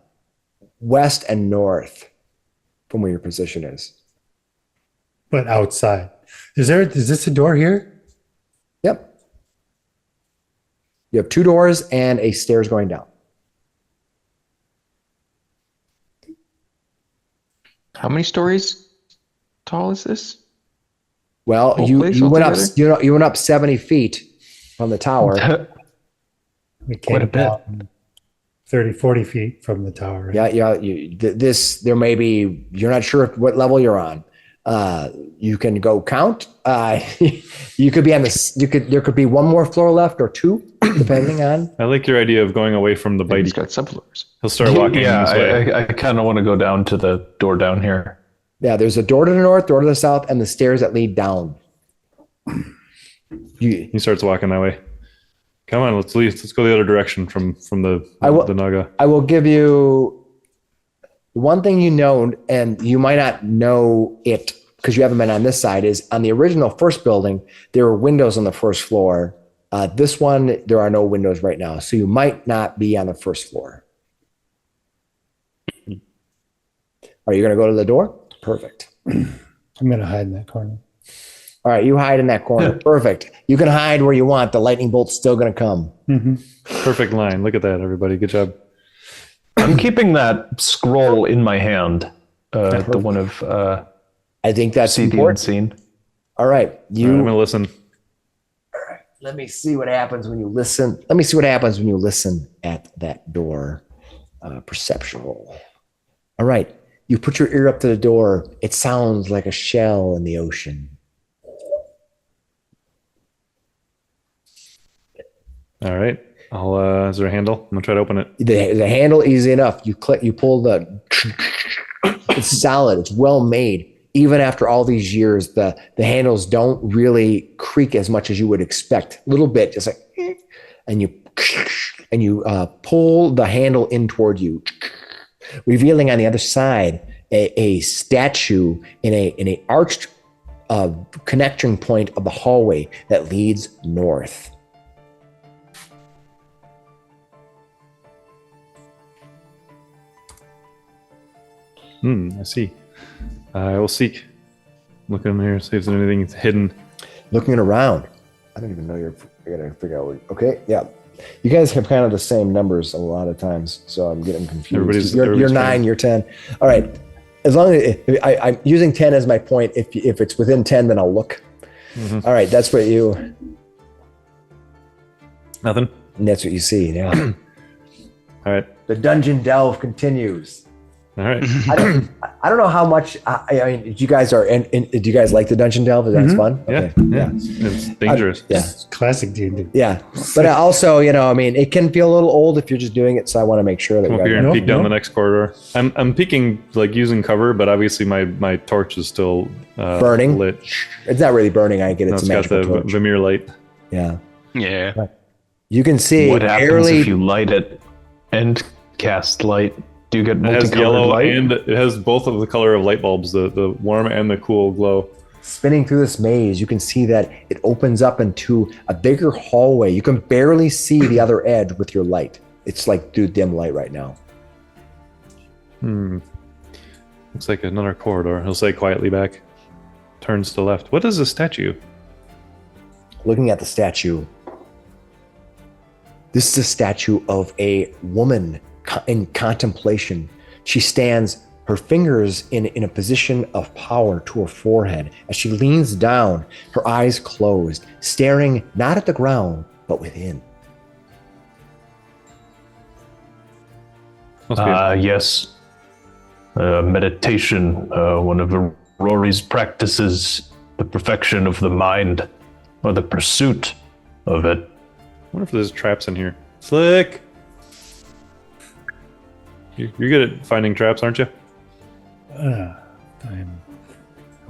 west and north from where your position is. But outside. Is this a door here? Yep. You have 2 doors and a stairs going down. How many stories tall is this? Well, Whole you place went up altogether? you went up 70 feet from the tower. We Quite came a bit. down 30, 40 feet from the tower. Right? Yeah. There may be. You're not sure what level you're on. You can go count. You could be on this. There could be 1 more floor left or 2, depending on. I like your idea of going away from the He's bitey. got subfloors. He'll start walking Yeah, this way. I kind of want to go down to the door down here. Yeah, there's a door to the north, door to the south, and the stairs that lead down. He starts walking that way. Come on, let's leave. Let's go the other direction from the Naga. I will give you one thing you know, and you might not know it because you haven't been on this side, is on the original first building, there were windows on the first floor. This one, there are no windows right now, so you might not be on the first floor. Are you going to go to the door? Perfect. I'm going to hide in that corner. All right, you hide in that corner. Perfect. You can hide where you want. The lightning bolt's still going to come. Mm-hmm. Perfect line. Look at that, everybody. Good job. I'm keeping that scroll in my hand. The one of I think that's see the important. unseen. All right, I'm going to listen. Let me see what happens when you listen. Let me see what happens when you listen at that door. Perception roll. All right, you put your ear up to the door. It sounds like a shell in the ocean. All right. Is there a handle? I'm going to try to open it. The handle, easy enough. You click, you pull the, it's solid. It's well made. Even after all these years, the handles don't really creak as much as you would expect. A little bit, just like, and you pull the handle in toward you, revealing on the other side a statue in a arched connecting point of the hallway that leads north. I see. I will seek. Look in here, see if there's anything hidden. Looking around. I don't even know I gotta figure out okay, yeah. You guys have kind of the same numbers a lot of times, so I'm getting confused. You're 9, you're 10. All right. As long as I'm using 10 as my point. If it's within 10, then I'll look. Mm-hmm. All right, that's what you. Nothing. And that's what you see. Yeah. All right. The dungeon delve continues. All right. I don't know how much. I mean, you guys are. And do you guys like the dungeon delve? Is that fun? Yeah. Okay. Yeah. It's dangerous. Yeah. Classic D&D. Yeah. But also, I mean, it can feel a little old if you're just doing it. So I want to make sure that come up here and peek down the next corridor. I'm peeking, like using cover, but obviously my torch is still burning. Lit. It's not really burning. I get it's a magical got the torch. Vamir light. Yeah. Yeah. You can see what happens if you light it and cast light. Do you get It has multicolored yellow light? and it has both of the color of light bulbs, the warm and the cool glow. Spinning through this maze, you can see that it opens up into a bigger hallway. You can barely see the other edge with your light. It's like through dim light right now. Looks like another corridor. He'll say quietly back. Turns to left. What is a statue? Looking at the statue, this is a statue of a woman in contemplation. She stands, her fingers in a position of power to her forehead. As she leans down, her eyes closed, staring not at the ground, but within. Yes. Meditation, one of Irori's practices, the perfection of the mind, or the pursuit of it. I wonder if there's traps in here. Slick! You're good at finding traps, aren't you? I'm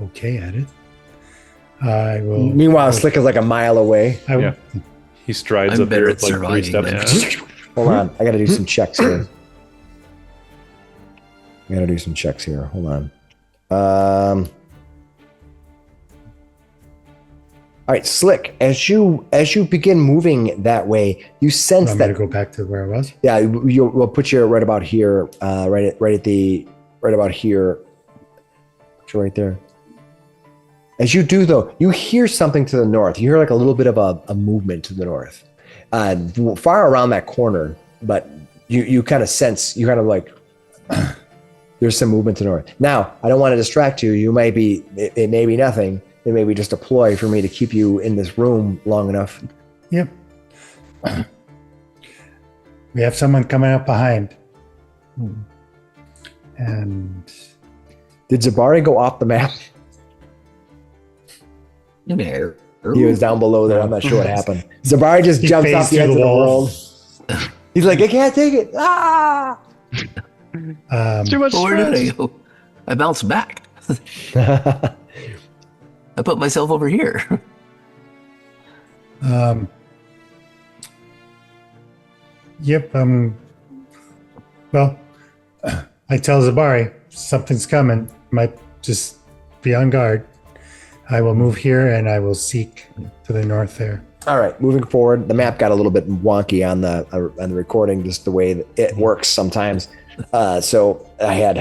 okay at it. I will. Meanwhile, Slick is like a mile away. Yeah. He strides I'm up there better with at like 3 surviving steps. Hold on, I gotta do some checks here. Hold on. All right, Slick. As you begin moving that way, you sense I'm that. going to go back to where I was. Yeah, we'll put you right about here. Right about here. Put you right there. As you do, though, you hear something to the north. You hear like a little bit of a movement to the north, far around that corner. But you kind of sense. You kind of like. There's some movement to the north. Now, I don't want to distract you. It may be nothing. It may be just a ploy for me to keep you in this room long enough. Yep. We have someone coming up behind. And did Zabari go off the map? No. He was down below there. I'm not sure what happened. Zabari just jumps off the edge of the world. He's like, I can't take it. Ah! Too much Where did I stress. go? I bounced back. I put myself over here. Yep. Well, I tell Zabari something's coming. Might just be on guard. I will move here and I will seek to the north there. All right, moving forward. The map got a little bit wonky on the recording, just the way that it works sometimes. So I had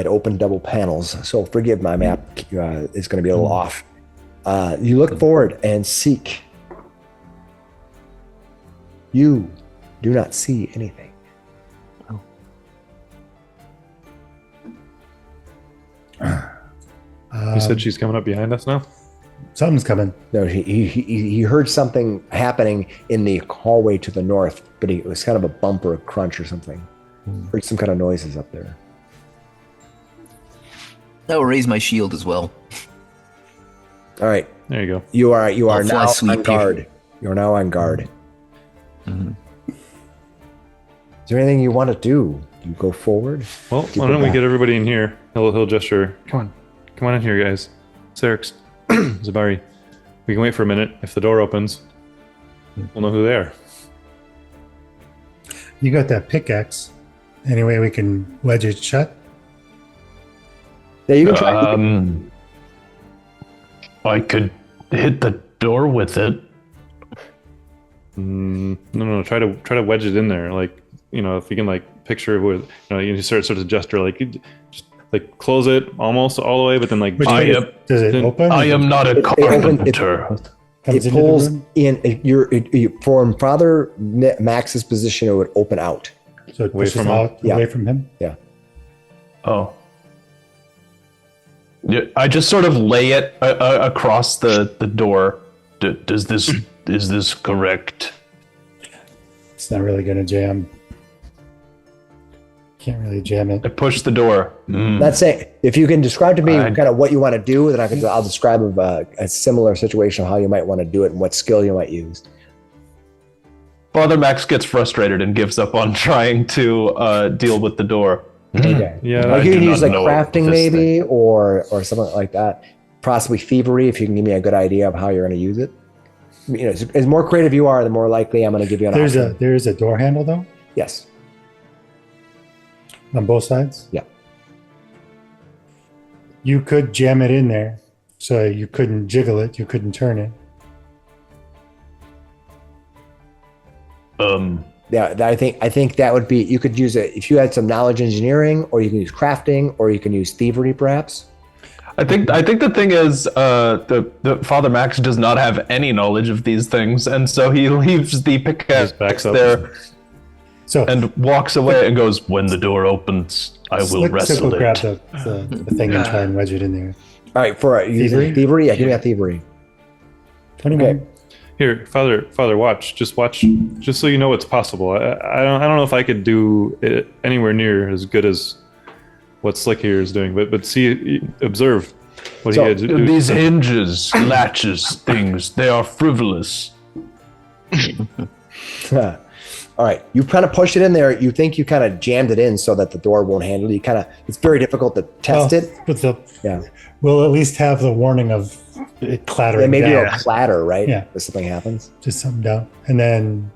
opened double panels. So forgive my map. It's going to be a little off. You look forward and seek. You do not see anything. You said she's coming up behind us now? Something's coming. No, he heard something happening in the hallway to the north, but it was kind of a bump or a crunch or something. Heard some kind of noises up there. I will raise my shield as well. All right, There you go. you are I'll fly now sweep on you. guard. You are now on guard. Mhm. Is there anything you want to do? You go forward. Well, Keep why it don't we back. get everybody in here? He'll gesture. Come on in here, guys. Sarrix, Zabari. We can wait for a minute. If the door opens, we'll know who they are. You got that pickaxe. Any way we can wedge it shut? Yeah, you can try. I could hit the door with it. No. Try to wedge it in there. Like, if you can picture with, you sort of gesture just close it almost all the way, but then Which way does it open? I am not a carpenter. Comes It into the pulls room? in. From Father Max's position, it would open out. So it Away pushes from him? out Yeah. away from him? Oh. Yeah, I just sort of lay it across the door. Is this correct? It's not really going to jam. Can't really jam it. I push the door. That's it. If you can describe to me I'd- kind of what you want to do, then I'll describe a similar situation of how you might want to do it and what skill you might use. Father Max gets frustrated and gives up on trying to deal with the door. Okay. Yeah, Like I you can do use not like know crafting this maybe or something like that. Possibly thievery if you can give me a good idea of how you're going to use it. As more creative you are, the more likely I'm going to give you an option. There is a door handle though Yes. on both sides. Yeah. You could jam it in there, so you couldn't jiggle it. You couldn't turn it. Yeah, I think that would be, you could use it if you had some knowledge engineering, or you can use crafting, or you can use thievery perhaps. I think the thing is the Father Max does not have any knowledge of these things, and so he leaves the pickaxe Just backs up. there So and walks away and goes, "When the door opens, I will Slick wrestle will grab it." the thing and try and wedge it in there. All right, for using thievery, yeah, give me a thievery. 21. Okay. Here, Father, watch. Just so you know it's possible. I don't know if I could do it anywhere near as good as what Slick here is doing, but observe what So, he had to do. These hinges, latches, things, they are frivolous. All right, you kind of push it in there. You think you kind of jammed it in so that the door won't handle you. It's very difficult to test it. But Yeah, we'll at least have the warning of it clattering and maybe down. it'll clatter, right? Yeah. If something happens. Just something down. And then,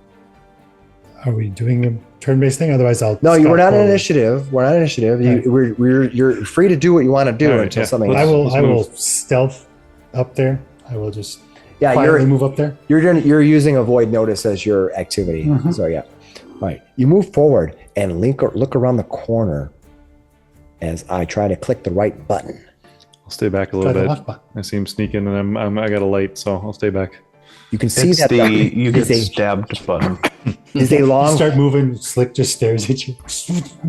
are we doing a turn-based thing? Otherwise, I'll. No, you were not an forward. initiative. We're not an initiative. Right. You're free to do what you want to do All right, until yeah. something. I will. Let's I will move. stealth up there. I will just Yeah, quietly move up there. you're using avoid notice as your activity. Mhm. So yeah. All right, you move forward and look around the corner as I try to click the right button. I'll stay back a Try little the bit. left button. I see him sneaking, and I got a light, so I'll stay back. You can see It's that you get is stabbed button. a You long. start moving. Slick just stares at you.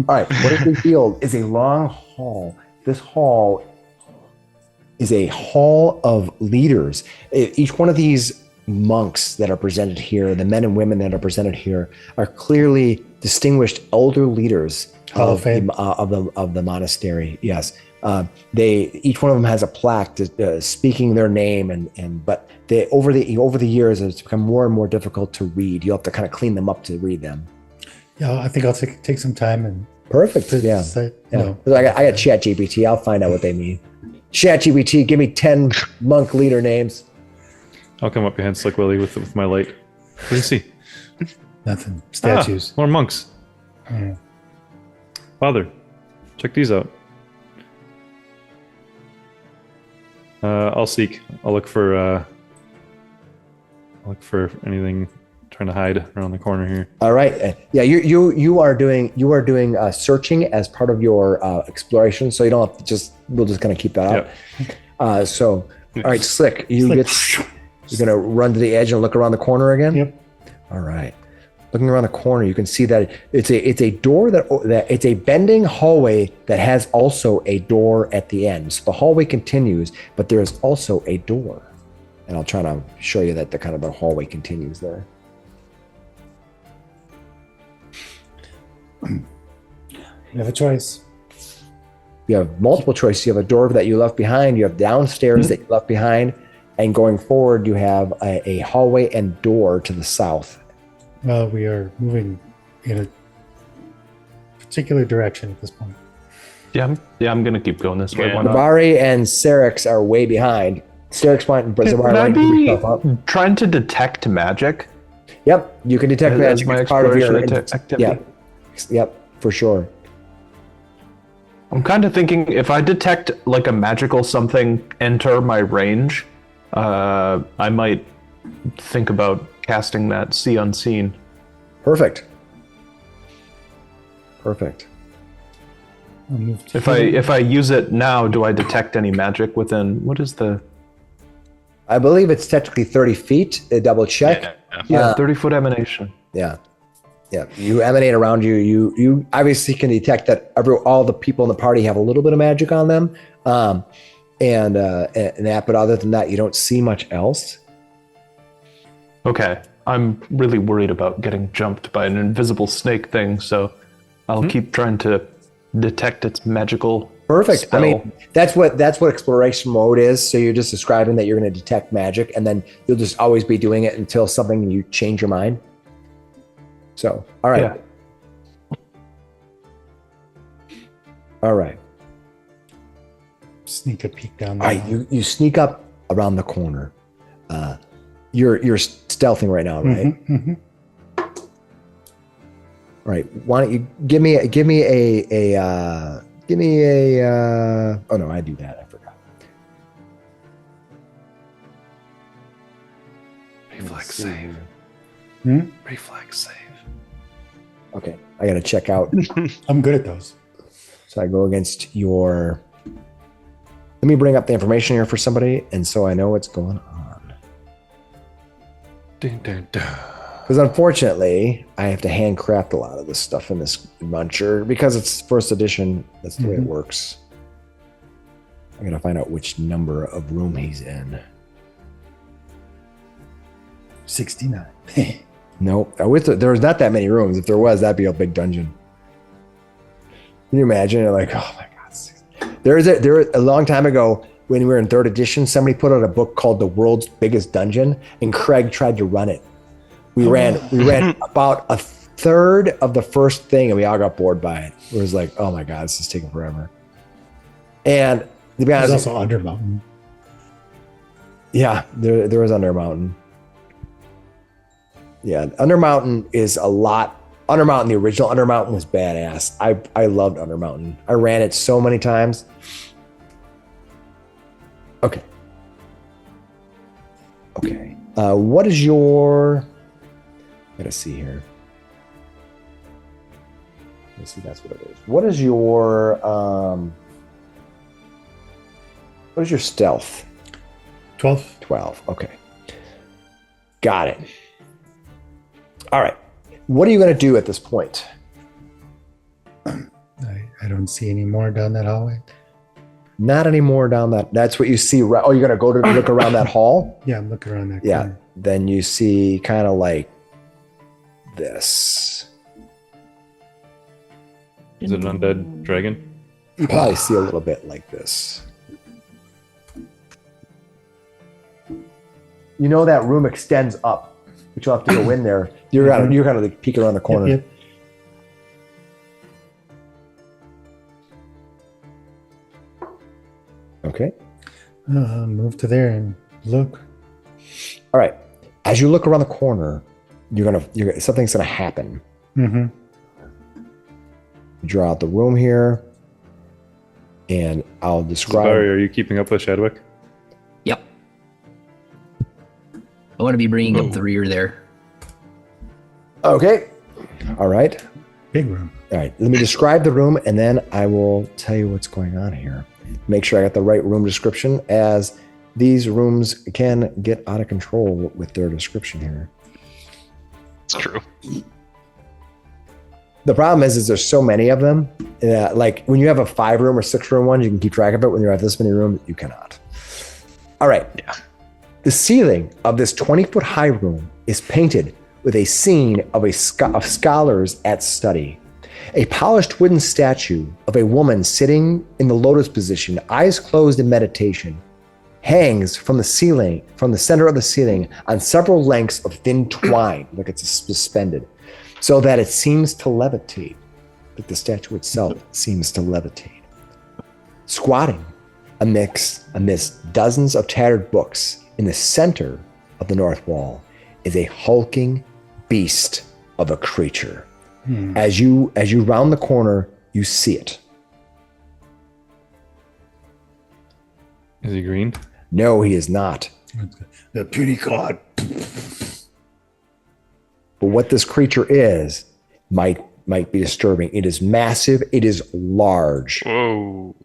All right, what is revealed is a long hall. This hall is a hall of leaders. Each one of these monks that are presented here, the men and women that are presented here, are clearly distinguished elder leaders Hall of of Fame. the monastery. Yes, each one of them has a plaque speaking their name, but over the years it's become more and more difficult to read. You have to kind of clean them up to read them. Yeah, I think I'll take some time and Perfect. Yeah. No. I got ChatGPT. I'll find out what they mean. ChatGPT, give me 10 monk leader names. I'll come up behind Slick Willy with my light. What do you see? Nothing. Statues. More monks. Yeah. Father, check these out. I'll seek. I'll look for anything trying to hide around the corner here. All right. Yeah, you are doing searching as part of your exploration, so you don't have to we'll just kind of keep that up. So, all right, Slick, you're gonna run to the edge and look around the corner again. Yep. All right. Looking around the corner, you can see that it's a door that it's a bending hallway that has also a door at the end. So the hallway continues, but there is also a door, and I'll try to show you that the hallway continues there. You have a choice. You have multiple choices. You have a door that you left behind. You have downstairs that you left behind, and going forward, you have a hallway and door to the south. Well, we are moving in a particular direction at this point. Yeah, I'm gonna keep going this way. Yeah. Why not? Barbari and Sarrix are way behind. Sarrix went, but Can I be trying to detect magic? Yep, you can detect That's magic. my It's part of your activity. Yeah, yep, for sure. I'm kind of thinking if I detect like a magical something enter my range, I might think about casting that see unseen. Perfect. I'll move to If I use it now, do I detect any magic within? What is the? I believe it's technically 30 feet. Double check. Yeah, 30-foot emanation. Yeah. You emanate around you. You obviously can detect that all the people in the party have a little bit of magic on them, and that. But other than that, you don't see much else. Okay, I'm really worried about getting jumped by an invisible snake thing, so I'll keep trying to detect its magical. Perfect. spell. I mean, that's what exploration mode is. So you're just describing that you're going to detect magic, and then you'll just always be doing it until something you change your mind. So, all right. Yeah. All right. sneak a peek down All there. right. You sneak up around the corner. You're stealthing right now, right? Mm-hmm. All right. Why don't you give me a oh no, I do that. I forgot. Reflex save. Hmm? Reflex save. Okay. I got to check out. I'm good at those. So I go against your. Let me bring up the information here for somebody, and so I know what's going on. Dun, dun, dun. Because unfortunately, I have to handcraft a lot of this stuff in this adventure because it's first edition. That's the way it works. I gotta find out which number of room he's in. 69. Nope. There's not that many rooms. If there was, that'd be a big dungeon. Can you imagine? You're like, oh my god. There a long time ago when we were in third edition, somebody put out a book called The World's Biggest Dungeon, and Craig tried to run it. We ran about a third of the first thing, and we all got bored by it. It was like, oh my god, this is taking forever. And to be There's honest, also Undermountain. yeah, there was Undermountain. Yeah, Undermountain is a lot. Undermountain, the original Undermountain was badass. I loved Undermountain. I ran it so many times. Okay. What is your? I gotta see here. Let's see. That's what it is. What is your? What is your stealth? 12. 12. Okay. Got it. All right. What are you going to do at this point? I don't see any more down that hallway. Not anymore down that. That's what you see. Oh, you're going to go to look around that hall? Yeah, I'm looking around that Yeah. corner. Then you see kind of like this. Is it an undead dragon? You probably see a little bit like this. You know that room extends up, but you'll have to go in there. You're gonna like peek around the corner. Yep. Okay. Move to there and look. All right. As you look around the corner, something's gonna happen. Mm-hmm. Draw out the room here, and I'll describe. Barry, are you keeping up with Shadwick? Yep. I want to be bringing up the rear there. Okay. All right. Big room. All right. Let me describe the room, and then I will tell you what's going on here. Make sure I got the right room description, as these rooms can get out of control with their description here. It's true. The problem is there's so many of them. Like when you have a 5-room or 6-room one, you can keep track of it. When you have this many rooms, you cannot. All right. Yeah. The ceiling of this 20-foot high room is painted with a scene of scholars at study. A polished wooden statue of a woman sitting in the lotus position, eyes closed in meditation, hangs from the ceiling, from the center of the ceiling, on several lengths of thin twine, like it's suspended, so that it seems to levitate, like the statue itself seems to levitate. Squatting amidst dozens of tattered books in the center of the north wall is a hulking beast of a creature. As you round the corner, you see it. Is he green? No, he is not. The puny god. But what this creature is might be disturbing. It is massive. It is large. Whoa.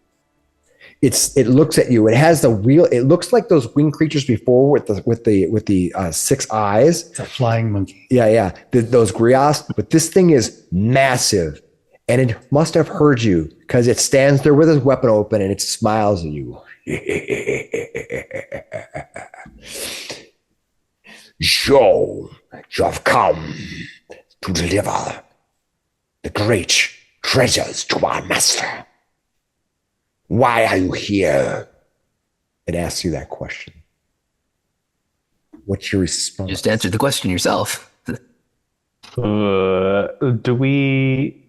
It looks at you. It has the real. It looks like those winged creatures before with the 6 eyes. It's a flying monkey. Yeah. Those griots. But this thing is massive, and it must have heard you because it stands there with its weapon open and it smiles at you. So you have come to deliver the great treasures to our master. Why are you here? It asks you that question. What's your response? Just answer the question yourself. What do we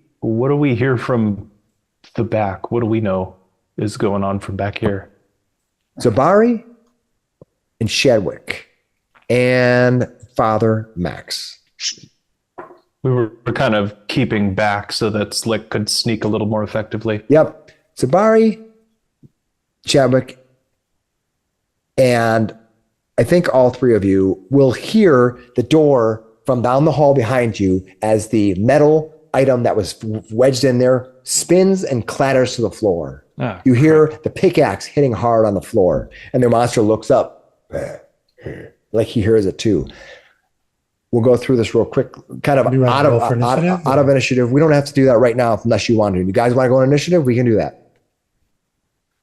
hear from the back? What do we know is going on from back here? Zabari and Shadwick and Father Max. We were kind of keeping back so that Slick could sneak a little more effectively. Yep. Zabari, Shadwick, and I think all 3 of you will hear the door from down the hall behind you as the metal item that was wedged in there spins and clatters to the floor. You hear the pickaxe hitting hard on the floor, and the monster looks up like he hears it too. We'll go through this real quick, kind of out of initiative. We don't have to do that right now unless you want to. You guys want to go on initiative? We can do that.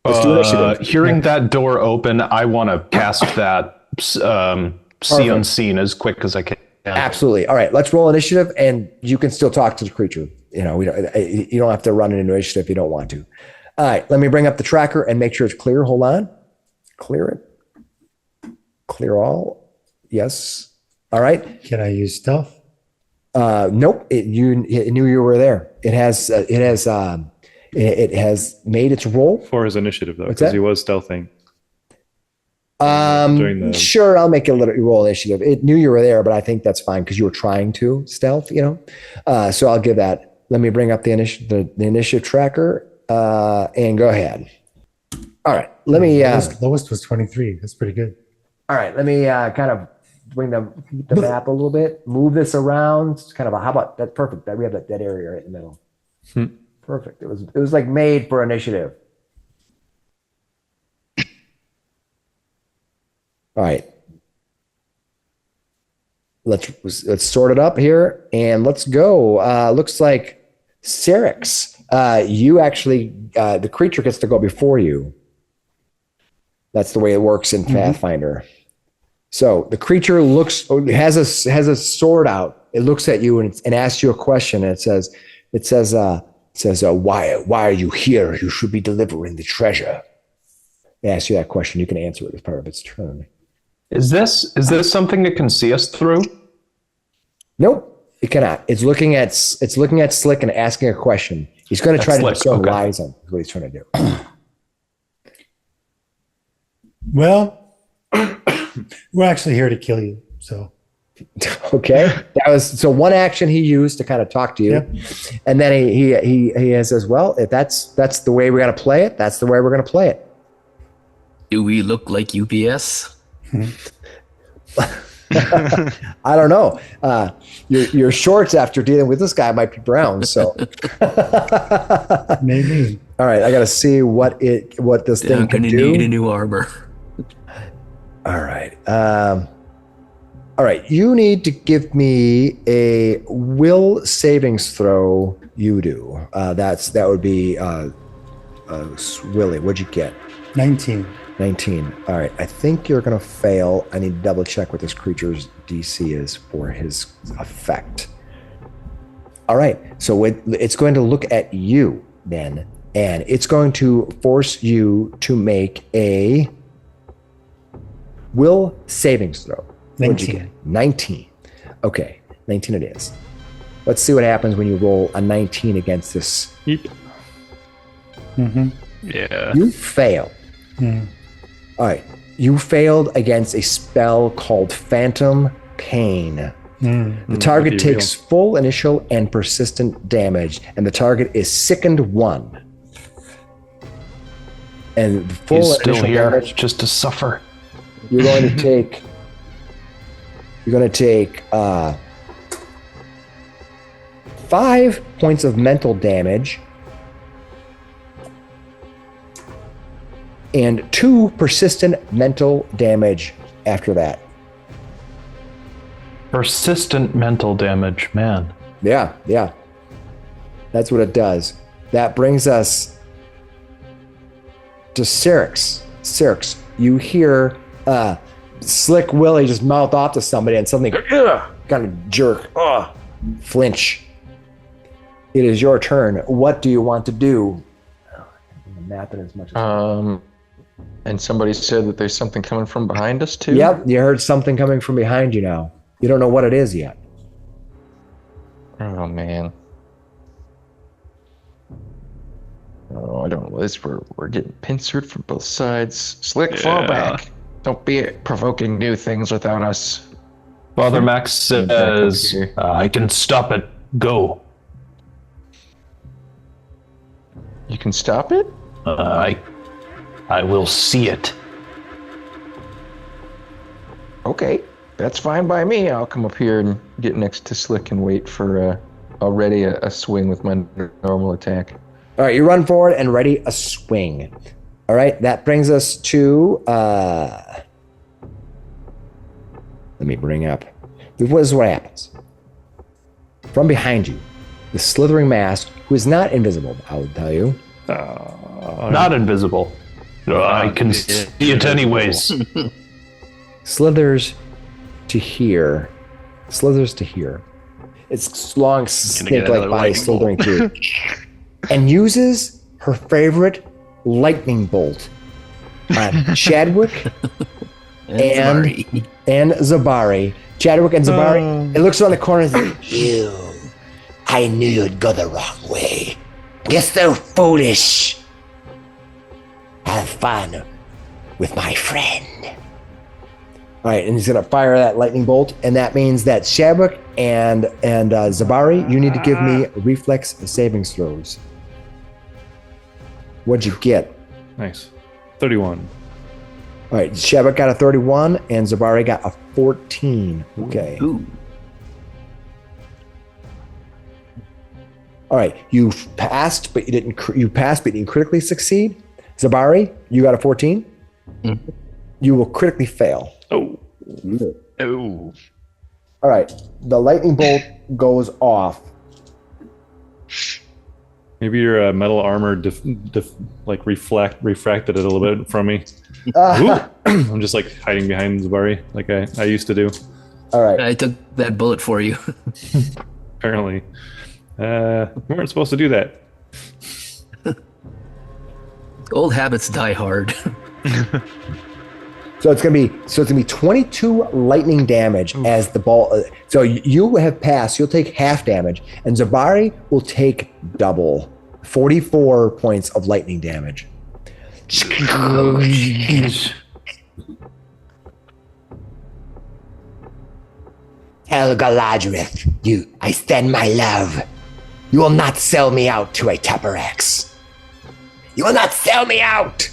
Let's do initiative. Hearing that door open, I want to cast that see unseen as quick as I can. Absolutely. All right, let's roll initiative, and you can still talk to the creature. You don't have to run an initiative if you don't want to. All right, let me bring up the tracker and make sure it's clear. Hold on. Clear it. Clear all. Yes. All right. Can I use stealth? Nope. It knew you were there. It has made its roll For his initiative, though, What's because that? he was stealthing. During the- Sure, I'll make it a little roll initiative. It knew you were there, but I think that's fine because you were trying to stealth, So I'll give that. Let me bring up the initiative tracker and go ahead. All right, let me. Lowest was 23. That's pretty good. All right, let me kind of bring the map a little bit. Move this around. Kind of how about that? Perfect. That we have that area right in the middle. Perfect. It was like made for initiative. All right. Let's sort it up here and let's go. Looks like Sarrix, you actually the creature gets to go before you. That's the way it works in Pathfinder. So the creature has a sword out. It looks at you and asks you a question. And it says, why are you here? You should be delivering the treasure. It asks you that question. You can answer it as part of its turn. Is this something that can see us through? Nope, it cannot. It's looking at Slick and asking a question. He's going to try to show wise on what he's trying to do. Well, we're actually here to kill you. So Okay, that was so one action he used to kind of talk to you, and then he says, "Well, if that's the way we're gonna play it, that's the way we're gonna play it." Do we look like UPS? I don't know. Your shorts after dealing with this guy might be brown, so maybe. All right, I got to see what this thing I'm can gonna do. need a new armor. All right. All right, you need to give me a will savings throw. You do. That would be Willy. What'd you get? 19. 19. All right, I think you're going to fail. I need to double check what this creature's DC is for his effect. All right, so it's going to look at you then, and it's going to force you to make a will savings throw. What'd you get? 19. Okay, 19 it is. Let's see what happens when you roll a 19 against this. Mm-hmm. Yeah. You fail. All right. You failed against a spell called Phantom Pain. The target takes full initial and persistent damage, and the target is sickened 1. And full He's still initial here damage, just to suffer. you're going to take. You're going to take 5 points of mental damage and 2 persistent mental damage after that. Persistent mental damage, man. Yeah. That's what it does. That brings us to Sarrix. Sarrix, you hear Slick Willy just mouth off to somebody and suddenly kind of jerk, flinch. It is your turn. What do you want to do? Map it as much as and somebody said that there's something coming from behind us too. Yep, you heard something coming from behind you now. You don't know what it is yet. Oh man. Oh, I don't know this. We're getting pincered from both sides. Slick, fall back. Don't be provoking new things without us. Father Max says, I can stop it. Go. You can stop it? I will see it. Okay, that's fine by me. I'll come up here and get next to Slick and wait for already a swing with my normal attack. All right, you run forward and ready a swing. All right, that brings us to, let me bring up, this is what happens. From behind you, the slithering mask, who is not invisible, I will tell you. Not invisible. I can see it anyways. Slithers to here. Its long snake-like body slithering through. And uses her favorite lightning bolt on Shadwick and Zabari. Chadwick and Zabari. It looks around the corner and says, "You, I knew you'd go the wrong way. You're so foolish. Have fun with my friend." All right, and he's gonna fire that lightning bolt, and that means that Shadwick and Zabari, you need to give me reflex savings throws. What'd you get? Nice. 31. All right, Shadwick got a 31, and Zabari got a 14. Okay. Ooh. All right, you passed, but you didn't. You passed, but you didn't critically succeed. Zabari, you got a 14. Mm-hmm. You will critically fail. Oh. Oh. All right, the lightning bolt goes off. Maybe your metal armor refracted it a little bit from me. I'm just like hiding behind Zabari like I used to do. All right. I took that bullet for you. Apparently. We weren't supposed to do that. Old habits die hard. So it's gonna be 22 lightning damage as the ball. So you have passed. You'll take half damage, and Zabari will take double, 44 points of lightning damage. Tell Galadriel, I send my love. You will not sell me out to a Tupperex. You will not sell me out!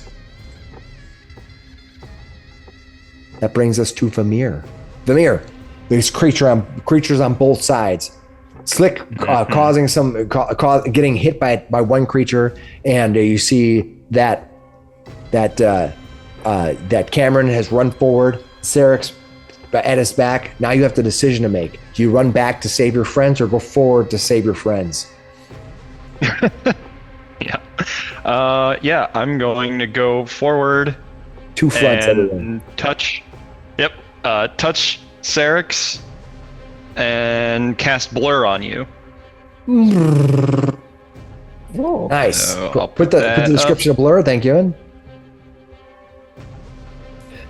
That brings us to Vamir. Vamir, there's creatures on both sides. Slick causing getting hit by one creature, and you see that Cavern has run forward. Sarrix at his back. Now you have the decision to make. Do you run back to save your friends, or go forward to save your friends? Yeah, I'm going to go forward. Two fronts, everyone. And touch Sarrix and cast Blur on you. Nice. So Cool. I'll Put the description of Blur. Thank you.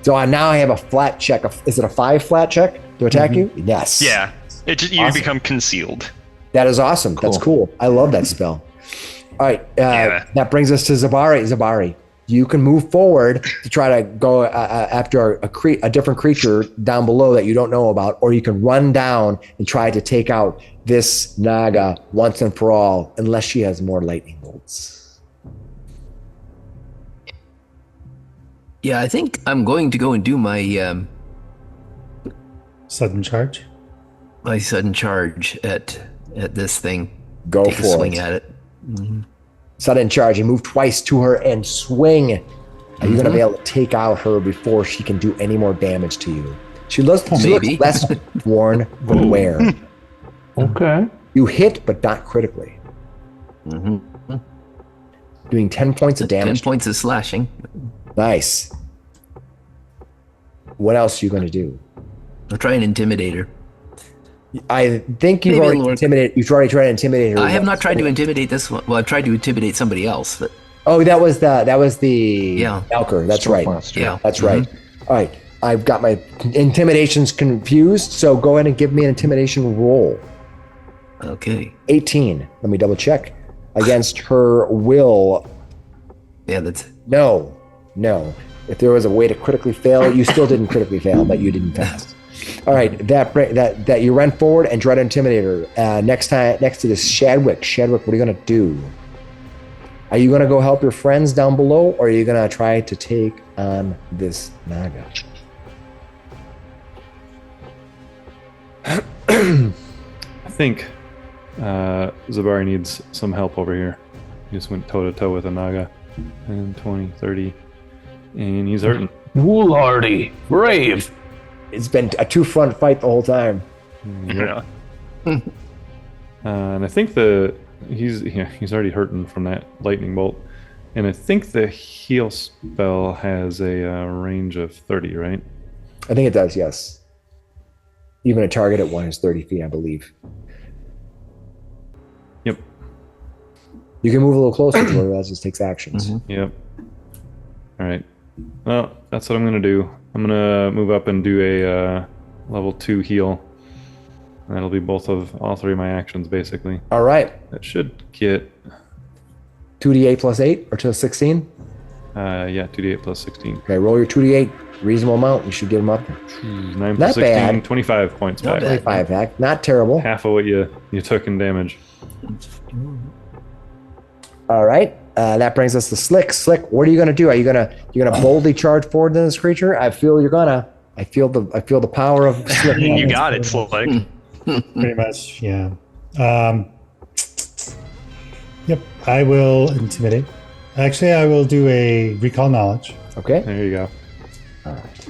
So now I have a flat check. Is it a 5 flat check to attack you? Yes. Yeah, you Awesome. become concealed. That is awesome. That's cool. I love that spell. All right. That brings us to Zabari. Zabari, you can move forward to try to go after a different creature down below that you don't know about, or you can run down and try to take out this Naga once and for all, unless she has more lightning bolts. Yeah, I think I'm going to go and do my Sudden charge. my sudden charge at this thing. Go Take a for swing it. at it. Sudden charge. You move twice to her and swing. Are you going to be able to take out her before she can do any more damage to you? She looks Maybe. less worn but wear. Okay. You hit, but not critically. Doing 10 points of 10 damage. points of slashing. Nice. What else are you going to do? I'll try and intimidate her. I think you've Maybe already it'll work. You've already tried to intimidate her. I have not tried to intimidate this one. Well, I've tried to intimidate somebody else, but Oh, that was the Yeah. Elker. That's Storm right. monster. yeah. That's right. All right. I've got my intimidations confused, so go ahead and give me an intimidation roll. Okay. 18. Let me double check. Against her will. Yeah, that's No. If there was a way to critically fail, you still didn't critically fail, but you didn't pass. All right, that you run forward and try to intimidate her. Next to this Shadwick. Shadwick, what are you gonna do? Are you gonna go help your friends down below, or are you gonna try to take on this Naga? I think Zabari needs some help over here. He just went toe to toe with a Naga. And 20, 30. And he's hurting. Woolhardy, brave. It's been a 2-front fight the whole time. Yeah. And I think he's already hurting from that lightning bolt. And I think the heal spell has a range of 30, right? I think it does, yes. Even a target at 1 is 30 feet, I believe. Yep. You can move a little closer to her. That just takes actions. Yep. All right. Well, that's what I'm going to do. I'm going to move up and do a level 2 heal. That'll be all 3 of my actions, basically. All right. That should get... 2d8 plus 8 or to 16? Yeah, 2d8 plus 16. Okay, roll your 2d8. Reasonable amount. You should get them up. 9 Not plus 16, bad. 25 points Not back. bad. 25 back. Not terrible. Half of what you took in damage. All right. That brings us to Slick. Slick, what are you gonna do? Are you gonna boldly charge forward to this creature? I feel you're gonna. I feel the power of Slick. You got it, Slick. Pretty much, yeah. Yep, I will intimidate. Actually, I will do a recall knowledge. Okay. There you go. All right.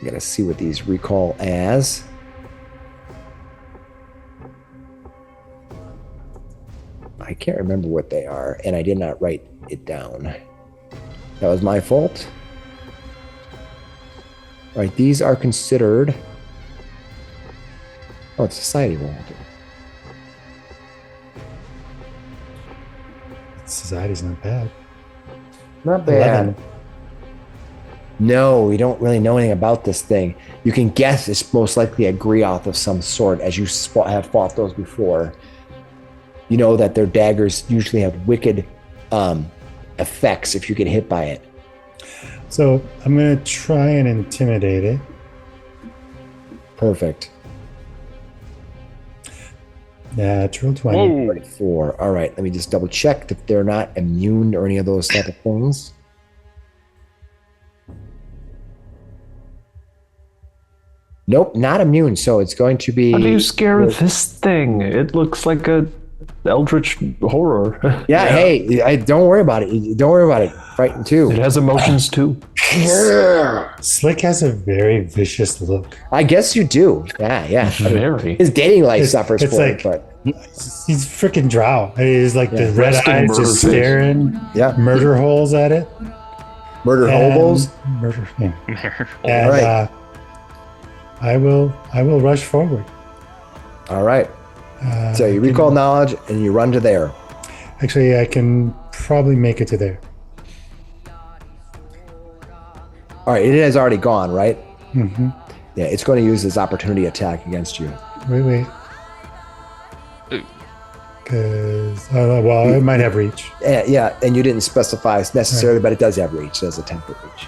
You gotta see what these recall as. I can't remember what they are, and I did not write it down. That was my fault. All right, these are considered. Oh, it's society roll. Society's not bad. Not bad. 11. No, we don't really know anything about this thing. You can guess it's most likely a Grioth of some sort, as you have fought those before. You know that their daggers usually have wicked effects if you get hit by it. So I'm going to try and intimidate it. Perfect. Natural 20. Whoa. 24. All right, let me just double check that they're not immune or any of those type of things. Nope, not immune. So it's going to be. How do you scare this thing? It looks like a eldritch horror. Yeah, hey, don't worry about it. Don't worry about it. Frighten too. It has emotions too. Slick has a very vicious look. I guess you do. Yeah. Very. His dating life suffers it's for like- it, but He's freaking drow. He's like the red Resting eyes murder just face. staring yeah, murder holes at it. murder hobos. Murder. Yeah. Oh, And Right. I will rush forward. All right. So you recall knowledge and you run to there. Actually, I can probably make it to there. All right, it has already gone, right? Mm-hmm. Yeah, it's going to use this opportunity attack against you. Wait. Because well, it might have reach, Yeah, and you didn't specify necessarily, but it does have reach. So it's a 10-foot reach.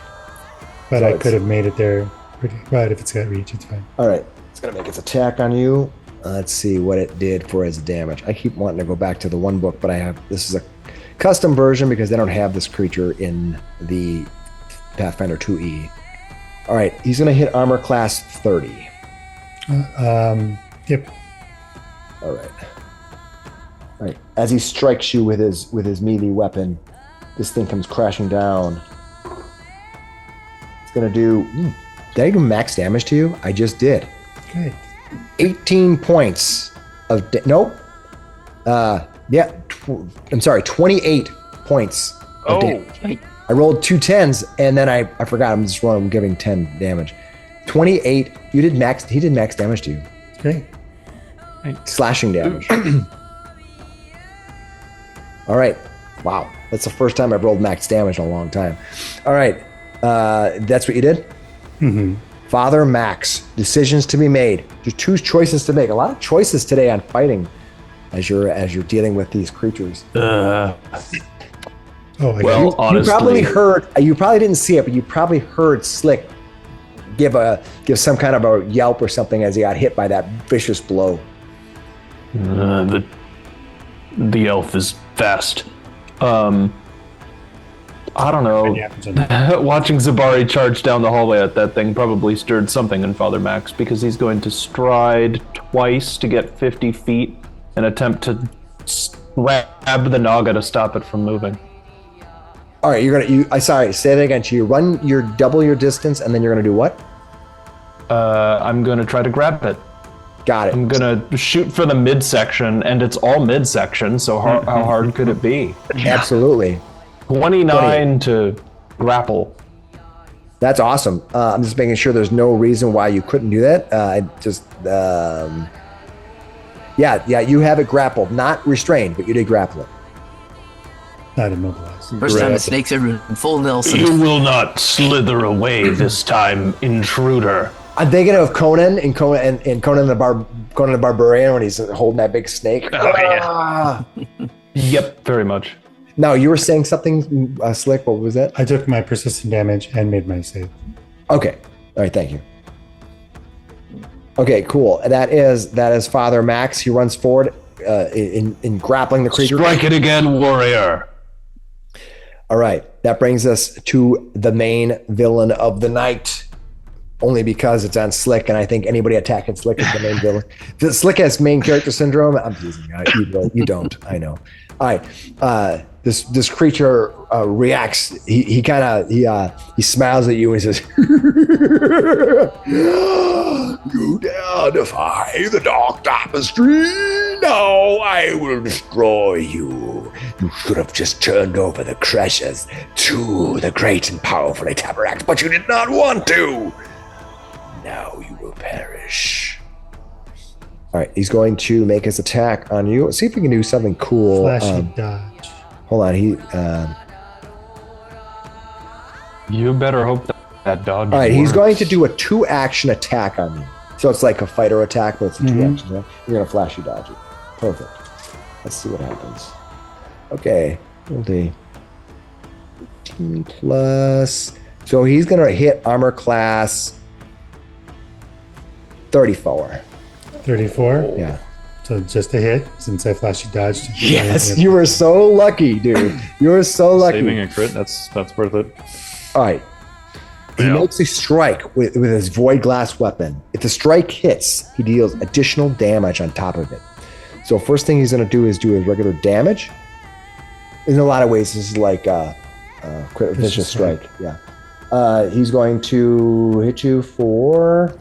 but So I it's- could have made it there. But if it's got reach, it's fine. All right, it's going to make its attack on you. Let's see what it did for its damage. I keep wanting to go back to the one book, but this is a custom version because they don't have this creature in the Pathfinder 2e. All right, he's going to hit armor class 30. Yep. All right. As he strikes you with his melee weapon, this thing comes crashing down. It's going to do... Did I do max damage to you? I just did. Okay. 18 points of... Nope. I'm sorry, 28 points of damage. I rolled 2 10s, and then I forgot. I'm just rolling. I'm giving 10 damage. 28. He did max damage to you. Great. Slashing damage. All right. Wow. That's the first time I've rolled max damage in a long time. All right. That's what you did? Mm-hmm. Father Max. Decisions to be made. There's 2 choices to make. A lot of choices today on fighting as you're dealing with these creatures. Oh, I Well, got honestly, You probably heard, you probably didn't see it, but you probably heard Slick give some kind of a yelp or something as he got hit by that vicious blow. the elf is fast. I don't know. Watching Zabari charge down the hallway at that thing probably stirred something in Father Max because he's going to stride twice to get 50 feet and attempt to grab the Naga to stop it from moving. All right, sorry, say that again. So you double your distance and then you're gonna do what? I'm going to try to grab it. Got it. I'm going to shoot for the midsection, and it's all midsection, so how hard could it be? Absolutely. 29 to grapple. That's awesome. I'm just making sure there's no reason why you couldn't do that. You have it grappled, not restrained, but you did grapple it. not immobilized. First time the snakes are in full Nelson. You will not slither away this time, intruder. I'm thinking of Conan and Conan the Barbarian when he's holding that big snake. Oh, yeah. Ah. Yep, very much. No, you were saying something, Slick. What was that? I took my persistent damage and made my save. Okay. All right. Thank you. Okay. Cool. That is Father Max. He runs forward in grappling the creature. Strike it again, warrior. All right. That brings us to the main villain of the night. Only because it's on Slick, and I think anybody attacking Slick is the main villain. Slick has main character syndrome. I'm teasing you. You don't. I know. All right. This creature reacts. He smiles at you and he says, "You dare defy the dark tapestry? Now I will destroy you. You should have just turned over the treasures to the great and powerful Taberact, but you did not want to. Now you will perish." All right, he's going to make his attack on you. Let's see if we can do something cool. Flashy dodge. Hold on, You better hope that dodge. all right, he's works. going to do a 2-action attack on you. So it's like a fighter attack, but it's a 2-action attack. You're gonna flashy dodge it. Perfect. Let's see what happens. Okay, we'll do 18 plus. So he's gonna hit armor class 34. 34. Yeah. So just a hit since I flashy dodged. Yes, you were so lucky, dude. You were so lucky. Saving a crit, that's worth it. All right. He makes a strike with his void glass weapon. If the strike hits, he deals additional damage on top of it. So first thing he's going to do is do his regular damage. In a lot of ways, this is like crit vicious strike. Yeah. He's going to hit you for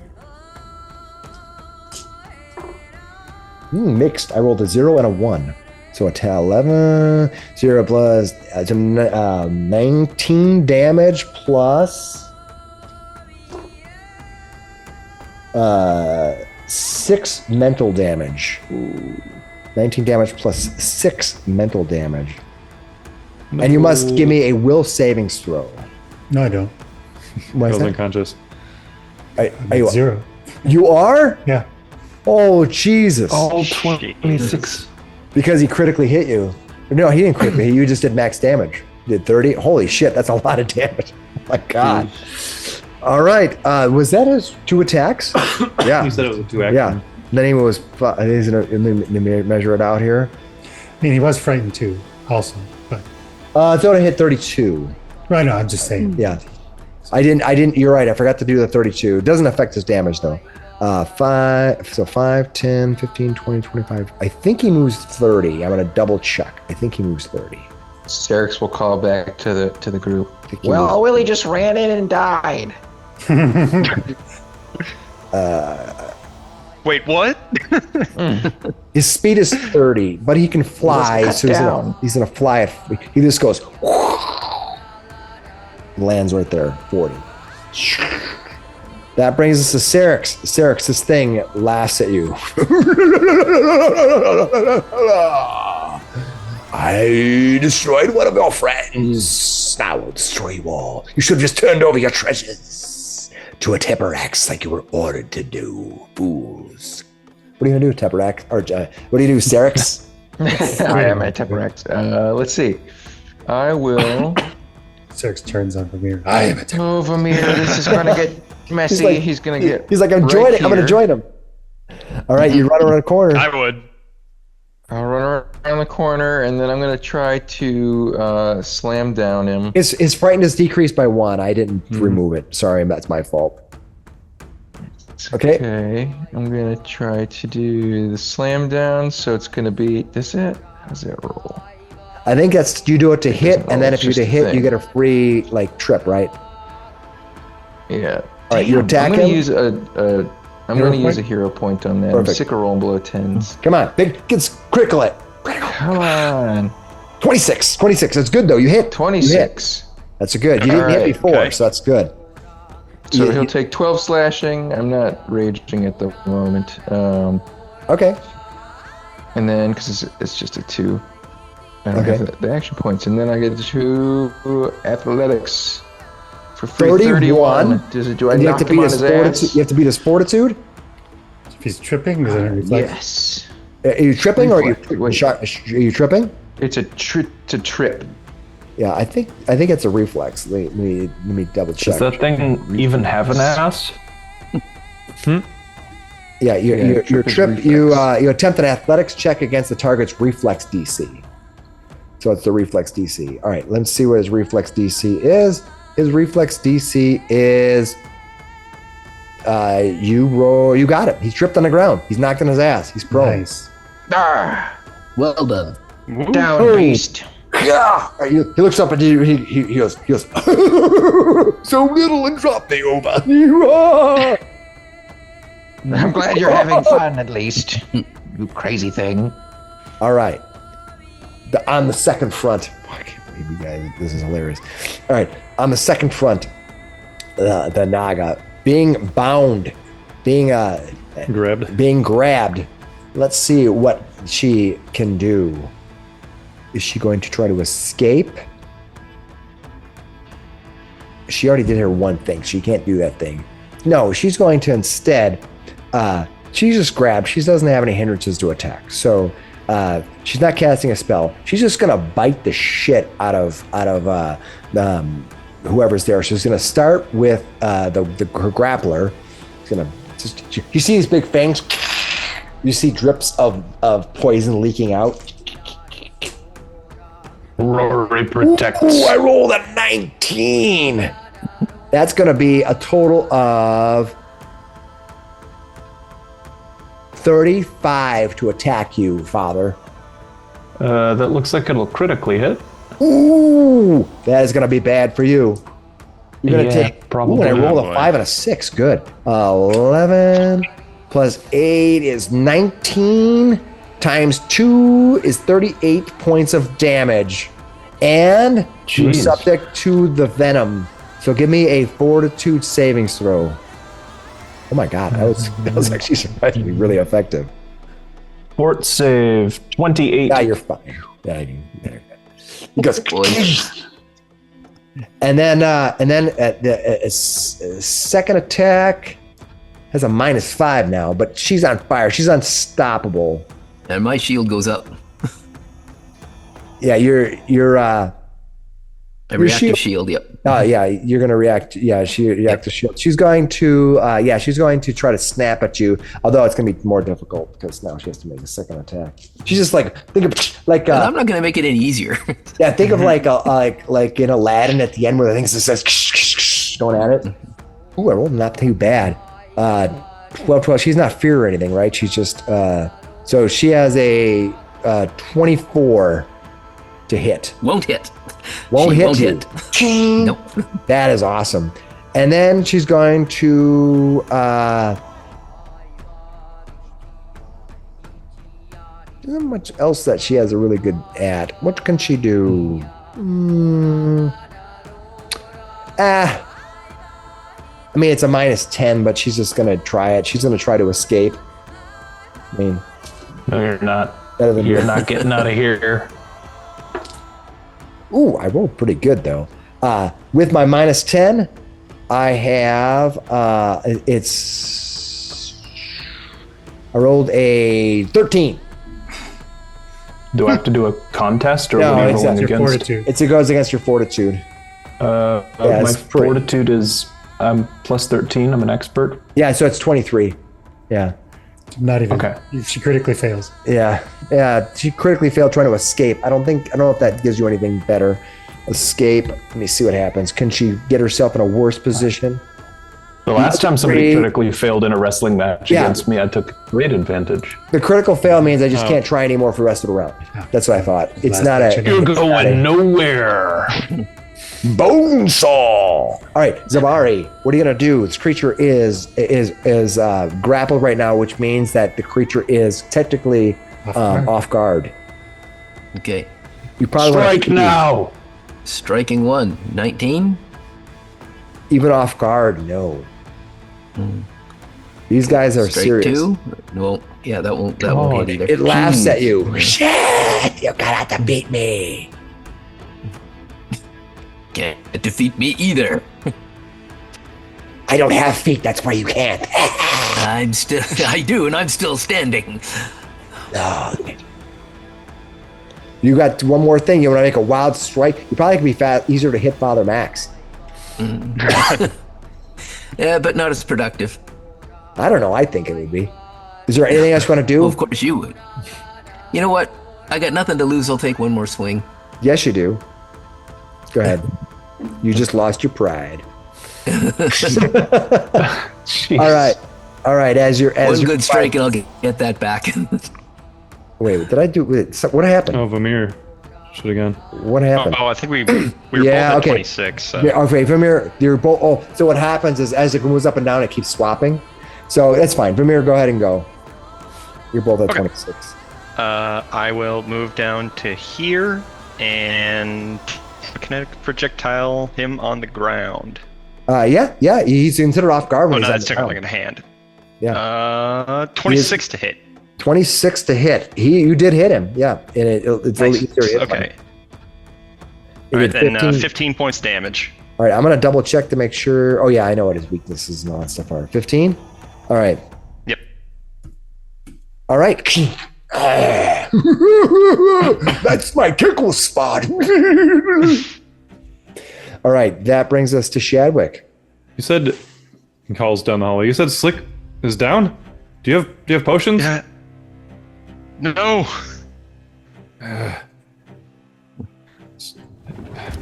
mixed. I rolled a 0 and a 1. So a 11, 0 plus 19 damage plus 6 mental damage. 19 damage plus 6 mental damage. And you must give me a will savings throw. No, I don't. Why I is was that? unconscious. Are you, 0. you are? Yeah. Oh, Jesus. All 26. Because he critically hit you. No, he didn't critically hit you. You just did max damage. You did 30. Holy shit, that's a lot of damage. Oh my God. All right. Was that his 2 attacks? Yeah. You said it was a 2 action. Yeah. Then he was. Let me measure it out here. I mean, he was frightened too, also. But I thought I hit 32. right, no, I'm just saying. Yeah. I didn't. You're right. I forgot to do the 32. It doesn't affect his damage though. 5, 10, 15, 20, 25. I think he moves 30. I'm going to double check. I think he moves 30. Sarrix will call back to the group. Well, Willy just ran in and died. Wait, what? His speed is 30, but he can fly. Cut So down. he's gonna fly it. He just goes, lands right there, 40. That brings us to Sarrix. Sarrix, this thing laughs at you. I destroyed one of your friends. Now I'll destroy you all. You should have just turned over your treasures to a Teperax like you were ordered to do, fools. What are you gonna do, Teperax? Or what do you do, Sarrix? I am at Teperax. Let's see. I will. Sarrix turns on Vamir. I am a Oh, Vamir, this is gonna get messy. He's gonna get. He's like, I'm joining. I'm gonna join him. All right, you run around the corner. I would. I'll run around the corner, and then I'm gonna try to slam down him. His frightened is decreased by 1. I didn't remove it. Sorry, that's my fault. Okay. Okay, I'm gonna try to do the slam down. So it's gonna be this it. How's that roll? I think that's you do it to hit, doesn't and then roll, if you it's to just a hit, thing. you get a free like trip, right? Yeah. All right, you attack I'm gonna him. use I'm Hero gonna use a point? hero point on that. Perfect. I'm sick of rolling below 10s. Come on, big, critical it. Come on. 26. That's good though. You hit. 26. That's a good. You didn't hit Alright, before, okay. so that's good. So You- he'll take 12 slashing. I'm not raging at the moment. Okay. And then, because it's just a 2, I don't Okay. have the action points. And then I get 2 athletics for free 31. 31. Do I And you have knock to him beat on his his fortitude. ass? You have to beat his fortitude. If he's tripping, does it reflect? Yes. Are you tripping or are Reflect. you? Wait. Are you tripping? It's a trip. Yeah, I think it's a reflex. Let me double check. Does that thing even have an ass? Yeah, your trip is trip. reflex. You attempt an athletics check against the target's reflex DC. So it's the reflex DC. All right, let's see what his reflex DC is. His reflex DC is. You roll. You got it. He's tripped on the ground. He's knocked on his ass. He's prone. Nice. Ah, Well done. down, Oh. beast. Yeah. He looks up and he goes so little and dropped me over. I'm glad you're having fun, at least. You crazy thing. All right. On the second front. I can't believe you guys. This is hilarious. All right. On the second front, the Naga being bound, being grabbed. Let's see what she can do. Is she going to try to escape? She already did her one thing. She can't do that thing. No, she's going to instead. She's just grabbed. She doesn't have any hindrances to attack. So she's not casting a spell. She's just gonna bite the shit out of whoever's there. She's gonna start with her grappler. She's gonna You see these big fangs. You see drips of poison leaking out. Rory protects. Ooh, I rolled a 19. That's going to be a total of 35 to attack you, Father. That looks like it'll critically hit. Ooh, that is going to be bad for you. You're going to take. probably. Ooh, and I rolled boy. a 5 and a 6. Good. 11 plus 8 is 19. Times 2 is 38 points of damage. And you're Jeez. subject to the venom. So give me a fortitude savings throw. Oh my god, that was actually surprisingly really effective. Fort save 28. Yeah, you're fine. Yeah, he goes. And then at the second attack has a -5 now, but she's on fire. She's unstoppable. And my shield goes up. Yeah, you're A reactive shield, yep. yeah, you're gonna react. Yeah, she react to shield. She's going to try to snap at you. Although it's gonna be more difficult because now she has to make a second attack. She's just think of And I'm not gonna make it any easier. yeah, think of like in Aladdin at the end where the thing says going at it. Ooh, I rolled not too bad. 12. She's not fear or anything, right? She's just so she has a 24 to hit. Won't hit. Won't She hit won't you. hit. Nope. That is awesome. And then she's going to there's not much else that she has a really good at. What can she do? I mean, it's a -10, but she's just gonna try it. She's gonna try to escape. I mean, No, you're not. better than You're not getting out of here. Ooh, I rolled pretty good though. With my -10, I have I rolled a 13. Do I have to do a contest or No, what are you it's rolling Your against? fortitude. It goes against your fortitude. My it's pretty- fortitude is plus 13. I'm an expert. Yeah, so it's 23. Yeah. Not even. Okay. She critically fails. Yeah. She critically failed trying to escape. I don't know if that gives you anything better. Escape. Let me see what happens. Can she get herself in a worse position? The last time somebody Three. critically failed in a wrestling match Yeah. against me, I took great advantage. The critical fail means I just can't try anymore for the rest of the round. That's what I thought. It's Last not action. a You're going nowhere. bone saw. All right, Zabari, what are you gonna do? This creature is grappled right now, which means that the creature is technically off guard. Okay. You probably wanna Strike now. Striking one. 19? even off guard. No. These guys are Strike serious. 2? No. Yeah, that won't hit either. It laughs at you. Shit! You're gonna have to beat me. Can't defeat me either. I don't have feet. That's why you can't. I do, and I'm still standing. You got one more thing. You want to make a wild strike? You probably could be easier to hit Father Max. Yeah, but not as productive. I don't know. I think it would be. Is there anything else you want to do? Well, of course you would. You know what? I got nothing to lose. I'll take one more swing. Yes, you do. Go ahead. You just lost your pride. Jeez. All right. As One your good strike, and I'll get that back. Wait, did I do? What happened? Oh, Vamir. Should again. What happened? Oh, I think we were Yeah, both at okay. 26. So. Yeah, okay, Vamir, you're both. Oh, so what happens is as it moves up and down, it keeps swapping. So that's fine. Vamir, go ahead and go. You're both at Okay. 26. I will move down to here and kinetic projectile him on the ground. Yeah, he's considered off guard Oh when no, he's that's on the technically ground. in hand. Yeah. 26 to hit. 26 to hit. You did hit him. Yeah, and it's a little Nice. easier to hit him. Okay. You All right, did then 15 points damage. All right, I'm gonna double check to make sure. Oh yeah, I know what his weaknesses and all that stuff are. 15. All right. Yep. All right. That's my tickle spot. All right, that brings us to Shadwick. You said, he calls down the hallway. You said is down. Do you have potions? Yeah. No.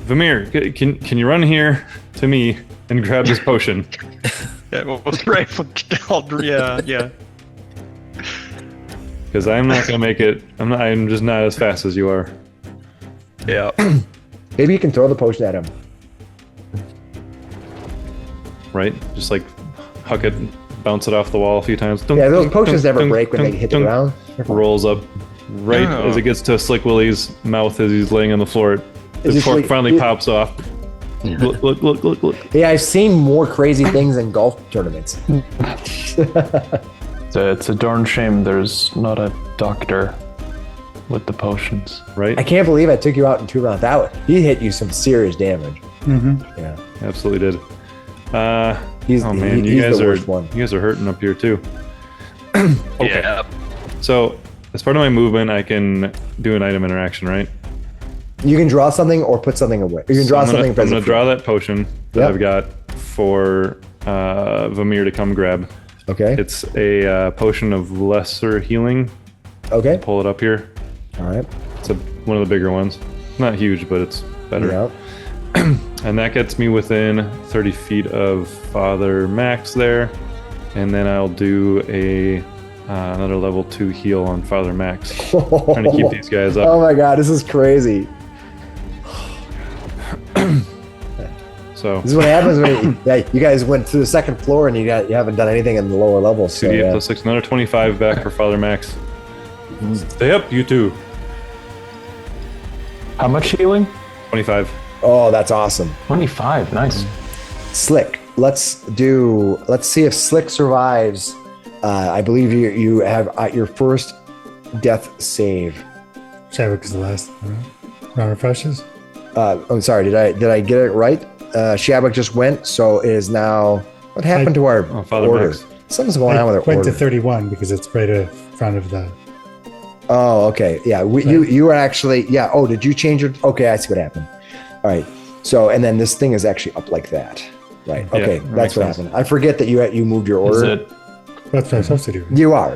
Vamir, can you run here to me and grab this potion? Yeah, well, right. Yeah. Because I'm not gonna make it. I'm just not as fast as you are. Yeah. Maybe you can throw the potion at him. Right? Just like huck it, bounce it off the wall a few times. Yeah, those potions never break when they hit the ground. Rolls up right Oh. as it gets to Slick Willy's mouth as he's laying on the floor. Is The it fork like- finally pops off. Look. Yeah, I've seen more crazy things in golf tournaments. It's a darn shame there's not a doctor with the potions. Right? I can't believe I took you out in 2 rounds. He hit you some serious damage. Yeah, Absolutely did. he's Oh man, he's you guys the are worst one. hurting up here too. Yeah. So as part of my movement, I can do an item interaction, right? You can draw something or put something away. You can draw I'm gonna, something. I'm gonna present draw that potion that Yep. I've got for Vamir to come grab. Okay. It's a potion of lesser healing. Okay. Pull it up here. All right. It's one of the bigger ones. Not huge, but it's better. Yeah. And that gets me within 30 feet of Father Max there. And then I'll do another level 2 heal on Father Max. Trying to keep these guys up. Oh my god, this is crazy. So This is what happens when you guys went to the second floor and you haven't done anything in the lower levels. So, 2d8 yeah. plus 6, another 25 back for Father Max. Stay up, you two. How much healing? 25. Oh, that's awesome. 25. Nice. Slick. Let's see if Slick survives. I believe you have your first death save. Shadwick is the last. Round refreshes. I'm sorry. Did I get it right? Shadwick just went, so it is now. What happened to our Father order? Max. Something's going on with our went order. to 31 because it's right in front of the. Oh, okay. Yeah, you were actually. Yeah. Oh, did you change your? Okay, I see what happened. All right. So, and then this thing is actually up like that. Right. Yeah, Okay, that that's makes what sense. happened. I forget that you moved your Is order. it? That's what I'm supposed to do. You are.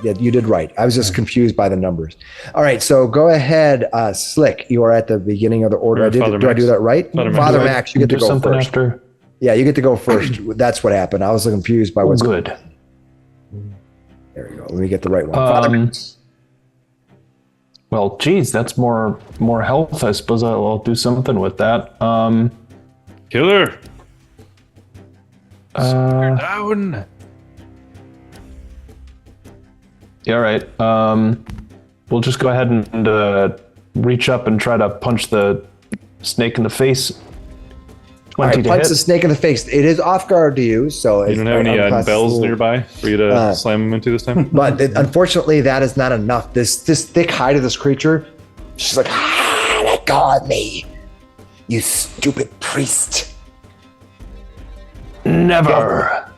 Yeah, you did right. I was just confused by the numbers. All right, so go ahead, Slick. You are at the beginning of the order. Or Father Do I Max. do that right? Father Father Max. Max, you get to Do go something first. after. Yeah, you get to go first. That's what happened. I was confused by what's Good. There we go. Let me get the right one. Father Max. Well, geez, that's more health. I suppose I'll do something with that. Killer! Down. Yeah, all right. We'll just go ahead and reach up and try to punch the snake in the face. 20 All right, to punch hit. the snake in the face. It is off guard to you, so You don't have any bells nearby for you to slam him into this time? But unfortunately, that is not enough. This thick hide of this creature, she's like, let go of me, you stupid priest. Never.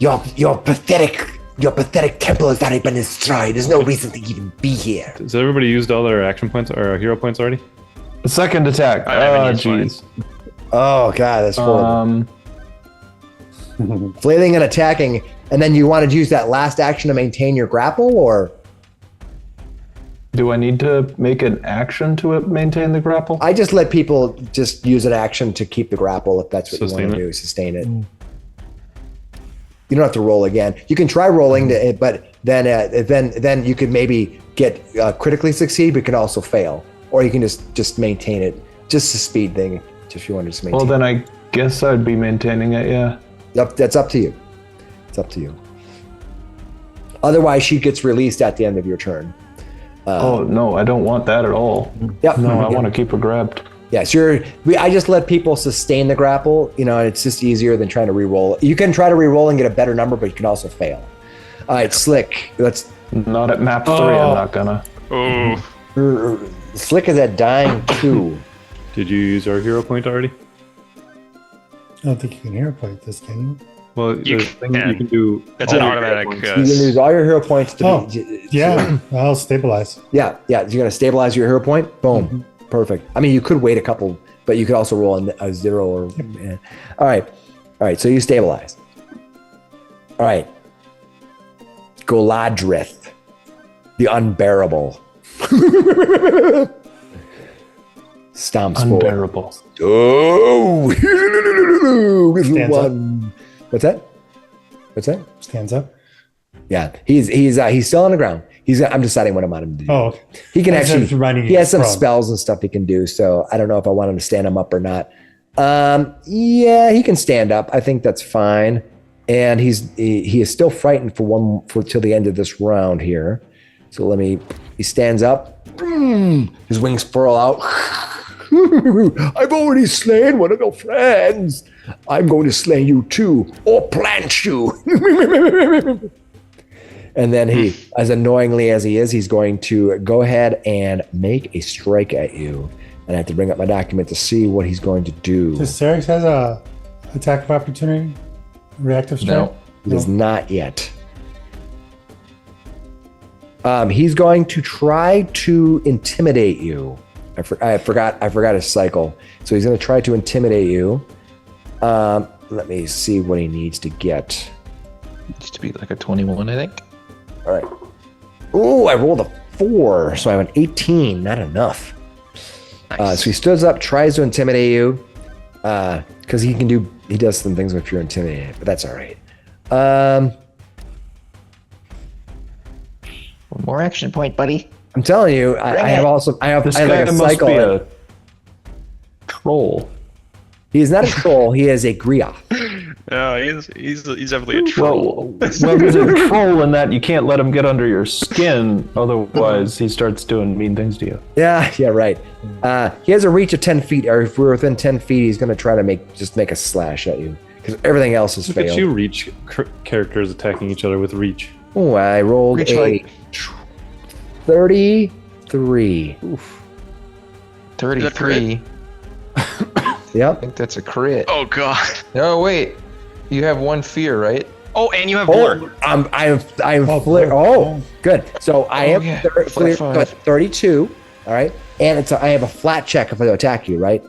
Your pathetic temple has already been destroyed. There's no reason to even be here. Has everybody used all their action points or hero points already? Second attack. I haven't Oh, used mine. jeez. Oh god, that's horrible. Um, Flailing and attacking, and then you wanted to use that last action to maintain your grapple, or do I need to make an action to maintain the grapple? I just let people just use an action to keep the grapple if that's what you Sustain want to it. do. Sustain it. You don't have to roll again. You can try rolling, but then you could maybe get critically succeed, but you can also fail, or you can just maintain it. Just a speed thing, if you want to just maintain. Well, then I guess I'd be maintaining it. Yeah. That's up to you. It's up to you. Otherwise, she gets released at the end of your turn. Oh no, I don't want that at all. Yep. No, I want to keep her grabbed. Yes, I just let people sustain the grapple. It's just easier than trying to re-roll. You can try to re-roll and get a better number, but you can also fail. All right, Slick. Let's. Not at map 3. I'm not gonna. Oh. Slick is at dying 2. Did you use our hero point already? I don't think you can hero point this, can you? Well, You there's a thing can. you can do. It's all an your automatic. hero points. You can use all your hero points to. Oh, yeah, I'll stabilize. Yeah. You're gonna stabilize your hero point. Boom. Perfect. I mean, you could wait a couple, but you could also roll a 0 or. Yeah. All right. So you stabilize. All right. Goladrith, the unbearable. Stomps forward. Unbearable. Oh, Stands up. What's that? What's that? Stands up. Yeah, he's still on the ground. I'm deciding what I want him to do. Oh, okay. He can That's actually. reminding He you has some from- spells and stuff he can do. So I don't know if I want him to stand him up or not. Yeah, he can stand up. I think that's fine. And he is still frightened for till the end of this round here. So he stands up. His wings furl out. I've already slain one of your friends. I'm going to slay you too, or plant you. And then he, as annoyingly as he is, he's going to go ahead and make a strike at you. And I have to bring up my document to see what he's going to do. Does Sarrix has a attack of opportunity? Reactive strike? No. He does not yet. He's going to try to intimidate you. I forgot his cycle. So he's going to try to intimidate you. Let me see what he needs to get. Used to be like a 21, I think. All right. Oh, I rolled a 4, so I have an 18. Not enough. So he stood up, tries to intimidate you, because he does some things if you're intimidated, but that's all right. One more action point, buddy. I'm telling you, I have This like guy a must cycle. be a troll. He is not a troll. He is a Griot. No, he's definitely a troll. Well, he's a troll in that you can't let him get under your skin, otherwise he starts doing mean things to you. Yeah, right. He has a reach of 10 feet, or if we're within 10 feet, he's going to try to make a slash at you, because everything else has Look failed. at you, reach characters attacking each other with reach. Oh, I rolled Reach a like- 33. Oof. 33. I Yep. think that's a crit. Oh god. Oh, wait. You have one fear, right? Oh, and you have blur. Oh, I'm Oh, flare. blur. Oh, good. So I am yeah. flare, Flat 5. 32. All right, and I have a flat check if I attack you, right?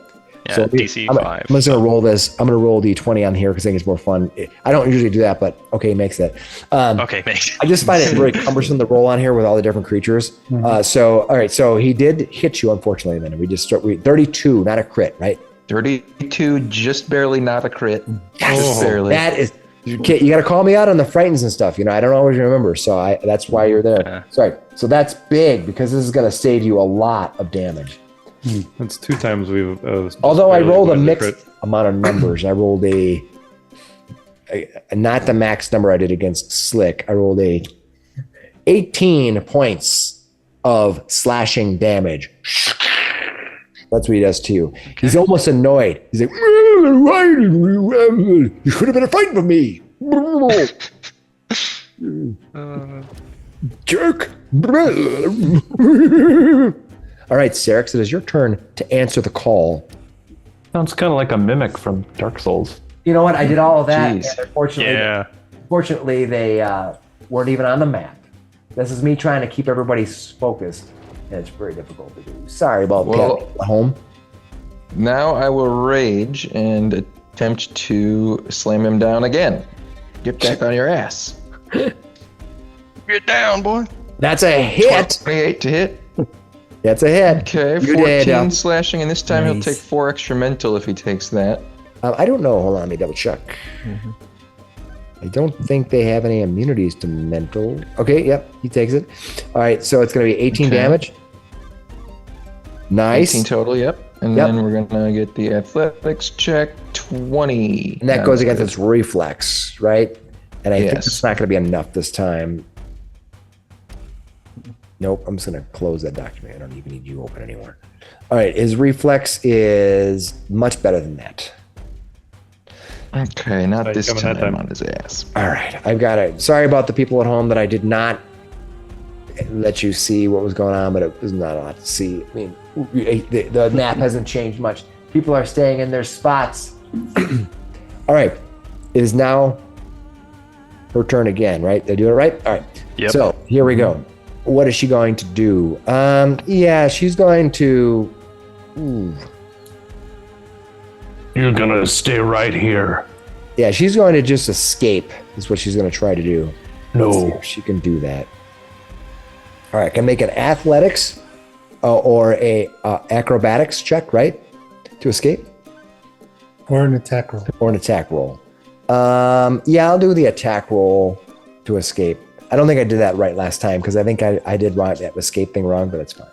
Yeah, So DC I'm 5. just gonna roll this. I'm gonna roll D20 on here because I think it's more fun. I don't usually do that, but okay, it makes it. Okay, mate. I just find it very cumbersome to roll on here with all the different creatures. So all right, so he did hit you, unfortunately. Then we 32, not a crit, right? 32, just barely not a crit. Yes. Just barely. That is. You got to call me out on the frightens and stuff. I don't always remember, so that's why you're there. Yeah. Sorry. So that's big because this is going to save you a lot of damage. That's 2 times we've. Although I rolled a barely mixed crit. amount of numbers. I rolled a not the max number I did against Slick. I rolled 18 points of slashing damage. That's what he does to you. He's almost annoyed. He's like, you should have been fighting for me. Jerk. All right, Sarrix, it is your turn to answer the call. Sounds kind of like a mimic from Dark Souls. You know what? I did all of that. Jeez. And unfortunately, Yeah. Fortunately, they weren't even on the map. This is me trying to keep everybody focused, and it's very difficult to do. Sorry about Well- that. Home. Now I will rage and attempt to slam him down again. Get back on your ass. Get down, boy. That's a hit. 28 to hit. That's a hit. Okay, You 14 did, slashing, and this time he'll nice. take 4 extra mental if he takes that. I don't know. Hold on, let me double check. I don't think they have any immunities to mental. Okay, yep, he takes it. All right, so it's going to be 18 Okay. damage. Nice. 18 total, yep. And Yep. then we're gonna get the athletics check, 20. And that goes against its reflex, right? And I think Yes. it's not going to be enough this time. Nope, I'm just going to close that document. I don't even need you open anymore. All right, his reflex is much better than that. Okay, not Right, this coming that time time. on his ass. All right, I've got it. Sorry about the people at home that I did not let you see what was going on, but it was not a lot to see. I mean, the map hasn't changed much. People are staying in their spots. All right, it is now her turn again, right? They do it right? All right. Yep. So here we go. What is she going to do? Yeah, she's going to. Ooh. You're gonna stay right here. Yeah, she's going to just escape. Is what she's going to try to do. Let's see No. if she can do that. All right, can make an athletics or a acrobatics check, right, to escape, Or an attack roll. or an attack roll. Yeah, I'll do the attack roll to escape. I don't think I did that right last time because I think I did that escape thing wrong, but that's fine.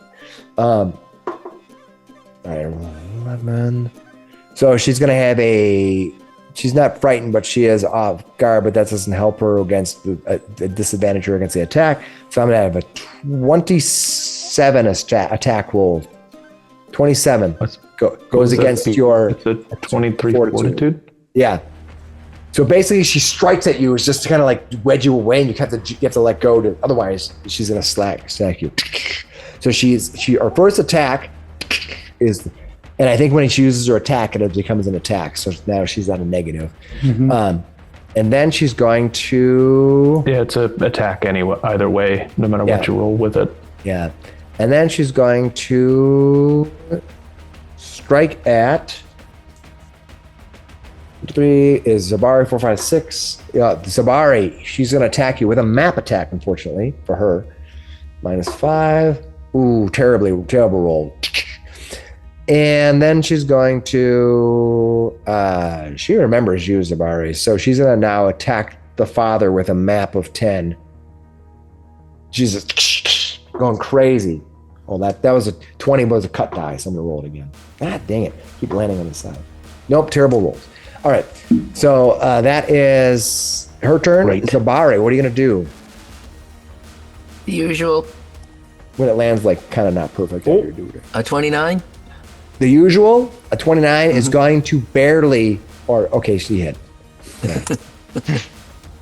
All right, 11. So she's gonna have she's not frightened, but she is off guard, but that doesn't help her against the disadvantage her against the attack. So I'm gonna have a 27 attack roll. 27 goes against your It's a 23 fortitude. Yeah. So basically, she strikes at you. It's just to kind of like wedge you away, and you have to let go. Otherwise, she's gonna slack you. So her first attack is, and I think when she uses her attack, it becomes an attack. So now she's at a negative. And then she's going to Yeah, it's a attack anyway. Either way, no matter what you roll with it. yeah, and then she's going to strike at. 3 is Zabari, 4, 5, 6. Zabari, she's going to attack you with a map attack, unfortunately, for her. -5. Ooh, terrible roll. And then she's going to, she remembers you, Zabari. So she's going to now attack the father with a map of 10. Jesus, going crazy. Oh, that was a 20, was a cut die. So I'm going to roll it again. God dang it. Keep landing on the side. Nope, terrible rolls. All right, so that is her turn. Great. Zabari, what are you going to do The usual. when it lands like kind of not perfect? Oh. A 29? The usual, a 29 is going to barely, okay, she hit. Yeah.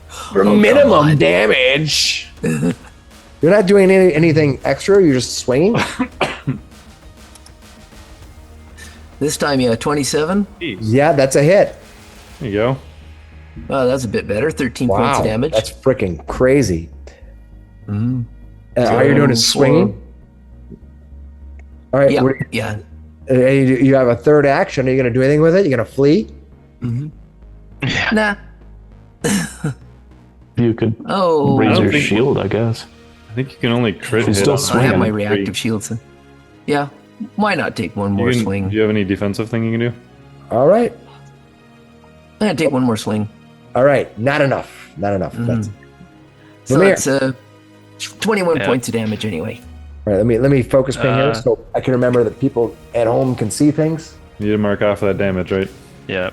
For minimum damage. You're not doing anything extra, you're just swinging? This time, yeah, 27. Yeah, that's a hit. There you go. Oh, that's a bit better. 13 points Wow, of damage. that's freaking crazy. Mm-hmm. All you're doing is swinging? All right, Yeah. You have a third action. Are you going to do anything with it? You're going to flee? Nah. You could Oh, raise don't your think- shield, I guess. I think you can only crit She's hit. still on swinging. I have my three. reactive shields. Yeah. Why not take one more Do swing? you have any defensive thing you can do? All right. I'm going to take one more swing. All right. Not enough. That's, So Vamir. that's 21 Yeah. points of damage anyway. all right, let me focus ping here so I can remember that people at home can see things. You need to mark off that damage, right? Yeah.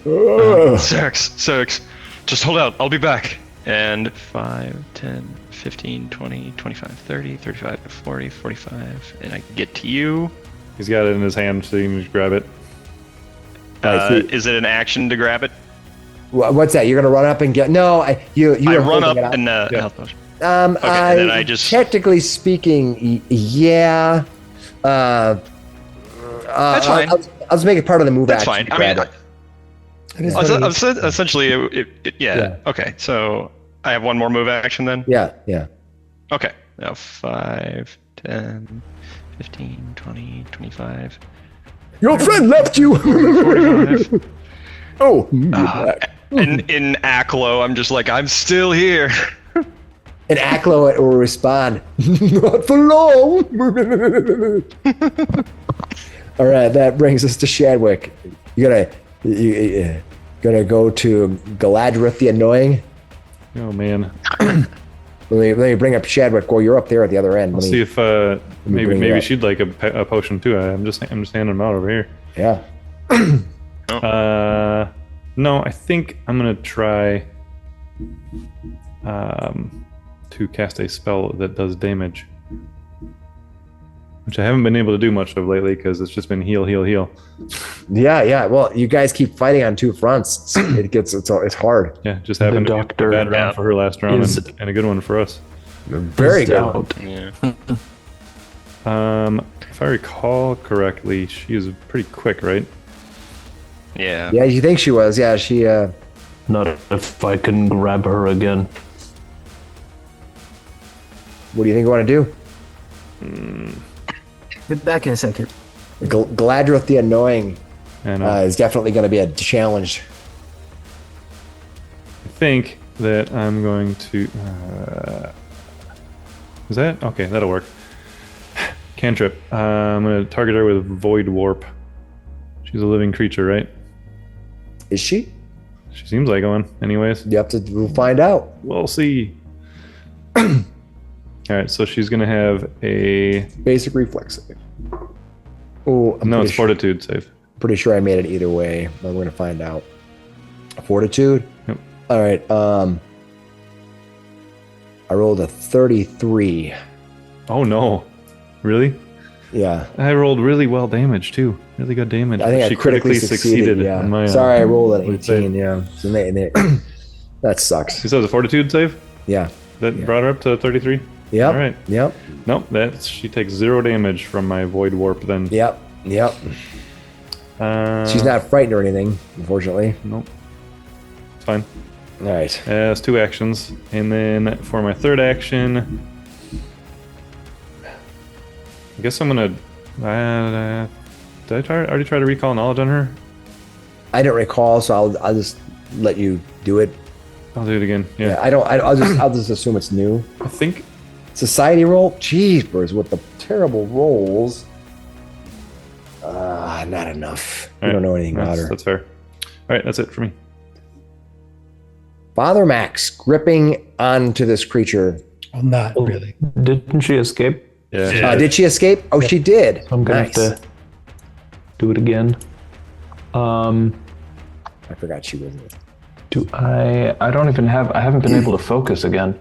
Right. Sarrix, just hold out. I'll be back. And 5, 10, 15, 20, 25, 30, 35, 40, 45. And I get to you. He's got it in his hand, so you can just grab it. Is it an action to grab it? What's that? You're going to run up and get... No, you I are run holding up it out. and health potion. and then I just- Technically speaking, yeah. That's fine. I'll just make it part of the move That's action. fine. I mean, It is what it is. essentially, yeah. Yeah. Okay, so I have one more move action then? Yeah. Okay. Now 5, 10, 15, 20, 25. Your friend left you. 45. Oh. In Aklo, I'm just like, I'm still here. And Aklo will respond, not for long. All right, that brings us to Shadwick. You gonna go to Galadriel the Annoying? Oh man. Let me bring up Shadwick. Well, you're up there at the other end. I'll Let see me- if me bring it maybe up. she'd like a potion too. I'm just handing them out over here. Yeah. No, I think I'm gonna try to cast a spell that does damage, which I haven't been able to do much of lately because it's just been heal. Yeah. Well, you guys keep fighting on two fronts. It's hard. Yeah, just happened to be a doctor bad round for her last round is- and a good one for us. Very good. Out. Yeah. If I recall correctly, she is pretty quick, right? Yeah. Yeah, you think she was? Yeah, she. Not if I can grab her again. What do you think you want to do? Be back in a second. Galadriel the Annoying And is definitely going to be a challenge. I think that I'm going to. Is that okay? That'll work. Cantrip. I'm going to target her with Void Warp. She's a living creature, right? Is she? She seems like one. Anyways, We'll find out. we'll see. All right, so she's going to have a. Basic reflex save. Oh, No, it's Fortitude save. Pretty sure I made it either way, but we're going to find out. Fortitude? Yep. All right. I rolled a 33. Oh no, really? Yeah. I rolled really well damage too. Really good damage. I think I she critically succeeded. Yeah. on my, Sorry, I rolled an would 18. say. Yeah. So that sucks. She says a Fortitude save? Yeah. That brought her up to 33? Yep. All right. Yep. Nope, she takes 0 damage from my Void Warp then. Yep. Yep. She's not frightened or anything, unfortunately. Nope. It's fine. All right. That's 2 actions. And then for my third action, I guess I'm going to... did I already try to recall knowledge on her? I don't recall, so I'll just let you do it. I'll do it again. Yeah. I'll just assume it's new. I think... Society roll? Jeepers, with the terrible rolls. Not enough. We don't know anything about her. That's fair. All right, that's it for me. Father Max gripping onto this creature. Well, not really. Didn't she escape? Yeah. Did she escape? Oh, she did. I'm gonna Nice. have to do it again. I forgot she wasn't. I don't even have. I haven't been able to focus again.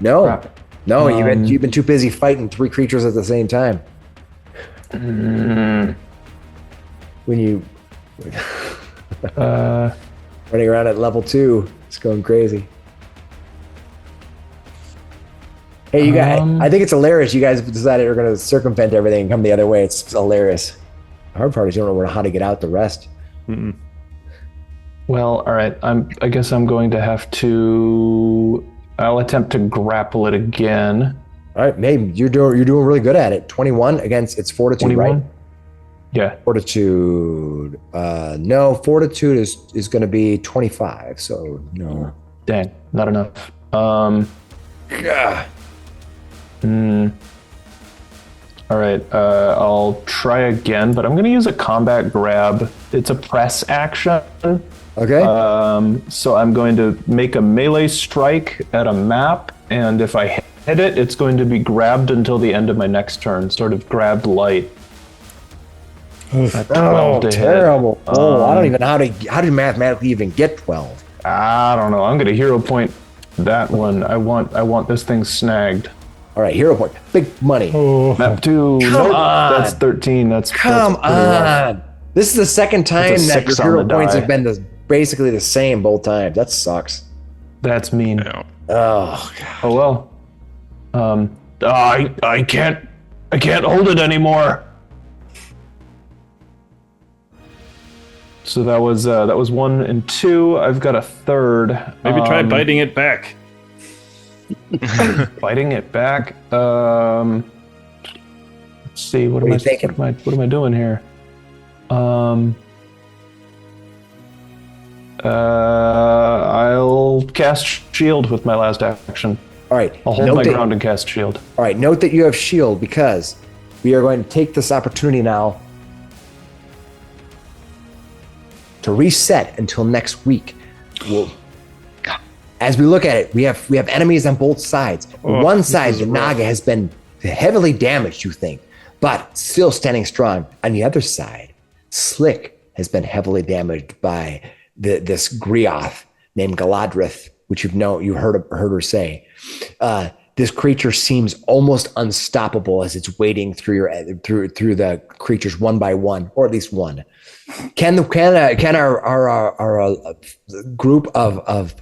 No. Crap. No, you've been too busy fighting 3 creatures at the same time. When you running around at level 2, it's going crazy. Hey, you guys! I think it's hilarious. You guys decided you're going to circumvent everything and come the other way. It's hilarious. The hard part is you don't know how to get out the rest. Mm-mm. Well, all right. I guess I'm going to have to. I'll attempt to grapple it again. All right, maybe you're doing really good at it. 21 against its Fortitude, 21? right? Yeah. Fortitude. No, Fortitude is going to be 25. So no. Dang, not enough. Yeah. All right. I'll try again, but I'm going to use a combat grab. It's a press action. Okay. So I'm going to make a melee strike at a map, and if I hit it, it's going to be grabbed until the end of my next turn. Sort of grabbed light. Oof. 12 to hit. Terrible. I don't even know how do you mathematically even get 12? I don't know. I'm going to hero point that one. I want this thing snagged. All right, hero point. Big money. Oh, Map 2. Come on. That's 13. That's Come pretty rough. on. This is the second time That's a that your 6 on hero the points die. have been basically the same both times. That sucks. That's mean. No. Oh, God. Oh well. I can't hold it anymore. So that was 1 and 2. I've got a third. Maybe try biting it back. Biting it back. Let's see. What are am you I thinking? What am I doing here? I'll cast shield with my last action. All right. I'll hold my ground and cast shield. All right. Note that you have shield because we are going to take this opportunity now to reset until next week. As we look at it, we have enemies on both sides. On one side, the Naga has been heavily damaged, you think, but still standing strong. On the other side, Slick has been heavily damaged by this Grioth named Galadrith, which you heard her say. This creature seems almost unstoppable as it's wading through the creatures one by one, or at least one. Can our group of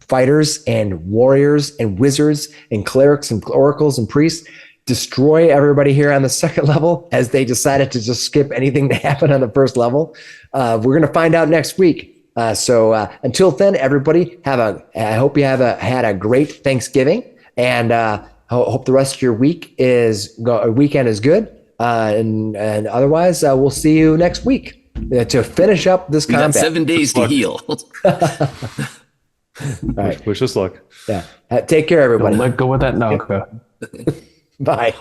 fighters and warriors and wizards and clerics and oracles and priests destroy everybody here on the second level as they decided to just skip anything that happened on the first level? We're going to find out next week. So until then, everybody I hope you had a great Thanksgiving, and hope the rest of your weekend is good. And otherwise, we'll see you next week. to finish up this We got combat. 7 days to heal. All right. Wish us luck. Yeah. Take care, everybody. Don't let go of that Naga. Bye.